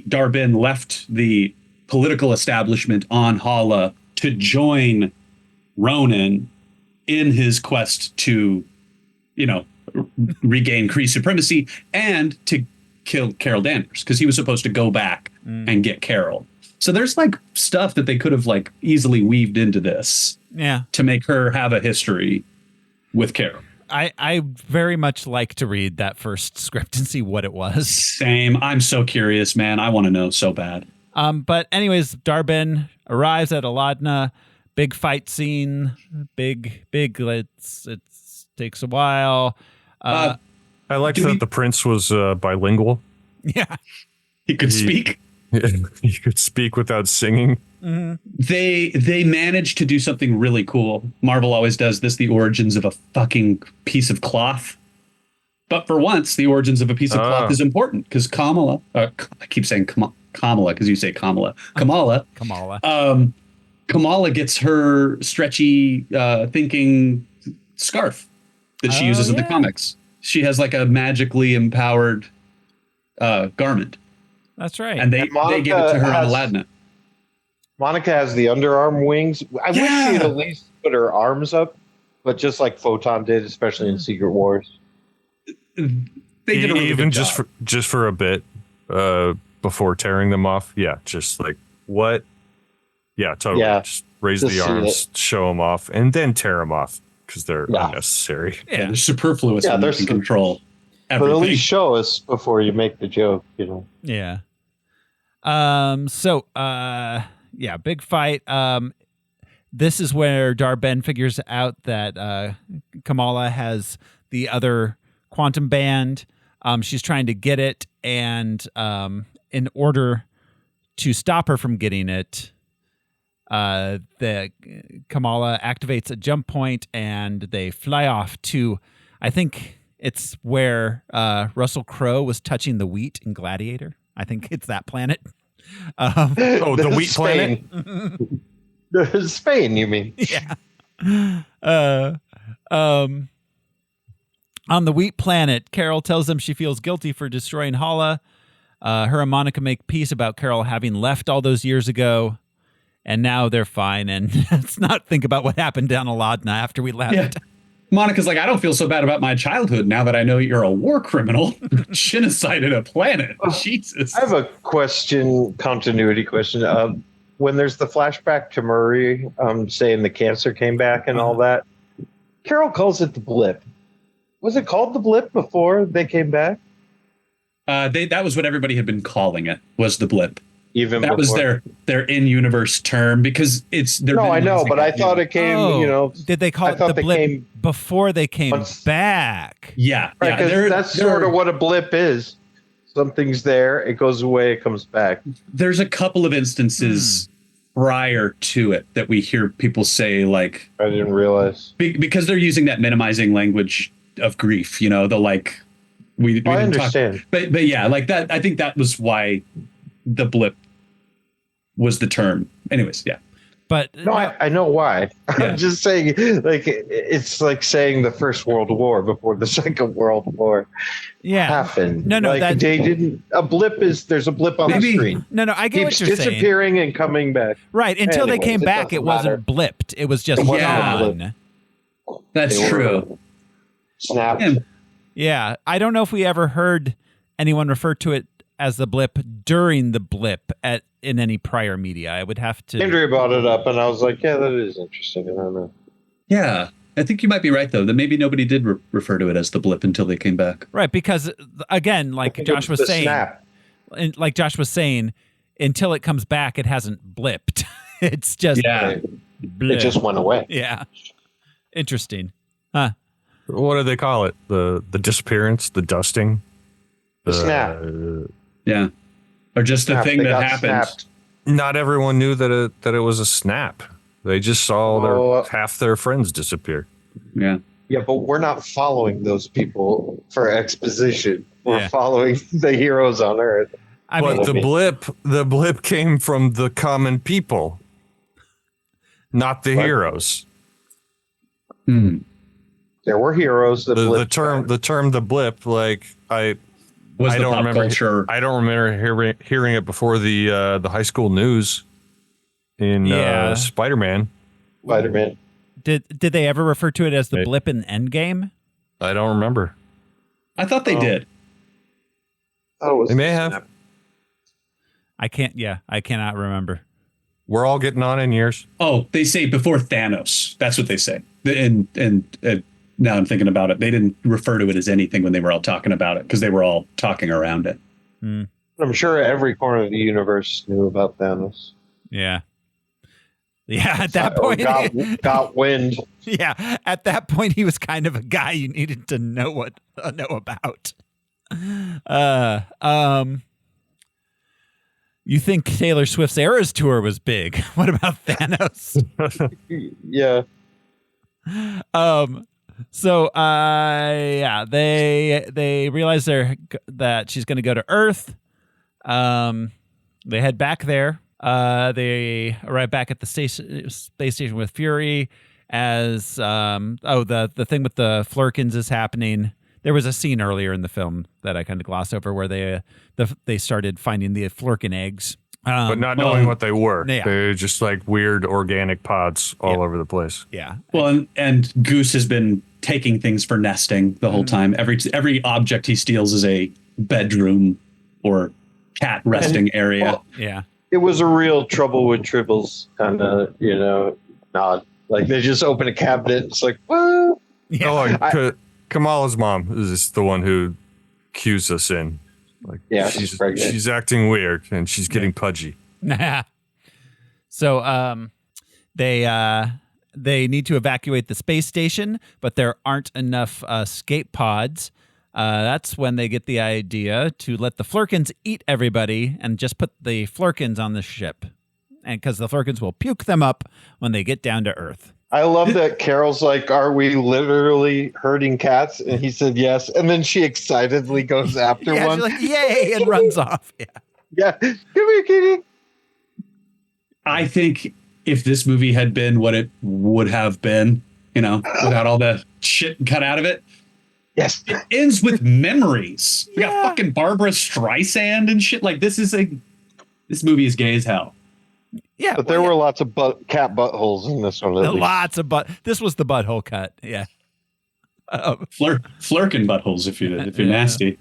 Dar-Benn left the political establishment on Hala to join Ronan in his quest to, regain Kree supremacy and to kill Carol Danvers, because he was supposed to go back and get Carol. So there's like stuff that they could have like easily weaved into this, to make her have a history with Carol.
I very much like to read that first script and see what it was.
Same. I'm so curious, man. I want to know so bad.
But anyways, Dar-Benn arrives at Aladna. Big fight scene. Big. It takes a while.
I like that the prince was bilingual.
Yeah,
he could speak.
He could speak without singing.
Mm-hmm.
They managed to do something really cool. Marvel always does this: the origins of a fucking piece of cloth. But for once, the origins of a piece of cloth is important because Kamala. I keep saying Kamala because you say Kamala. Kamala. Kamala gets her stretchy thinking scarf that she uses in the comics. She has like a magically empowered garment.
That's right.
And they give it to her on Aladna.
Monica has the underarm wings. I wish she had at least put her arms up, but just like Photon did, especially in Secret Wars.
They did a really
even
good job.
just for a bit before tearing them off. Yeah, just like what? Yeah, totally.
Yeah,
just raise the arms, show them off, and then tear them off because they're unnecessary.
Yeah, they're superfluous. Yeah, they're in control. Everything.
But at least show us before you make the joke,
Yeah. Big fight. This is where Dar-Benn figures out that Kamala has the other quantum band. She's trying to get it, and in order to stop her from getting it, the Kamala activates a jump point, and they fly off to, I think it's where Russell Crowe was touching the wheat in Gladiator. I think it's that planet.
The wheat
Spain.
planet?
Spain, you mean?
Yeah. On the wheat planet, Carol tells them she feels guilty for destroying Hala. Her and Monica make peace about Carol having left all those years ago, and now they're fine. And let's not think about what happened down Aladna after we left.
Yeah. Monica's like, I don't feel so bad about my childhood now that I know you're a war criminal. Genocided a planet. Jesus.
I have a continuity question. When there's the flashback to Murray saying the cancer came back and all that, Carol calls it the blip. Was it called the blip before they came back?
That was what everybody had been calling it, was the blip.
Even
that
before.
was their in-universe term because it's.
No, I know, but I thought it came.
Did they call it the blip before they came back?
Yeah,
right. Because that's sort of what a blip is. Something's there, it goes away, it comes back.
There's a couple of instances prior to it that we hear people say, like,
I didn't realize
because they're using that minimizing language of grief. The like we
I understand,
but yeah, like that. I think that was why the blip was the term. Anyways, yeah.
But
no, I know why. Yeah. I'm just saying, like, it's like saying the First World War before the Second World War happened.
No,
like, they didn't. A blip is there's a blip on the screen.
No, I get what you're saying.
Disappearing and coming back.
Right. Until they came back, it wasn't blipped. It was just gone.
That's true.
Snapped.
Yeah, I don't know if we ever heard anyone refer to it as the blip during the blip in any prior media. I would have to.
Andrea brought it up, and I was like, "Yeah, that is interesting." I don't know.
Yeah, I think you might be right, though, that maybe nobody did refer to it as the blip until they came back.
Right, because again, like Josh was saying, until it comes back, it hasn't blipped. It's just
it just went away.
Yeah, interesting, huh?
What do they call it? The disappearance, the dusting,
the snap.
Yeah, or just the thing that happened.
Snapped.
Not everyone knew that it was a snap. They just saw half their friends disappear.
Yeah.
Yeah, but we're not following those people for exposition. We're following the heroes on Earth.
But the blip came from the common people, not the heroes.
Hmm.
There were heroes.
The term the blip, like I don't remember. I don't remember hearing it before the high school news in Spider-Man.
Spider-Man.
Did they ever refer to it as the blip in Endgame?
I don't remember.
I thought they did.
Oh,
they may have.
I cannot remember.
We're all getting on in years.
Oh, they say before Thanos. That's what they say. And now I'm thinking about it. They didn't refer to it as anything when they were all talking about it because they were all talking around it.
Mm.
I'm sure every corner of the universe knew about Thanos.
Yeah. Yeah, at that point,
got wind.
Yeah, at that point, he was kind of a guy you needed to know about. You think Taylor Swift's Eras tour was big? What about Thanos?
Yeah.
So they realize that she's going to go to Earth. They head back there. They arrive back at the space station with Fury as the thing with the Flurkins is happening. There was a scene earlier in the film that I kind of glossed over where they started finding the Flurkin eggs.
But not knowing what they were.
Yeah.
They're just like weird organic pods all over the place.
Yeah.
Well, and Goose has been taking things for nesting the whole time. Every object he steals is a bedroom or cat resting area.
Well,
yeah.
It was a real trouble with tribbles kind of, nod. Like they just open a cabinet. It's like, what?
Yeah.
Kamala's mom is the one who cues us in. Like,
yeah,
she's acting weird and she's getting pudgy.
So they need to evacuate the space station, but there aren't enough escape pods. That's when they get the idea to let the Flurkins eat everybody and just put the Flurkins on the ship. And because the Flurkins will puke them up when they get down to Earth.
I love that Carol's like, are we literally herding cats? And he said yes. And then she excitedly goes after one.
She's like, yay, and runs off.
Yeah. Come here, kitty.
I think if this movie had been what it would have been, without all the shit cut out of it.
Yes.
It ends with memories. We got fucking Barbara Streisand and shit. Like this movie is gay as hell.
Yeah, but there were lots of cat buttholes in this one.
Lots of This was the butthole cut. Yeah,
Flurkin buttholes if you're nasty.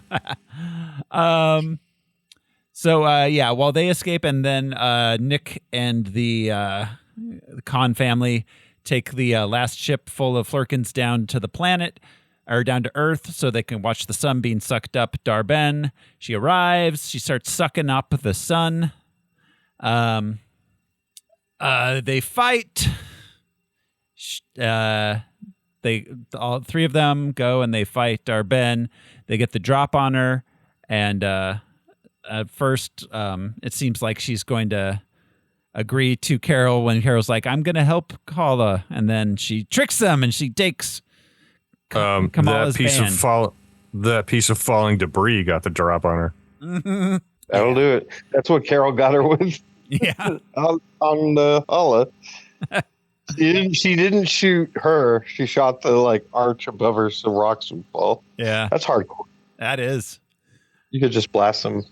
So while they escape, and then Nick and the Khan family take the last ship full of Flurkins down to the planet. Or down to Earth so they can watch the sun being sucked up. Darben, she arrives. She starts sucking up the sun. They fight. All three of them go and they fight Darben. They get the drop on her, and at first, it seems like she's going to agree to Carol when Carol's like, "I'm going to help Kala," and then she tricks them and she takes Kamala's
that piece of falling debris got the drop on her.
Mm-hmm.
That'll do it. That's what Carol got her with.
Yeah.
on the Hala. She didn't shoot her. She shot the arch above her so rocks would fall.
Yeah.
That's hardcore.
That is.
You could just blast them.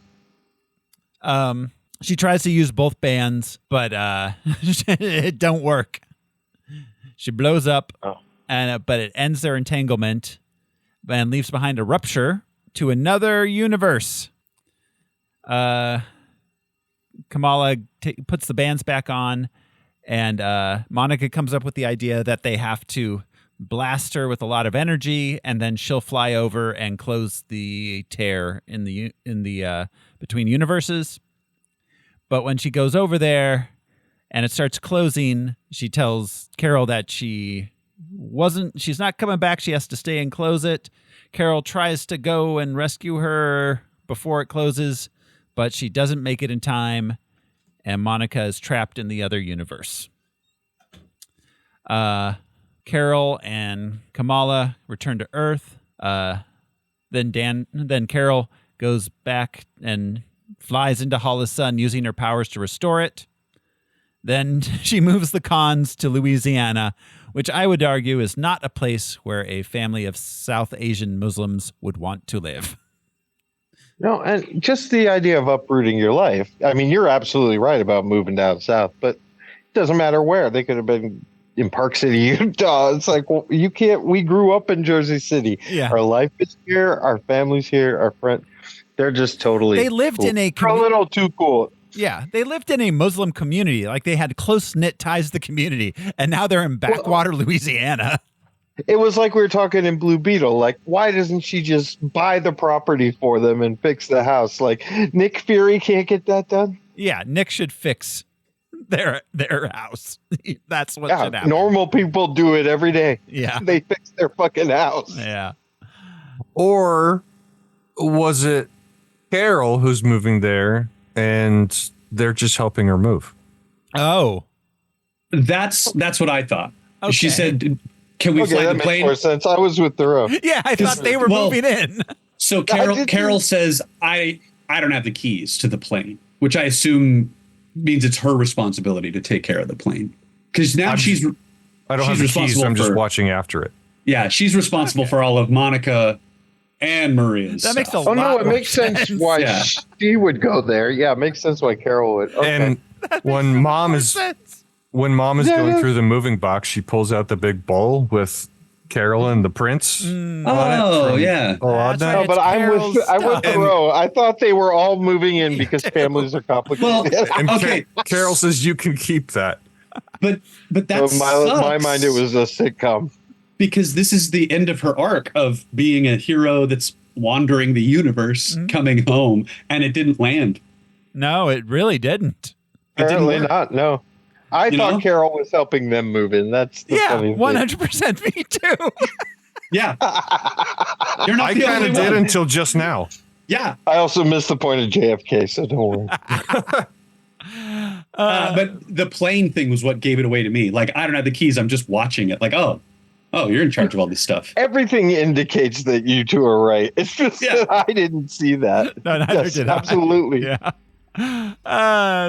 She tries to use both bands, but it don't work. She blows up.
Oh.
But it ends their entanglement and leaves behind a rupture to another universe. Kamala puts the bands back on, and Monica comes up with the idea that they have to blast her with a lot of energy, and then she'll fly over and close the tear in the between universes. But when she goes over there and it starts closing, she tells Carol that she's not coming back. She has to stay and close it. Carol tries to go and rescue her before it closes, but she doesn't make it in time, and Monica is trapped in the other universe. Carol and Kamala return to Earth. Then Carol goes back and flies into Hollis' Sun using her powers to restore it. Then she moves the Khans to Louisiana, which I would argue is not a place where a family of South Asian Muslims would want to live.
No, and just the idea of uprooting your life. I mean, you're absolutely right about moving down south, but it doesn't matter where. They could have been in Park City, Utah. It's like, well, you can't. We grew up in Jersey City.
Yeah.
Our life is here. Our family's here. Our friends. They're just totally.
They lived
cool.
in a.
A little too cool.
Yeah, they lived in a Muslim community. Like they had close-knit ties to the community, and now they're in backwater Louisiana.
It was like we were talking in Blue Beetle. Like, why doesn't she just buy the property for them and fix the house? Like, Nick Fury can't get that done?
Yeah, Nick should fix their house. That's what should happen.
Normal people do it every day.
Yeah.
They fix their fucking house.
Yeah.
Or was it Carol who's moving there and they're just helping her move?
Oh.
That's what I thought.
Okay.
She said, can we fly
that
the
makes
plane?
more sense. I was with Thoreau.
Yeah, I thought they were moving in.
So Carol says, I don't have the keys to the plane, which I assume means it's her responsibility to take care of the plane. Because now
I don't have the keys. I'm just watching after it.
Yeah, she's responsible for all of Monica and Maria's
That makes a
stuff.
lot
Oh, no, it
more
makes sense why she would go there. Yeah, it makes sense why Carol would. Okay.
And when mom is going through the moving box, she pulls out the big bowl with Carol and the prince.
Oh, yeah.
That's right,
No, but I'm with Thoreau. I thought they were all moving in because families are complicated.
And
Okay.
Carol says you can keep that.
But that's
in my mind, it was a sitcom.
Because this is the end of her arc of being a hero that's wandering the universe, coming home, and it didn't land.
No, it really didn't.
Apparently not. No, I thought Carol was helping them move in. That's the funny thing.
100% me too.
Yeah, you're not
I
the
kind
only
of did
one.
until just now.
Yeah,
I also missed the point of JFK, so don't worry.
but the plane thing was what gave it away to me. Like, I don't have the keys. I'm just watching it. Like, oh, you're in charge of all this stuff.
Everything indicates that you two are right. It's just that I didn't see that.
No, neither did I.
Absolutely.
Yeah.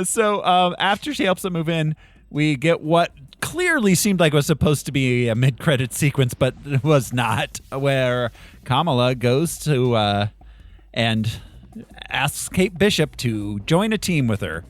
So after she helps them move in, we get what clearly seemed like it was supposed to be a mid-credit sequence, but it was not, where Kamala goes to and asks Kate Bishop to join a team with her.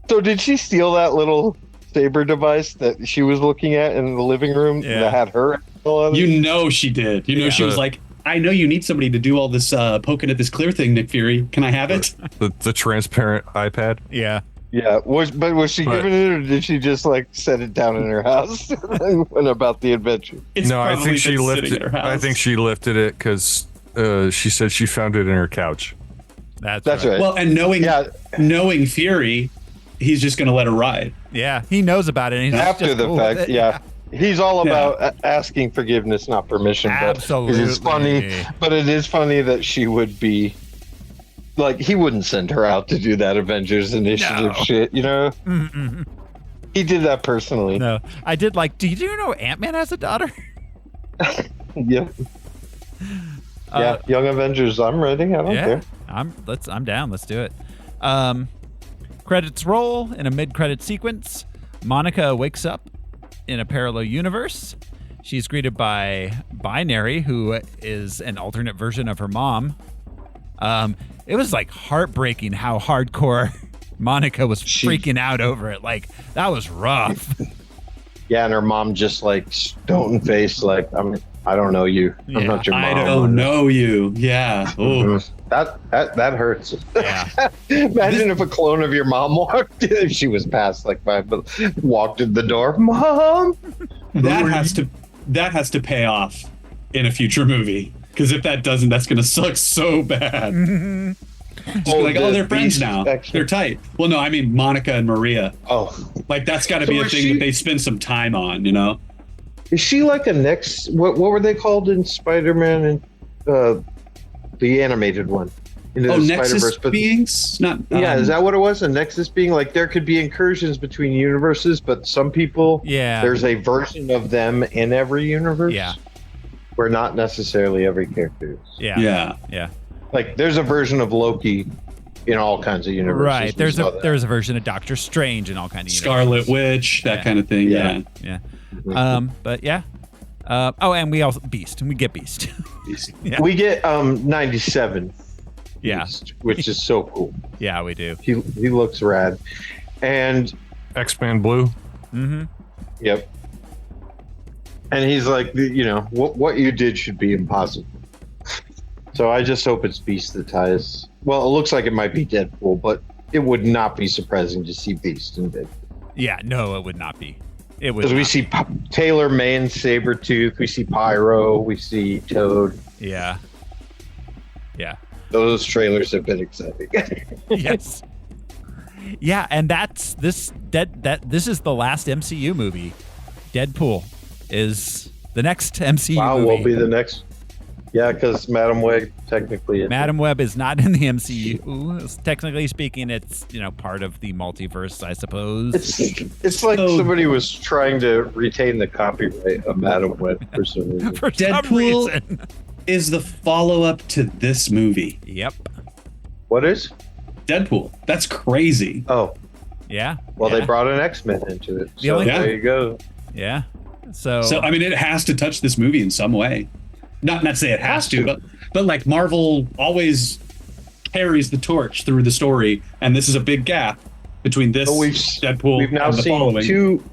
So did she steal that little saber device that she was looking at in the living room that had her?
You know she did. You know she was like, I know you need somebody to do all this poking at this clear thing, Nick Fury. Can I have it?
The transparent iPad.
Yeah.
Yeah. Was she giving it, or did she just like set it down in her house and went about the adventure?
I think she lifted. I think she lifted it because she said she found it in her couch.
That's
right.
Well, and knowing Fury, he's just going to let her ride.
Yeah, he knows about it. And he's
After
just
the
cool with
fact,
it.
yeah. He's all about asking forgiveness, not permission.
Absolutely.
But it's funny, but it is funny that she would be like, he wouldn't send her out to do that Avengers Initiative shit, you know?
Mm-mm.
He did that personally.
No, I did like, do you know Ant-Man has a daughter?
Yeah. Yeah, Young Avengers, I'm ready. I don't care.
I'm down. Let's do it. Credits roll in a mid-credit sequence. Monica wakes up in a parallel universe. She's greeted by Binary, who is an alternate version of her mom. It was like heartbreaking how hardcore Monica was freaking out over it. Like, that was rough.
Yeah, and her mom just like stone face, like, I don't know you. I'm not your mom.
I don't know you. Yeah. Ooh.
That hurts.
Yeah.
Imagine if a clone of your mom walked in. She was past like 5, but walked in the door. Mom.
That has to that has to pay off in a future movie. Because if that doesn't, that's going to suck so bad. Just be like, they're friends now. They're tight. Well, no, I mean Monica and Maria.
Oh,
like that's got to be a thing that they spend some time on, you know?
Is she like a next? What were they called in Spider-Man and the animated one?
Nexus beings? Not.
Is that what it was? A Nexus being? Like there could be incursions between universes, but some people, there's a version of them in every universe.
Yeah.
Where not necessarily every character is.
Yeah.
Like there's a version of Loki in all kinds of universes.
Right. There's a version of Doctor Strange in all kinds of
Scarlet Witch, that kind of thing. Yeah.
But yeah. And we also Beast, and we get Beast.
We get 97.
Yeah.
Beast, which is so cool.
Yeah, we do.
He looks rad. And
X-Men Blue.
Mm-hmm.
Yep. And he's like, what you did should be impossible. So I just hope it's Beast that ties. Well, it looks like it might be Deadpool, but it would not be surprising to see Beast in Deadpool.
Yeah, no, it would not be. It would.
Because we see Taylor Mane, Sabretooth, we see Pyro, we see Toad.
Yeah.
Those trailers have been exciting.
Yes. Yeah, and this is the last MCU movie. Deadpool is the next MCU movie.
Will be the next. Yeah, because Madam Web technically.
Madam Web is not in the MCU. Technically speaking, it's part of the multiverse, I suppose.
It's like somebody was trying to retain the copyright of Madam Web for some reason.
For
Deadpool
some reason.
Is the follow-up to this movie.
Yep.
What is?
Deadpool. That's crazy.
Oh.
Yeah.
Well, they brought an X-Men into it. So there you go.
Yeah. So
I mean, it has to touch this movie in some way. Not to say it has to, but like Marvel always carries the torch through the story, and this is a big gap between this Deadpool
we've now
and the
seen
following.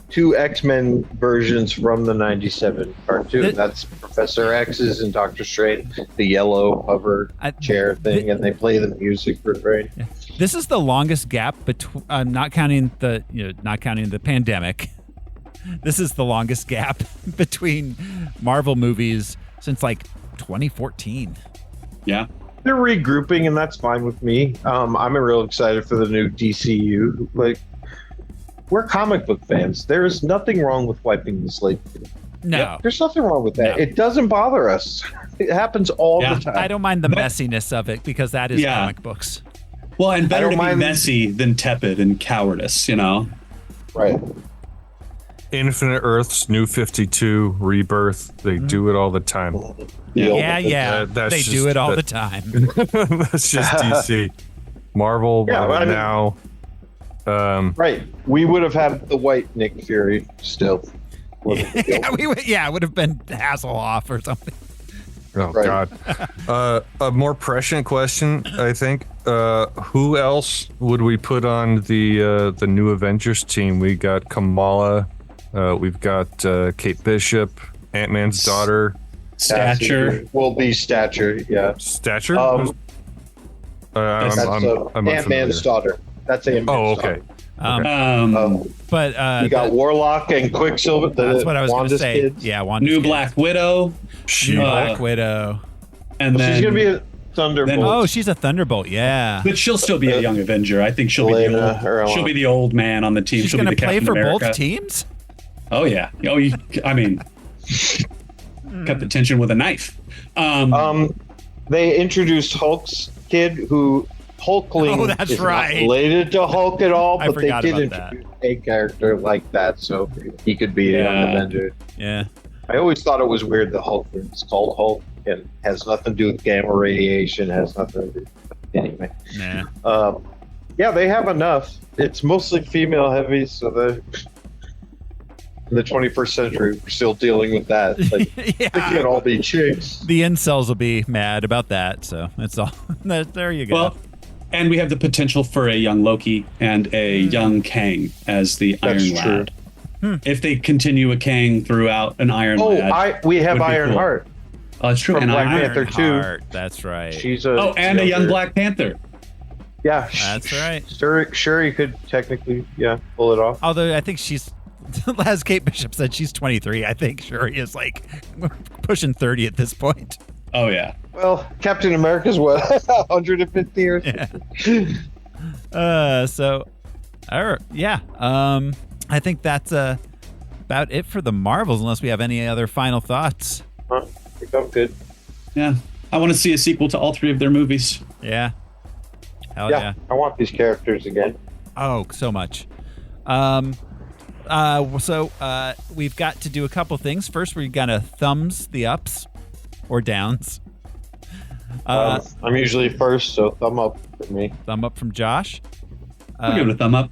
two X-Men versions from the 97 cartoon. That's Professor X's and Doctor Strange, the yellow hover chair thing, and they play the music for Strange.
Yeah. This is the longest gap between not counting the pandemic. This is the longest gap between Marvel movies since like 2014.
Yeah.
They're regrouping, and that's fine with me. I'm real excited for the new DCU. Like, we're comic book fans. There is nothing wrong with wiping the slate.
No.
There's nothing wrong with that.
No.
It doesn't bother us. It happens all the time.
I don't mind the messiness of it because that is comic books.
Well, and better to be messy than tepid and cowardice,
Right.
Infinite Earths, New 52, Rebirth. They do it all the time.
Yeah. They do it all the time.
That's just DC. Marvel now.
Right. We would have had the white Nick Fury still.
It would have been Hasselhoff or something.
Oh, God. A more prescient question, I think. Who else would we put on the new Avengers team? We got Kamala. We've got Kate Bishop, Ant-Man's daughter.
Stature.
Will be Stature, yeah.
Stature?
That's Ant-Man's daughter. That's Ant-Man's daughter.
But
you got Warlock and Quicksilver.
That's what I was going to say.
Kids.
Yeah, Wanda's
New
kids.
Black Widow.
Black Widow.
And then
she's going to be a Thunderbolt.
She's a Thunderbolt, yeah.
But she'll still be a young Avenger. I think she'll be the old man on the team.
She's
going to
play for
America.
both teams?
Oh, yeah. I mean, cut the tension with a knife.
They introduced Hulk's kid, who Hulkling is not related to Hulk at all, but they did introduce a character like that, so he could be a young Avenger.
Yeah.
I always thought it was weird that Hulkling is called Hulk and has nothing to do with gamma radiation, has nothing to do anyway.
Nah.
They have enough. It's mostly female heavy, so in the 21st century, we're still dealing with that. Like, they can't all be chicks.
The incels will be mad about that, so that's all. There you go.
Well, and we have the potential for a young Loki and a young Kang as the Iron Lad. If they continue a Kang throughout an Iron Lad.
We have Ironheart.
Cool. Oh, that's true.
From
and
Black Panther 2.
That's right.
She's
and a young Black Panther.
Yeah.
That's right.
Shuri could technically, pull it off.
Although I think she's As Kate Bishop said, she's 23. I think Shuri is like pushing 30 at this point.
Oh yeah.
Well, Captain America's what, 150 years?
Yeah. I think that's about it for the Marvels, unless we have any other final thoughts.
I think I'm good.
Yeah. I want to see a sequel to all 3 of their movies.
Yeah. Hell yeah.
I want these characters again.
Oh, so much. We've got to do a couple things. First, we're gonna thumbs the ups or downs.
I'm usually first, so thumb up for me.
Thumb up from Josh.
I'll give it a thumb up.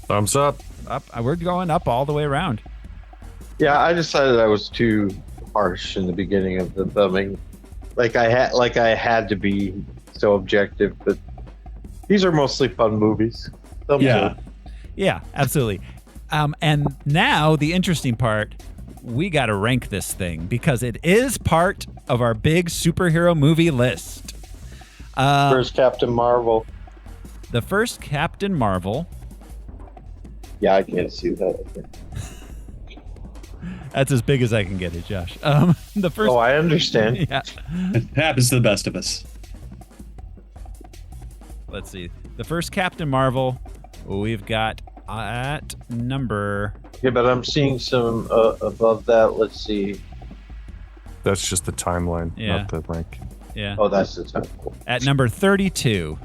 Thumbs up.
Up. We're going up all the way around.
Yeah, I decided I was too harsh in the beginning of the thumbing. Like I had to be so objective, but these are mostly fun movies. Thumbs up.
Yeah, absolutely. And now the interesting part, we got to rank this thing because it is part of our big superhero movie list.
First Captain Marvel.
The first Captain Marvel.
Yeah, I can't see that.
That's as big as I can get it, Josh. The first.
Oh, I understand.
Yeah.
It happens to the best of us.
Let's see. The first Captain Marvel, we've got at number.
Yeah, but I'm seeing some above that. Let's see.
That's just the timeline,
Yeah.
not the rank.
Yeah.
Oh, that's the time.
At number 32.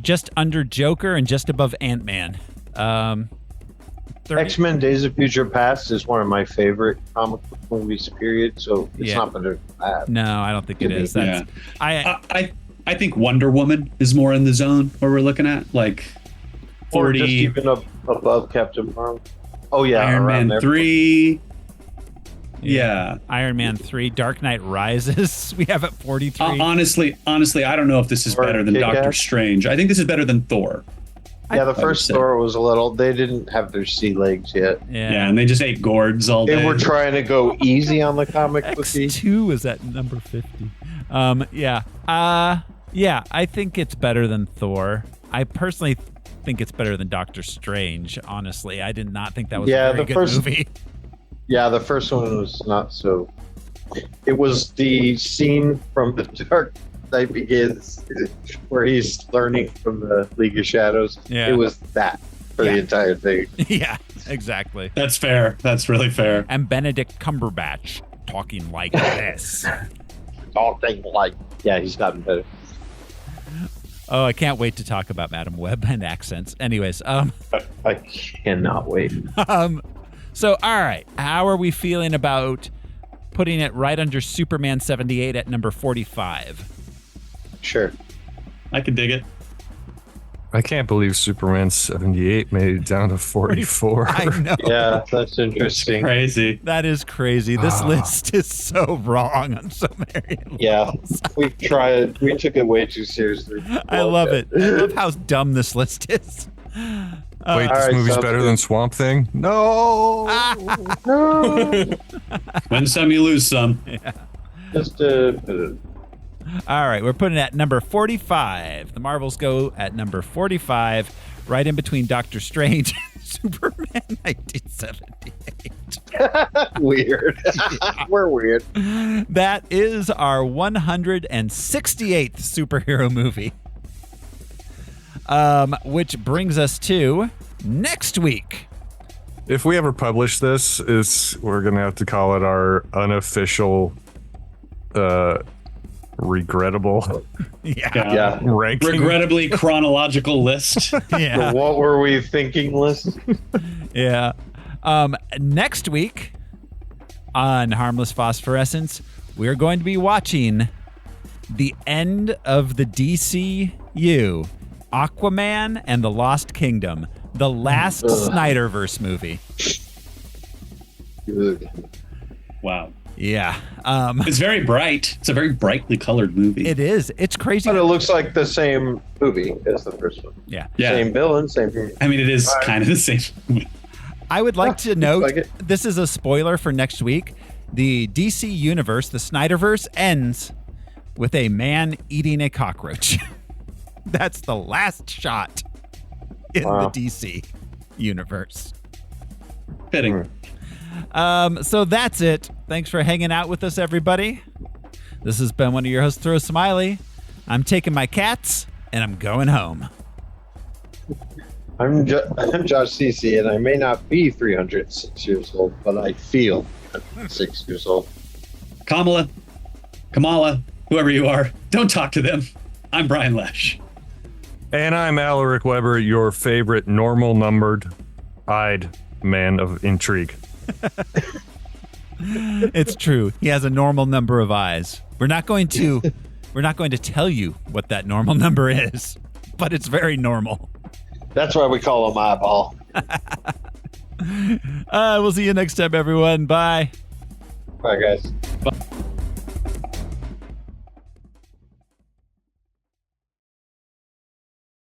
Just under Joker and just above Ant-Man. 30
X-Men Days of Future Past is one of my favorite comic book movies, period. So it's not better than that.
No, I don't think it is. That's,
I think Wonder Woman is more in the zone where we're looking at, like 40.
Or just even up above Captain Marvel. Oh, yeah.
Iron Man
there.
3. Yeah.
Iron Man 3, Dark Knight Rises. We have at 43.
Honestly, I don't know if this is
Or
better than
Kick-Ass.
Doctor Strange. I think this is better than Thor.
Yeah, the first Thor was a little. They didn't have their sea legs yet.
Yeah, and they just ate gourds all day.
They were trying to go easy on the comic book.
X2 is at number 50. I think it's better than Thor. I personally think it's better than Doctor Strange, honestly. I did not think that was a very good movie.
Yeah, the first one was not so. It was the scene from The Dark Knight Begins where he's learning from the League of Shadows.
Yeah.
It was that for the entire thing.
Yeah, exactly.
That's fair. That's really fair.
And Benedict Cumberbatch talking like this.
Talking like. Yeah, he's gotten better.
Oh, I can't wait to talk about Madam Web and accents. Anyways,
I cannot wait.
So, all right, how are we feeling about putting it right under Superman 78 at number 45?
Sure.
I can dig it.
I can't believe Superman 78 made it down to 44.
I know.
Yeah, that's interesting.
Crazy.
That is crazy. This list is so wrong on so many levels.
Yeah, we tried. We took it way too seriously.
I love it. I love how dumb this list is.
Wait, this movie's better than Swamp Thing? No.
No.
Win some, you lose some.
Yeah.
Just
All right, we're putting it at number 45. The Marvels go at number 45, right in between Doctor Strange and Superman 1978.
Weird. We're weird.
That is our 168th superhero movie. Which brings us to next week.
If we ever publish this, we're going to have to call it our unofficial regrettable
Yeah.
ranking.
Regrettably chronological list.
Yeah.
The what were we thinking list?
Yeah. Next week on Harmless Phosphorescence, we're going to be watching the end of the DCU, Aquaman and the Lost Kingdom, the last Snyderverse movie.
Good.
Wow.
Yeah.
It's very bright. It's a very brightly colored movie.
It is. It's crazy.
But it looks like the same movie as the first one.
Yeah.
Same villain, same.
I mean, it is kind of the same.
I would like to note,
like
this is a spoiler for next week. The DC universe, the Snyderverse, ends with a man eating a cockroach. That's the last shot in the DC universe.
Fitting.
So that's it. Thanks for hanging out with us, everybody. This has been one of your hosts, Thoreau Smiley. I'm taking my cats, and I'm going home.
I'm Josh Cece, and I may not be 306 years old, but I feel 6 years old.
Kamala, whoever you are, don't talk to them. I'm Brian Lesh.
And I'm Alaric Weber, your favorite normal numbered eyed man of intrigue.
It's true. He has a normal number of eyes. We're not going to tell you what that normal number is, but it's very normal.
That's why we call him Eyeball.
We'll see you next time, everyone. Bye.
Bye, guys.